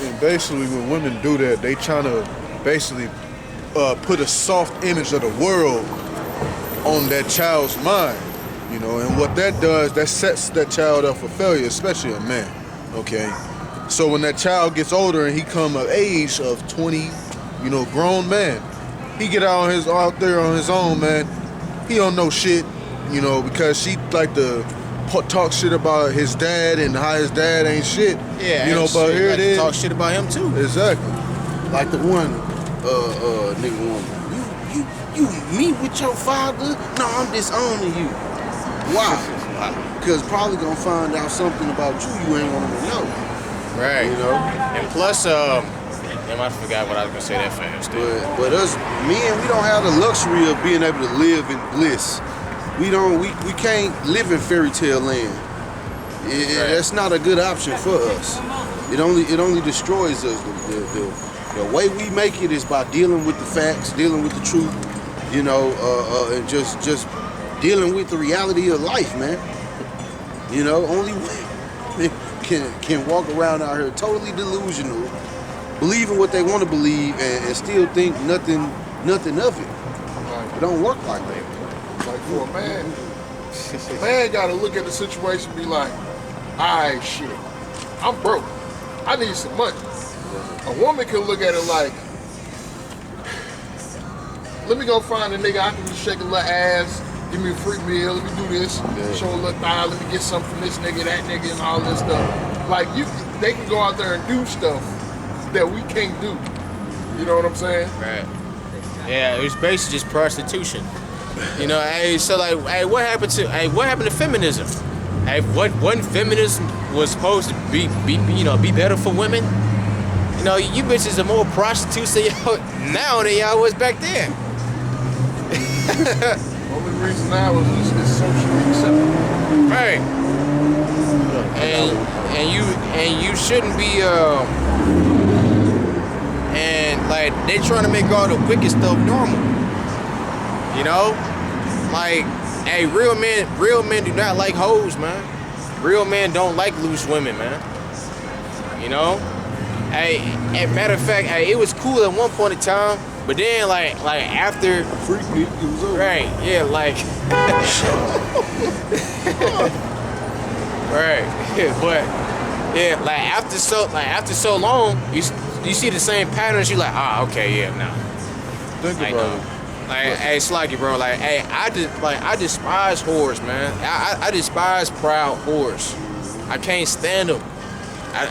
And basically, when women do that, they trying to basically put a soft image of the world on that child's mind, and what that does, that sets that child up for failure, especially a man, okay? So when that child gets older and he come of age of 20, grown man, he get out there on his own, man, he don't know shit, because she like to talk shit about his dad and how his dad ain't shit. Yeah, but here it is. Talk shit about him too. Exactly. Like the one nigga woman. You meet with your father? No, I'm disowning you. Why? Because probably gonna find out something about you ain't gonna know. Right. And plus, damn, I forgot what I was gonna say that fast. But us men, we don't have the luxury of being able to live in bliss. We can't live in fairy tale land. That's not a good option for us. It only destroys us. The way we make it is by dealing with the facts, dealing with the truth, you know, and just dealing with the reality of life, man. You know, only we can walk around out here totally delusional, believing what they want to believe, and still think nothing of it. It don't work like that. Like for a man gotta look at the situation and be like, alright, shit, I'm broke. I need some money. A woman can look at it like, let me go find a nigga I can just shake a little ass, give me a free meal, let me do this, show a little thigh, let me get something from this nigga, that nigga, and all this stuff. Like they can go out there and do stuff that we can't do. You know what I'm saying? Right. Yeah, it was basically just prostitution. You know, hey, so like, hey, what happened to feminism? Hey, what feminism was supposed to be better for women? You know, you bitches are more prostitutes now than y'all was back then. Only reason now is it's socially acceptable. Right. And you shouldn't be and like they trying to make all the wicked stuff normal. You know? Like, hey, real men do not like hoes, man. Real men don't like loose women, man. You know? Hey, as a matter of fact, hey, it was cool at one point in time, but then like after Freak me, it was over. right, yeah, like right, but yeah, like after so long, you see the same patterns. You like, okay, yeah, nah. Think Like, about it. Like, hey, Sluggy, bro. Like, hey, I despise whores, man. I despise proud whores. I can't stand them. I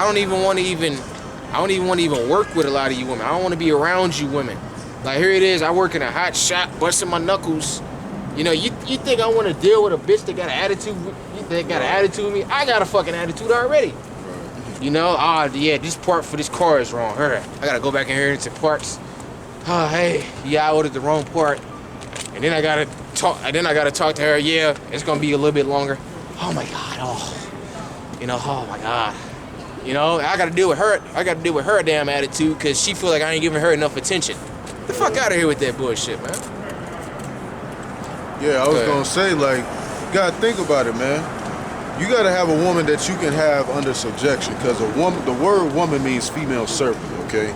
don't even want to work with a lot of you women. I don't want to be around you women. Like, here it is. I work in a hot shop, busting my knuckles. You know, you think I want to deal with a bitch that got an attitude? That got an attitude with me? I got a fucking attitude already. You know, yeah, this part for this car is wrong. I gotta go back in here into parts. Oh, hey, yeah, I ordered the wrong part, and then I gotta talk to her. Yeah, it's gonna be a little bit longer. Oh my God, oh my God, you know, I gotta deal with her. I gotta deal with her damn attitude because she feel like I ain't giving her enough attention. Get the fuck out of here with that bullshit, man. Yeah, I was gonna say, like, you gotta think about it, man. You gotta have a woman that you can have under subjection, because the word woman means female servant, okay?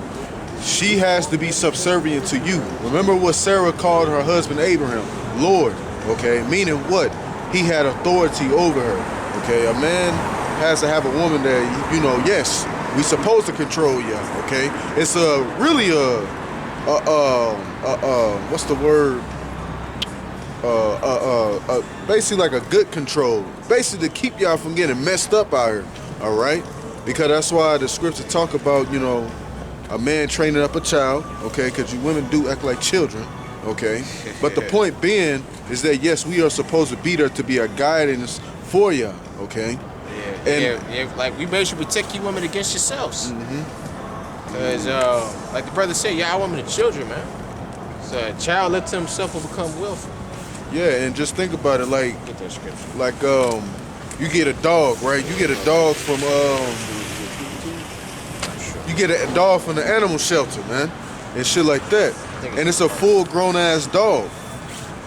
She has to be subservient to you. Remember what Sarah called her husband Abraham? Lord, okay? Meaning what? He had authority over her, okay? A man has to have a woman that, you know, yes, we supposed to control you, okay? It's really what's the word? Basically like a good control. Basically to keep y'all from getting messed up out here, all right? Because that's why the scripture talk about, you know, a man training up a child, okay? Because you women do act like children, okay? But the point being is that, yes, we are supposed to be there to be a guidance for y'all, okay? Yeah, like, we basically protect you women against yourselves. Because, like the brother said, y'all women are children, man. So a child left to himself will become willful. Yeah, and just think about it, like, Get that scripture. like, you get a dog, right? You get a dog from, you get a dog from the animal shelter, man, and shit like that. And it's a full-grown ass dog.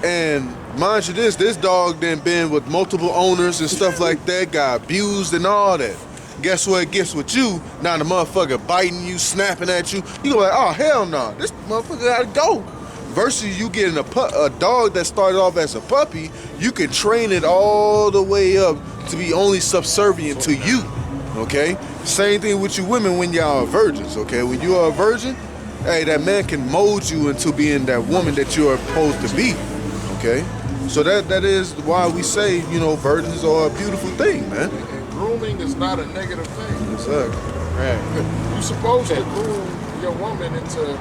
And mind you this dog then been with multiple owners and stuff like that, got abused and all that. Guess what it gets with you? Now the motherfucker biting you, snapping at you. You go like, oh, hell no, this motherfucker gotta go. Versus you getting a dog that started off as a puppy, you can train it all the way up to be only subservient to you, okay? Same thing with you women when y'all are virgins, okay? When you are a virgin, hey, that man can mold you into being that woman that you are supposed to be, okay? So that is why we say, you know, virgins are a beautiful thing, man. And grooming is not a negative thing. Exactly. Right. You're supposed to groom your woman into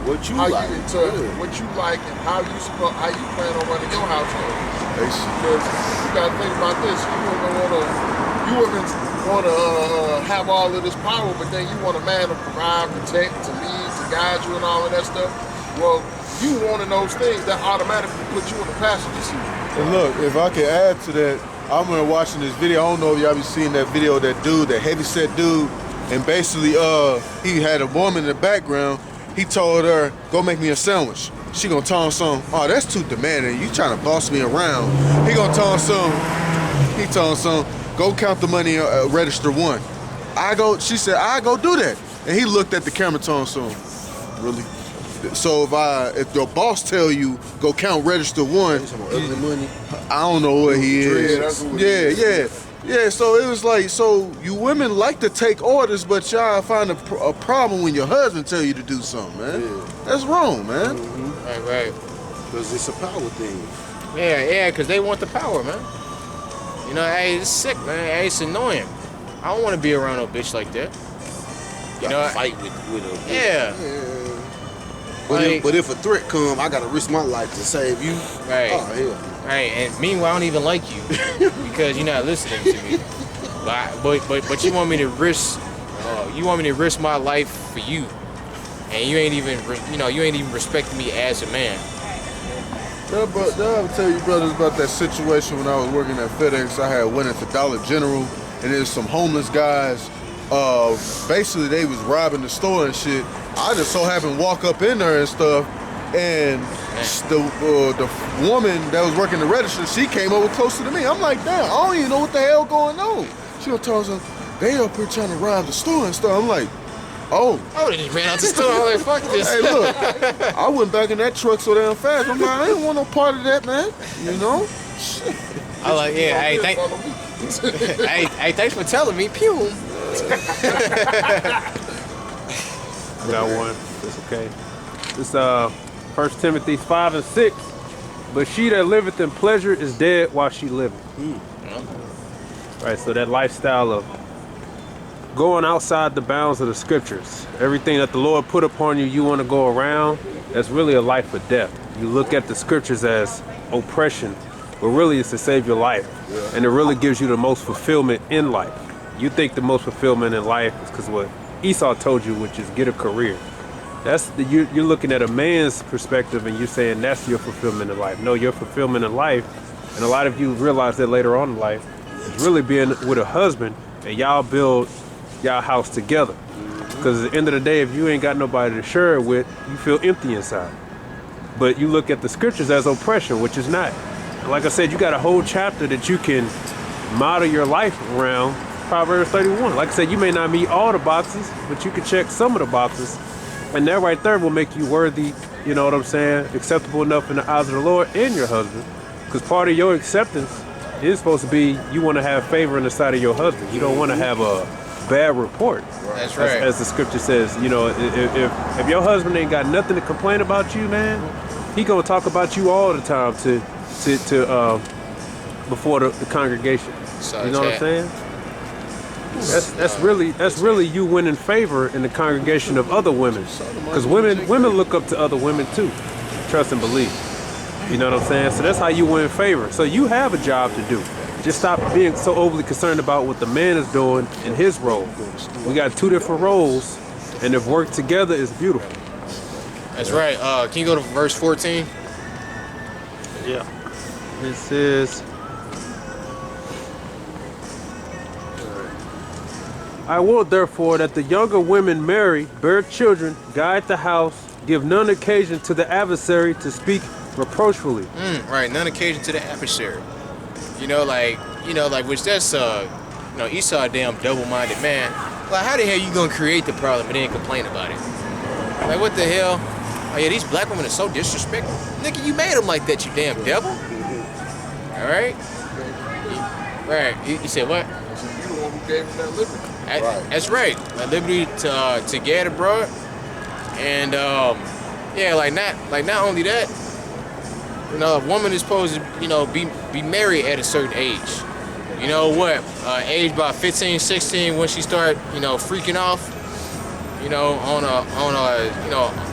What you how like. what you like and how you plan on running your household. Basically. Because you gotta think about this. You women wanna have all of this power, but then you want a man to provide, protect, to lead, to guide you, and all of that stuff. Well, you wanting those things that automatically put you in the passenger seat. And look, if I can add to that, I remember watching this video. I don't know if y'all be seeing that video of that dude, that heavyset dude, and basically he had a woman in the background. He told her, go make me a sandwich. She gonna tell him something, oh, that's too demanding. You trying to boss me around. He gonna tell him something, go count the money at register 1. She said, I go do that. And he looked at the camera, told him something, really? So if your boss tell you go count register 1, I don't know what he is. Yeah. So it was like, so you women like to take orders, but y'all find a problem when your husband tell you to do something, man. Yeah. That's wrong, man. Mm-hmm. Right. Because it's a power thing. Yeah, because they want the power, man. You know, hey, it's sick, man. Hey, it's annoying. I don't want to be around no bitch like that. You know, fight with her. Yeah. But if a threat come, I gotta risk my life to save you. Right. Oh hell. Right. And meanwhile, I don't even like you because you're not listening to me. But you want me to risk. You want me to risk my life for you, and you ain't even respecting me as a man. I'll tell you, brothers, about that situation when I was working at FedEx. I had went into Dollar General, and there's some homeless guys. Basically, they was robbing the store and shit. I just so happened to walk up in there and stuff, and the woman that was working the register, she came over closer to me. I'm like, damn, I don't even know what the hell going on. She gonna tell us, they up here trying to rob the store and stuff. I'm like, oh. They just ran out the store. I'm like, fuck this. Hey, look, I went back in that truck so damn fast. I'm like, I ain't want no part of that, man. You know? Shit. I like, yeah, hey, thanks for telling me. Pew. I got one. It's okay. It's 1 Timothy 5:6. But she that liveth in pleasure is dead while she liveth. Right, so that lifestyle of going outside the bounds of the scriptures. Everything that the Lord put upon you, you want to go around, that's really a life or death. You look at the scriptures as oppression, but really it's to save your life. Yeah. And it really gives you the most fulfillment in life. You think the most fulfillment in life is because what Esau told you, which is get a career. You're looking at a man's perspective and you're saying that's your fulfillment in life. No, your fulfillment in life, and a lot of you realize that later on in life, is really being with a husband and y'all build y'all house together. Because at the end of the day, if you ain't got nobody to share it with, you feel empty inside. But you look at the scriptures as oppression, which is not. Like I said, you got a whole chapter that you can model your life around. Proverbs 31. Like I said, you may not meet all the boxes, but you can check some of the boxes. And that right there will make you worthy, you know what I'm saying, acceptable enough in the eyes of the Lord and your husband. Because part of your acceptance is supposed to be you want to have favor in the sight of your husband. You don't want to have a bad report. That's right. As the scripture says, you know, if your husband ain't got nothing to complain about you, man, he gonna talk about you all the time to before the congregation. You know what I'm saying? That's really you winning favor in the congregation of other women, because women look up to other women too, trust and believe. You know what I'm saying? So that's how you win favor. So you have a job to do. Just stop being so overly concerned about what the man is doing in his role. We got two different roles, and if work together is beautiful. That's right. Can you go to verse 14? Yeah. It says, I will therefore that the younger women marry, bear children, guide the house, give none occasion to the adversary to speak reproachfully. Right, none occasion to the adversary. Which that's Esau a damn double-minded man. Like, how the hell you gonna create the problem and then complain about it? Like, what the hell? Oh yeah, these black women are so disrespectful. Nigga, you made them like that, you damn devil. All right? Right. You said what? You the one who gave him that liberty. That's right. That liberty to get abroad. And not only that, a woman is supposed to, be married at a certain age. You know what? Age about 15, 16, when she start, freaking off,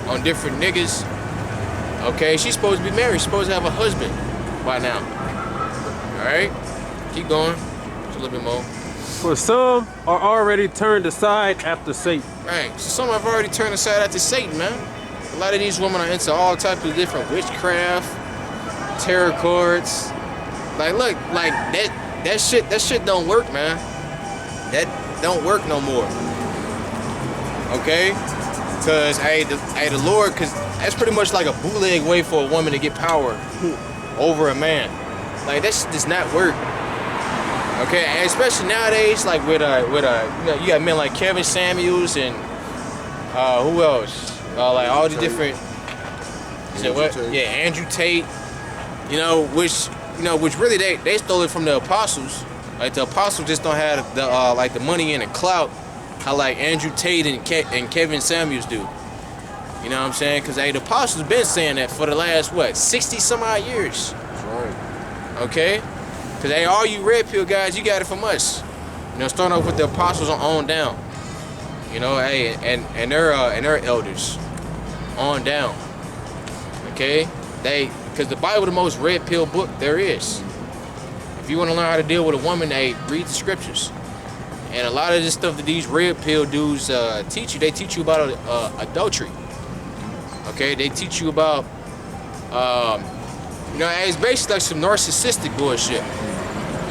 on different niggas. Okay, she's supposed to be married. She's supposed to have a husband by now. All right, keep going. Just a little bit more. For some are already turned aside after Satan. Right. So some have already turned aside after Satan, man. A lot of these women are into all types of different witchcraft, tarot cards. Like, look, like that shit don't work, man. That don't work no more. Okay? Cause the Lord, cause that's pretty much like a bootleg way for a woman to get power over a man. Like that shit does not work. Okay, and especially nowadays, like with you know, you got men like Kevin Samuels and who else? Like all the different. You said what? Yeah, Andrew Tate. You know, which really they stole it from the apostles. Like the apostles just don't have the like the money and the clout how like Andrew Tate and Kevin Samuels do. You know what I'm saying? Because the apostles been saying that for the last, what, 60 some odd years. That's right. Okay? Because all you red pill guys, you got it from us. You know, starting off with the apostles on down. You know, and their elders on down. Okay? Because the Bible the most red pill book there is. If you want to learn how to deal with a woman, read the scriptures. And a lot of this stuff that these red pill dudes teach you, they teach you about adultery. Okay, they teach you about, you know, it's basically like some narcissistic bullshit.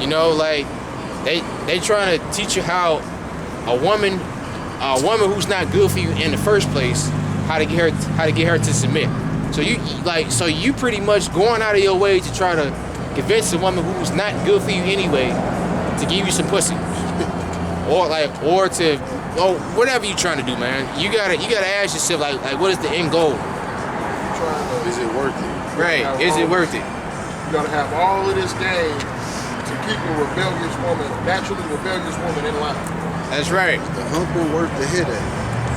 You know, like they trying to teach you how a woman who's not good for you in the first place, how to get her to submit. So you pretty much going out of your way to try to convince a woman who's not good for you anyway to give you some pussy. Or whatever you're trying to do, man. You gotta ask yourself like what is the end goal? Is it worth it? Right? Is it worth it? You gotta have all of this game to keep a rebellious woman, naturally rebellious woman in line. That's right. The humping worth the hit at.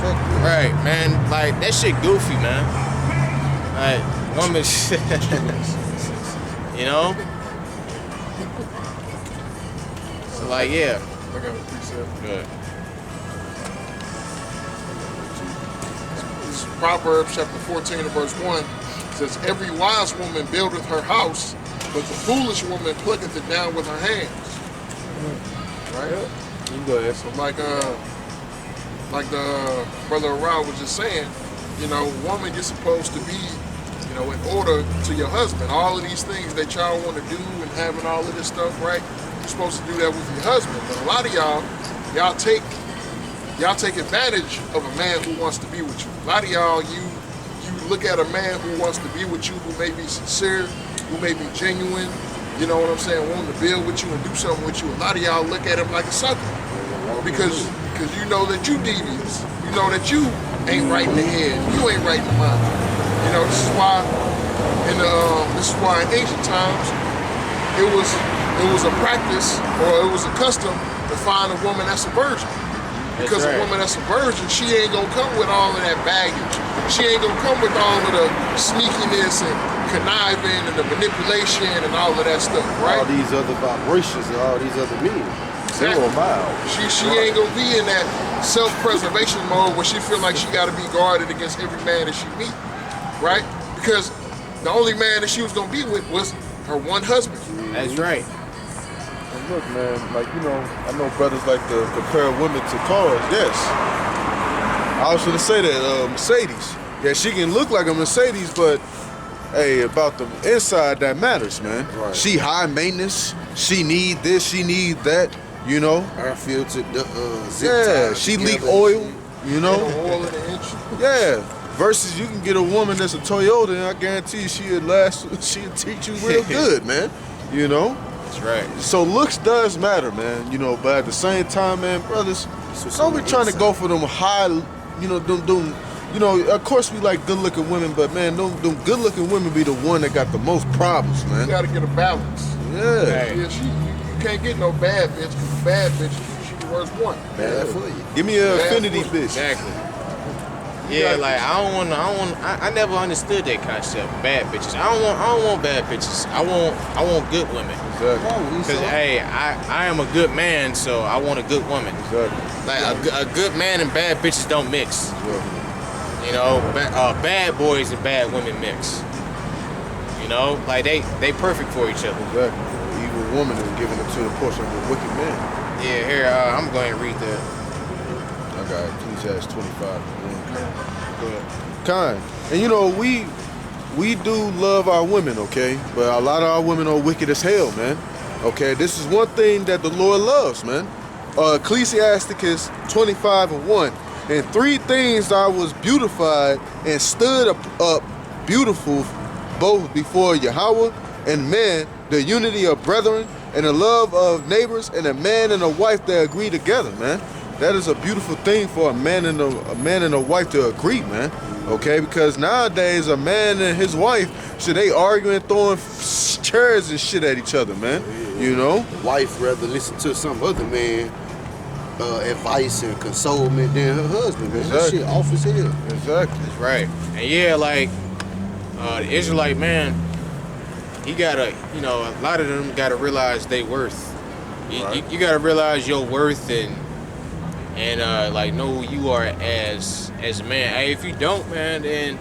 Fuck that. Right, man. Like that shit goofy, man. Like woman, you know. So like, yeah. I got a precept. Good. This is Proverbs chapter 14 and verse 1. It says, every wise woman buildeth her house, but the foolish woman plucketh it down with her hands. Right? You can go ahead. So like the brother Ra was just saying, you know, woman, you're supposed to be, you know, in order to your husband. All of these things that y'all want to do and having all of this stuff, right? You're supposed to do that with your husband. But a lot of y'all take advantage of a man who wants to be with you. A lot of y'all, you look at a man who wants to be with you, who may be sincere, who may be genuine, you know what I'm saying, wanting to build with you and do something with you. A lot of y'all look at him like a sucker because you know that you devious. You know that you ain't right in the head. You ain't right in the mind. You know, this is why in ancient times it was a practice or it was a custom to find a woman that's a virgin. Because a woman that's a virgin, she ain't gonna come with all of that baggage. She ain't gonna come with all of the sneakiness and conniving and the manipulation and all of that stuff, right? All these other vibrations and all these other meanings. Zero mile. She ain't gonna be in that self-preservation mode where she feel like she gotta be guarded against every man that she meet, right? Because the only man that she was gonna be with was her one husband. That's right. And look, man, like, you know, I know brothers like to compare women to cars. Yes. I was gonna say that Mercedes. Yeah, she can look like a Mercedes, but hey, about the inside that matters, man. Right. She high maintenance. She need this. She need that. You know. Air filtered, zip Yeah, ties she leak together. oil. You know. Oil in the inch. Yeah. Versus you can get a woman that's a Toyota, and I guarantee you she'll teach you real good, man. You know. That's right. So looks does matter, man. You know, but at the same time, man, brothers, don't be trying to go for them high, you know, them. You know, of course we like good-looking women, but man, them good-looking women be the one that got the most problems, You man. gotta get a balance. Yeah. Right. Yeah, you can't get no bad bitch, because bad bitch usually the worst one. Bad for you. Give me an Bad affinity foot. bitch. Exactly. Yeah, like I never understood that concept. Bad bitches. I don't want bad bitches. I want good women. Exactly. Cause hey, I am a good man, so I want a good woman. Exactly. Like a good man and bad bitches don't mix. Exactly. You know, bad boys and bad women mix. You know, like they perfect for each other. Exactly. The evil woman is giving it to the portion of a wicked man. Yeah, here I'm going to read that. I got Ecclesiastes 25. Kind. And you know, we do love our women, okay? But a lot of our women are wicked as hell, man. Okay, this is one thing that the Lord loves, man. Ecclesiasticus 25:1. And 3 things I was beautified and stood up beautiful both before Yahweh and man, the unity of brethren and the love of neighbors, and a man and a wife that agree together, man. That is a beautiful thing for a man and a wife to agree, man. Okay, because nowadays a man and his wife, they arguing, throwing chairs and shit at each other, man. You know, The wife rather listen to some other man advice and consolement than her husband, man. That Exactly. shit off his head. exactly. That's right. And yeah, like the Israelite man, he gotta, you know, a lot of them gotta realize they worth. You gotta realize your worth and like know who you are as a man. Hey, if you don't, man, then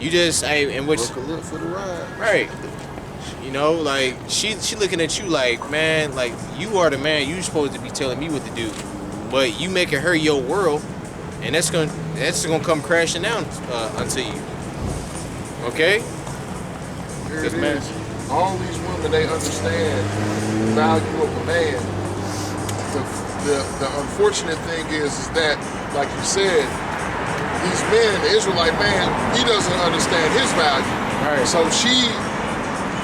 you just and which Buckle up for the ride. right. You know, like she looking at you like, man, like you are the man. You supposed to be telling me what to do, but you making her your world, and that's gonna come crashing down unto you. Okay? Here it Yes, man. is. All these women, they understand the value of a man. The unfortunate thing is that, like you said, these men, the Israelite man, he doesn't understand his value. Right. So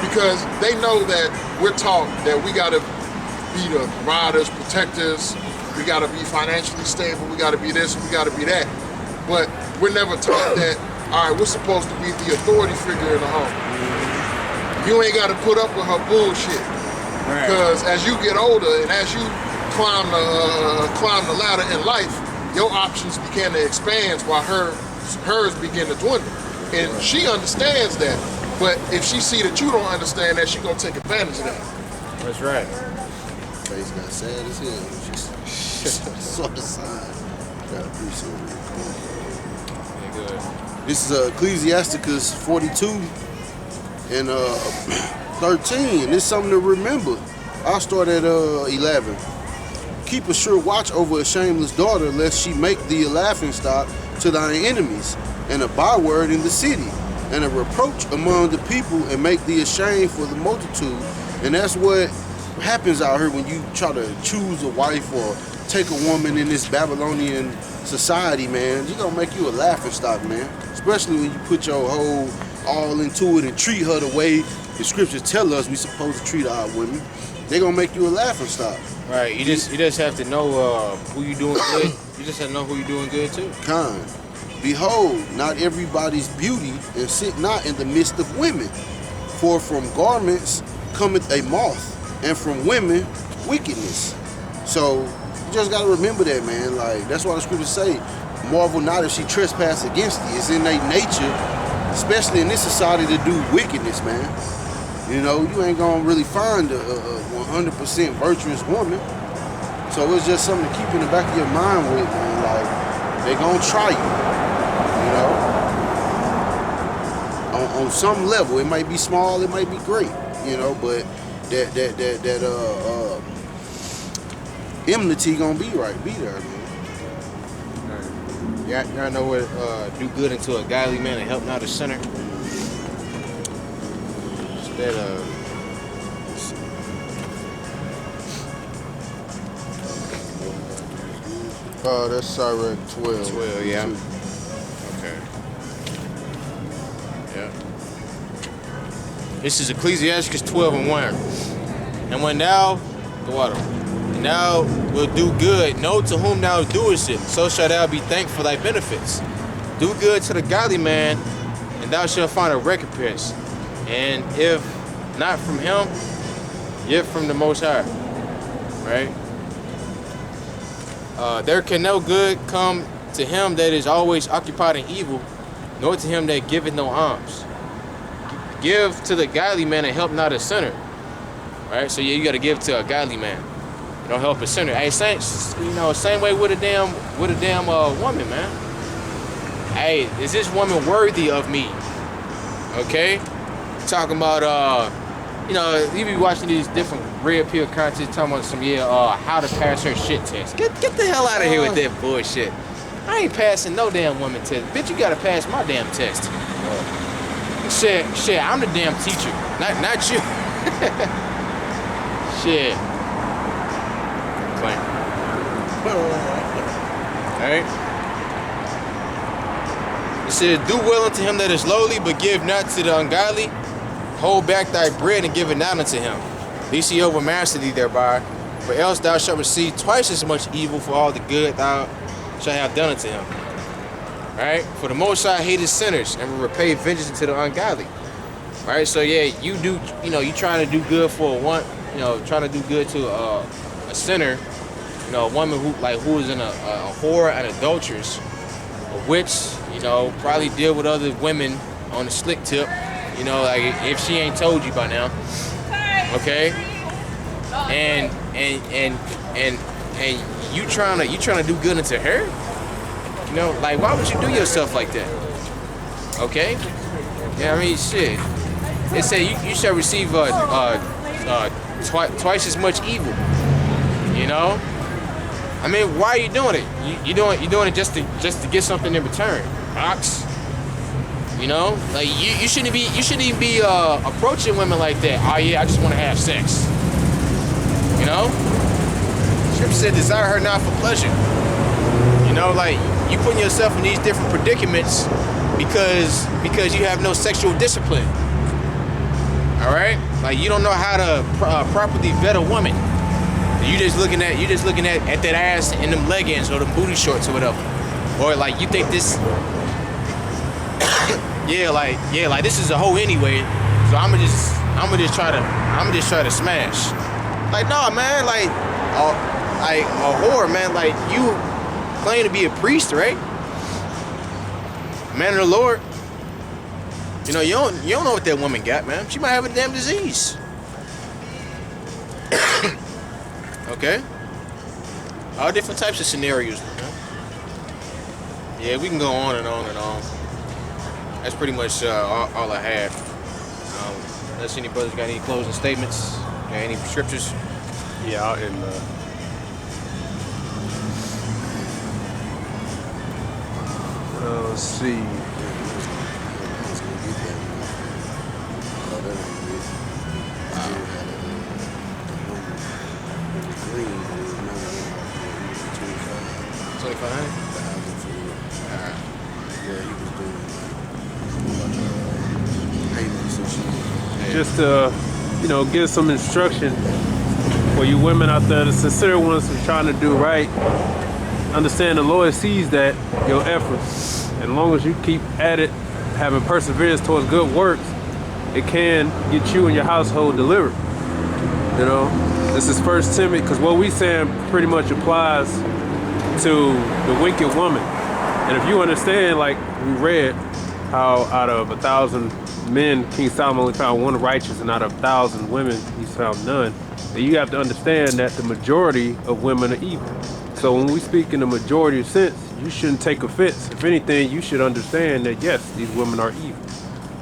because they know that we're taught that we gotta be the riders, protectors, we gotta be financially stable, we gotta be this, we gotta be that. But we're never taught that, all right, we're supposed to be the authority figure in the home. You ain't gotta put up with her bullshit. Right. Because as you get older and as you climb the ladder in life, your options begin to expand while hers begin to dwindle. And she understands that. But if she see that you don't understand that, she gonna take advantage of that. That's right. Face got sad as hell. Just saw the sign. Gotta appreciate it. Yeah, good. This is Ecclesiasticus 42 and 13. It's something to remember. I'll start at 11. Keep a sure watch over a shameless daughter, lest she make thee a laughing stock to thine enemies, and a byword in the city, and a reproach among the people, and make thee ashamed for the multitude. And that's what happens out here when you try to choose a wife or take a woman in this Babylonian society, man. She's gonna make you a laughing stock, man. Especially when you put your whole all into it and treat her the way the scriptures tell us we supposed to treat our women. They're gonna make you a laughing stock. Right. You just have to know who you doing good. You just have to know who you're doing good too. Kind. Behold, not everybody's beauty, and sit not in the midst of women. For from garments cometh a moth, and from women wickedness. So you just gotta remember that, man. Like that's why the scriptures say, marvel not if she trespass against thee. It's in their nature, especially in this society, to do wickedness, man. You know, you ain't gonna really find a 100% virtuous woman. So it's just something to keep in the back of your mind with, man. Like they gonna try you, you know. On some level, it might be small, it might be great, you know, but that enmity gonna be there, man. Y'all know what do good into a godly man and help not a sinner. That That's Sirach 12. 12, yeah. Okay. Yeah. This is Ecclesiasticus 12 and 1. And when thou, the water, and thou wilt do good, know to whom thou doest it, so shalt thou be thankful for thy benefits. Do good to the godly man, and thou shalt find a recompense. And if not from him, yet from the Most High. Right? There can no good come to him that is always occupied in evil, nor to him that giveth no alms. Give to the godly man and help not a sinner. Right? So yeah, you gotta give to a godly man. You don't help a sinner. Hey, same way with a damn woman, man. Hey, is this woman worthy of me? Okay? Talking about you be watching these different red pill content talking about some how to pass her shit test. Get the hell out of here with that bullshit. I ain't passing no damn woman test. Bitch, you gotta pass my damn test. Shit, I'm the damn teacher, not you. Shit. Claim. Alright? It says, do well unto him that is lowly, but give not to the ungodly. Hold back thy bread and give it not unto him. Lest he overmaster thee thereby. For else thou shalt receive twice as much evil for all the good thou shalt have done unto him. Right? For the Most High hated sinners and will repay vengeance unto the ungodly. Right? So yeah, you do, you know, you trying to do good for one, you know, trying to do good to a sinner, you know, a woman who is in a whore and adulteress, a witch, you know, probably deal with other women on the slick tip, you know, like if she ain't told you by now. Okay? And you trying to do good into her? You know, like why would you do yourself like that? Okay? Yeah, I mean shit. It say you shall receive twice as much evil. You know? I mean, why are you doing it? You doing it just to get something in return. Ox. You know? Like you shouldn't even be approaching women like that. Oh yeah, I just want to have sex. You know? Scripture said desire her not for pleasure. You know, like you putting yourself in these different predicaments because you have no sexual discipline. All right? Like you don't know how to properly vet a woman. You just looking at that ass in them leggings or them booty shorts or whatever. Or like you think this yeah, like this is a hoe anyway. So I'ma just try to smash. Like no man, like a whore, man, like you claim to be a priest, right? Man of the Lord. You know, you don't know what that woman got, man. She might have a damn disease. Okay? All different types of scenarios, man. Yeah, we can go on and on and on. That's pretty much all I had. Unless any brothers got any closing statements, got any scriptures? Yeah, I'll end let's see. Just to, you know, give some instruction for you women out there, the sincere ones who are trying to do right. Understand the Lord sees that, your efforts. And as long as you keep at it, having perseverance towards good works, it can get you and your household delivered. You know, this is 1 Timothy, because what we saying pretty much applies to the wicked woman. And if you understand, like we read, how out of 1,000 men, King Solomon only found one righteous, and out of 1,000 women, he's found none. And you have to understand that the majority of women are evil. So when we speak in the majority sense, you shouldn't take offense. If anything, you should understand that yes, these women are evil.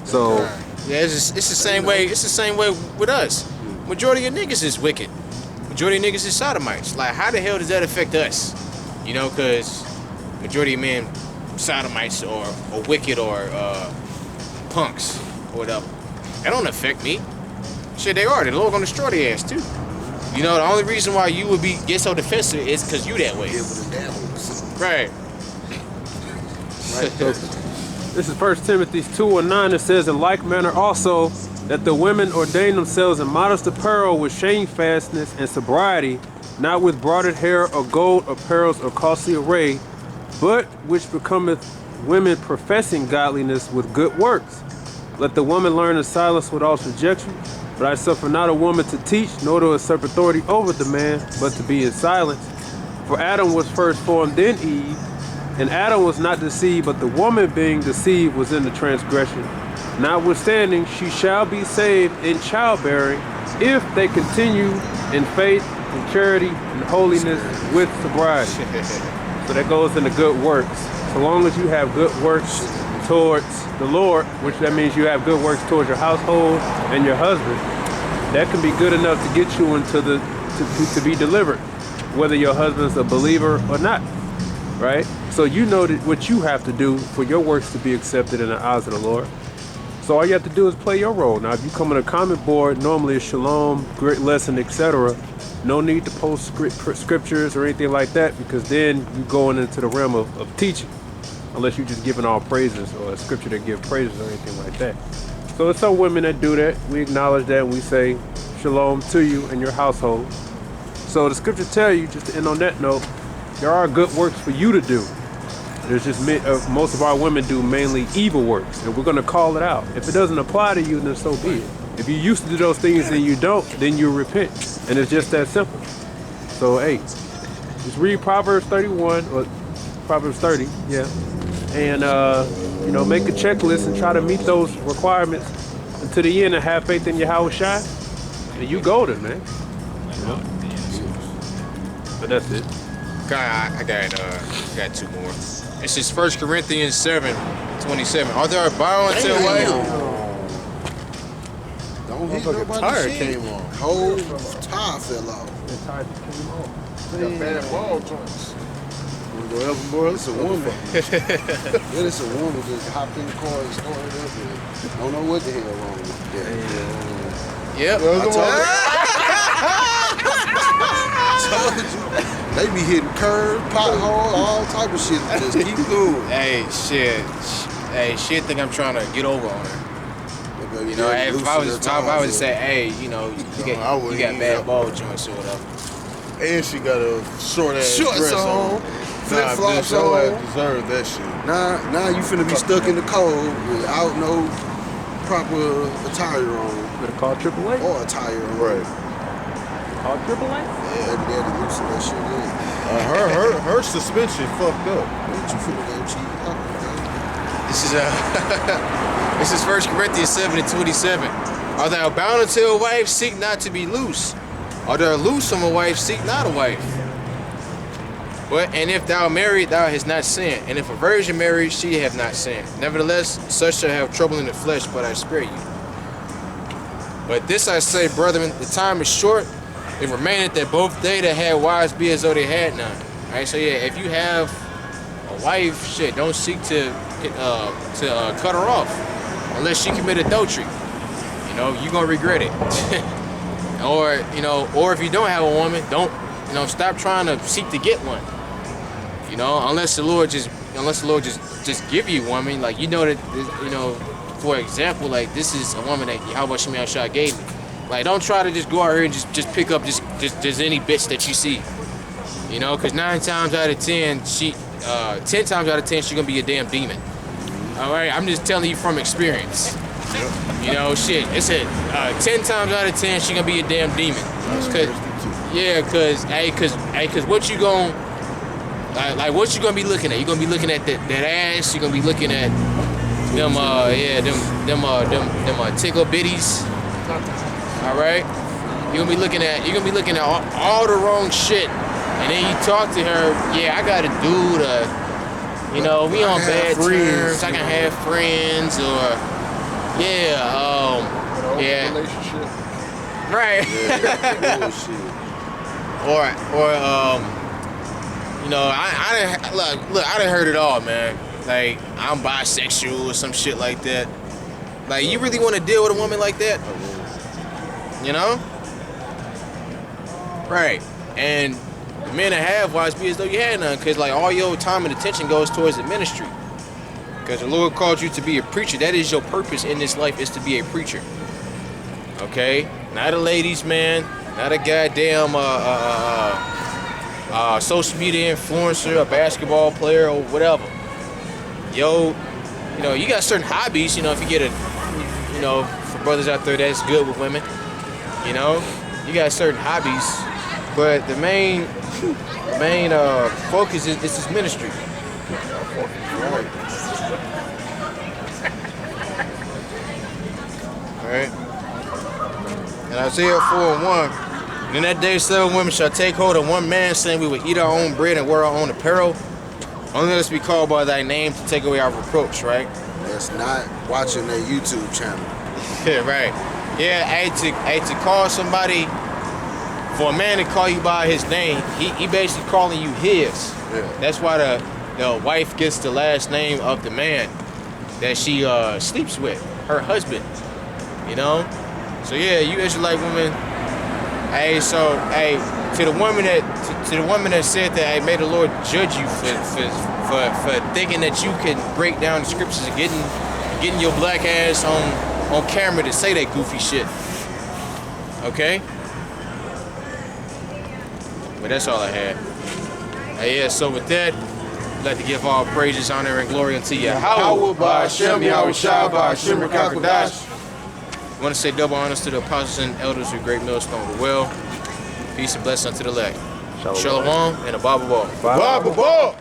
So yeah, it's the same way. It's the same way with us. Majority of niggas is wicked. Majority of niggas is sodomites. Like, how the hell does that affect us? You know, because majority of men sodomites or wicked or punks or whatever. That don't affect me. Shit, they are. The Lord gonna destroy their ass too. You know, the only reason why you would get so defensive is because you that way. Right. This is 1 Timothy 2:9. It says, in like manner also, that the women ordain themselves in modest apparel with shamefastness and sobriety, not with broided hair or gold or pearls or costly array, but which becometh women professing godliness with good works. Let the woman learn in silence with all subjection. But I suffer not a woman to teach, nor to usurp authority over the man, but to be in silence. For Adam was first formed, then Eve. And Adam was not deceived, but the woman being deceived was in the transgression. Notwithstanding, she shall be saved in childbearing, if they continue in faith, in charity, and holiness, with sobriety. So that goes into good works. So long as you have good works towards the Lord, which that means you have good works towards your household and your husband, that can be good enough to get you into to be delivered, whether your husband's a believer or not, right? So you know that what you have to do for your works to be accepted in the eyes of the Lord. So all you have to do is play your role. Now, if you come on a comment board, normally it's shalom, great lesson, etc. No need to post scriptures or anything like that, because then you're going into the realm of teaching, unless you're just giving all praises or a scripture that give praises or anything like that. So there's some women that do that. We acknowledge that and we say shalom to you and your household. So the scripture tell you, just to end on that note, there are good works for you to do. There's just most of our women do mainly evil works, and we're going to call it out. If it doesn't apply to you, then so be it. If you used to do those things and you don't, then you repent. And it's just that simple. So, hey, just read Proverbs 31, or Proverbs 30, yeah. And, make a checklist and try to meet those requirements until the end and have faith in Yahweh Shai. And you golden, man. You know? But that's it. I got two more. It's just 1 Corinthians 7:27. Are there bound to wife? Don't hit nobody shit. Came on. Whole tire fell off. The tire just came off. Got bad ball joints. It's a woman. Yeah, it's a woman just hopped in the car and started up and don't know what the hell wrong with that. Yep. I told you. They be hitting curves, potholes, all type of shit. Just keep going. Hey, shit think I'm trying to get over on her. You know, if I was top, I would say, hey, you got bad ball joints or whatever. And she got a shorts dress on. Flip flops on. Your ass deserve that shit. Now you finna be stuck in the cold without no proper attire on. Better call AAA. Or attire on. Right. Call AAA? Yeah, every day to loosen that shit in. Her suspension fucked up. What you finna go cheat? This is 1 Corinthians 7:27. Are thou bound unto a wife? Seek not to be loose. Are thou loose from a wife? Seek not a wife. And if thou married, thou hast not sinned. And if a virgin married, she have not sinned. Nevertheless, such shall have trouble in the flesh, but I spare you. But this I say, brethren, the time is short. It remaineth that both they that had wives be as though they had none. All right, so yeah, if you have a wife, shit, don't seek to cut her off unless she committed adultery. You know, you're gonna regret it. or if you don't have a woman, don't stop trying to seek to get one. You know, unless the Lord just give you a woman, like for example, like this is a woman that Yahweh Shemel Shah gave me. Like, don't try to just go out here and just pick up just any bitch that you see. You know, because 9 times out of 10, 10 times out of 10, she's gonna be a damn demon. All right, I'm just telling you from experience. You know, shit. It's 10 times out of 10, she's gonna be a damn demon. Cause what you gonna what you gonna be looking at? You gonna be looking at that ass. You gonna be looking at them tickle bitties. All right. You're gonna be looking at all the wrong shit, and then you talk to her. Yeah, I got a dude. We on bad terms. I can have friends, or Relationship. right. I done heard it all, man. Like, I'm bisexual or some shit like that. Like, you really want to deal with a woman like that? You know? Right. And the men that have wives be as though you had none, because like all your time and attention goes towards the ministry. Because the Lord called you to be a preacher. That is your purpose in this life, is to be a preacher. Okay? Not a ladies' man, not a goddamn social media influencer, a basketball player, or whatever. You got certain hobbies, if you get for brothers out there that's good with women, you got certain hobbies, but the main focus is this ministry. Alright. And Isaiah 4:1. In that day 7 women shall take hold of one man, saying, we will eat our own bread and wear our own apparel. Only let us be called by thy name to take away our reproach, right? That's not watching their YouTube channel. Yeah, right. Yeah, to call somebody, for a man to call you by his name, he basically calling you his. Yeah. That's why the wife gets the last name of the man that she sleeps with. her husband. You know? So yeah, you Israelite women. Hey, so hey, to the woman that said that, hey, may the Lord judge you for thinking that you can break down the scriptures and getting your black ass on camera to say that goofy shit. Okay? But that's all I had. Hey, yeah, so with that, I'd like to give all praises, honor, and glory unto Yahweh, by Hashem, Yahweh Shai, by Hashem, Rakakadash. I want to say double honors to the apostles and elders of Great Millstone of the Well. Peace and blessings unto the elect. Shalom and a Bible ball. Bible ball.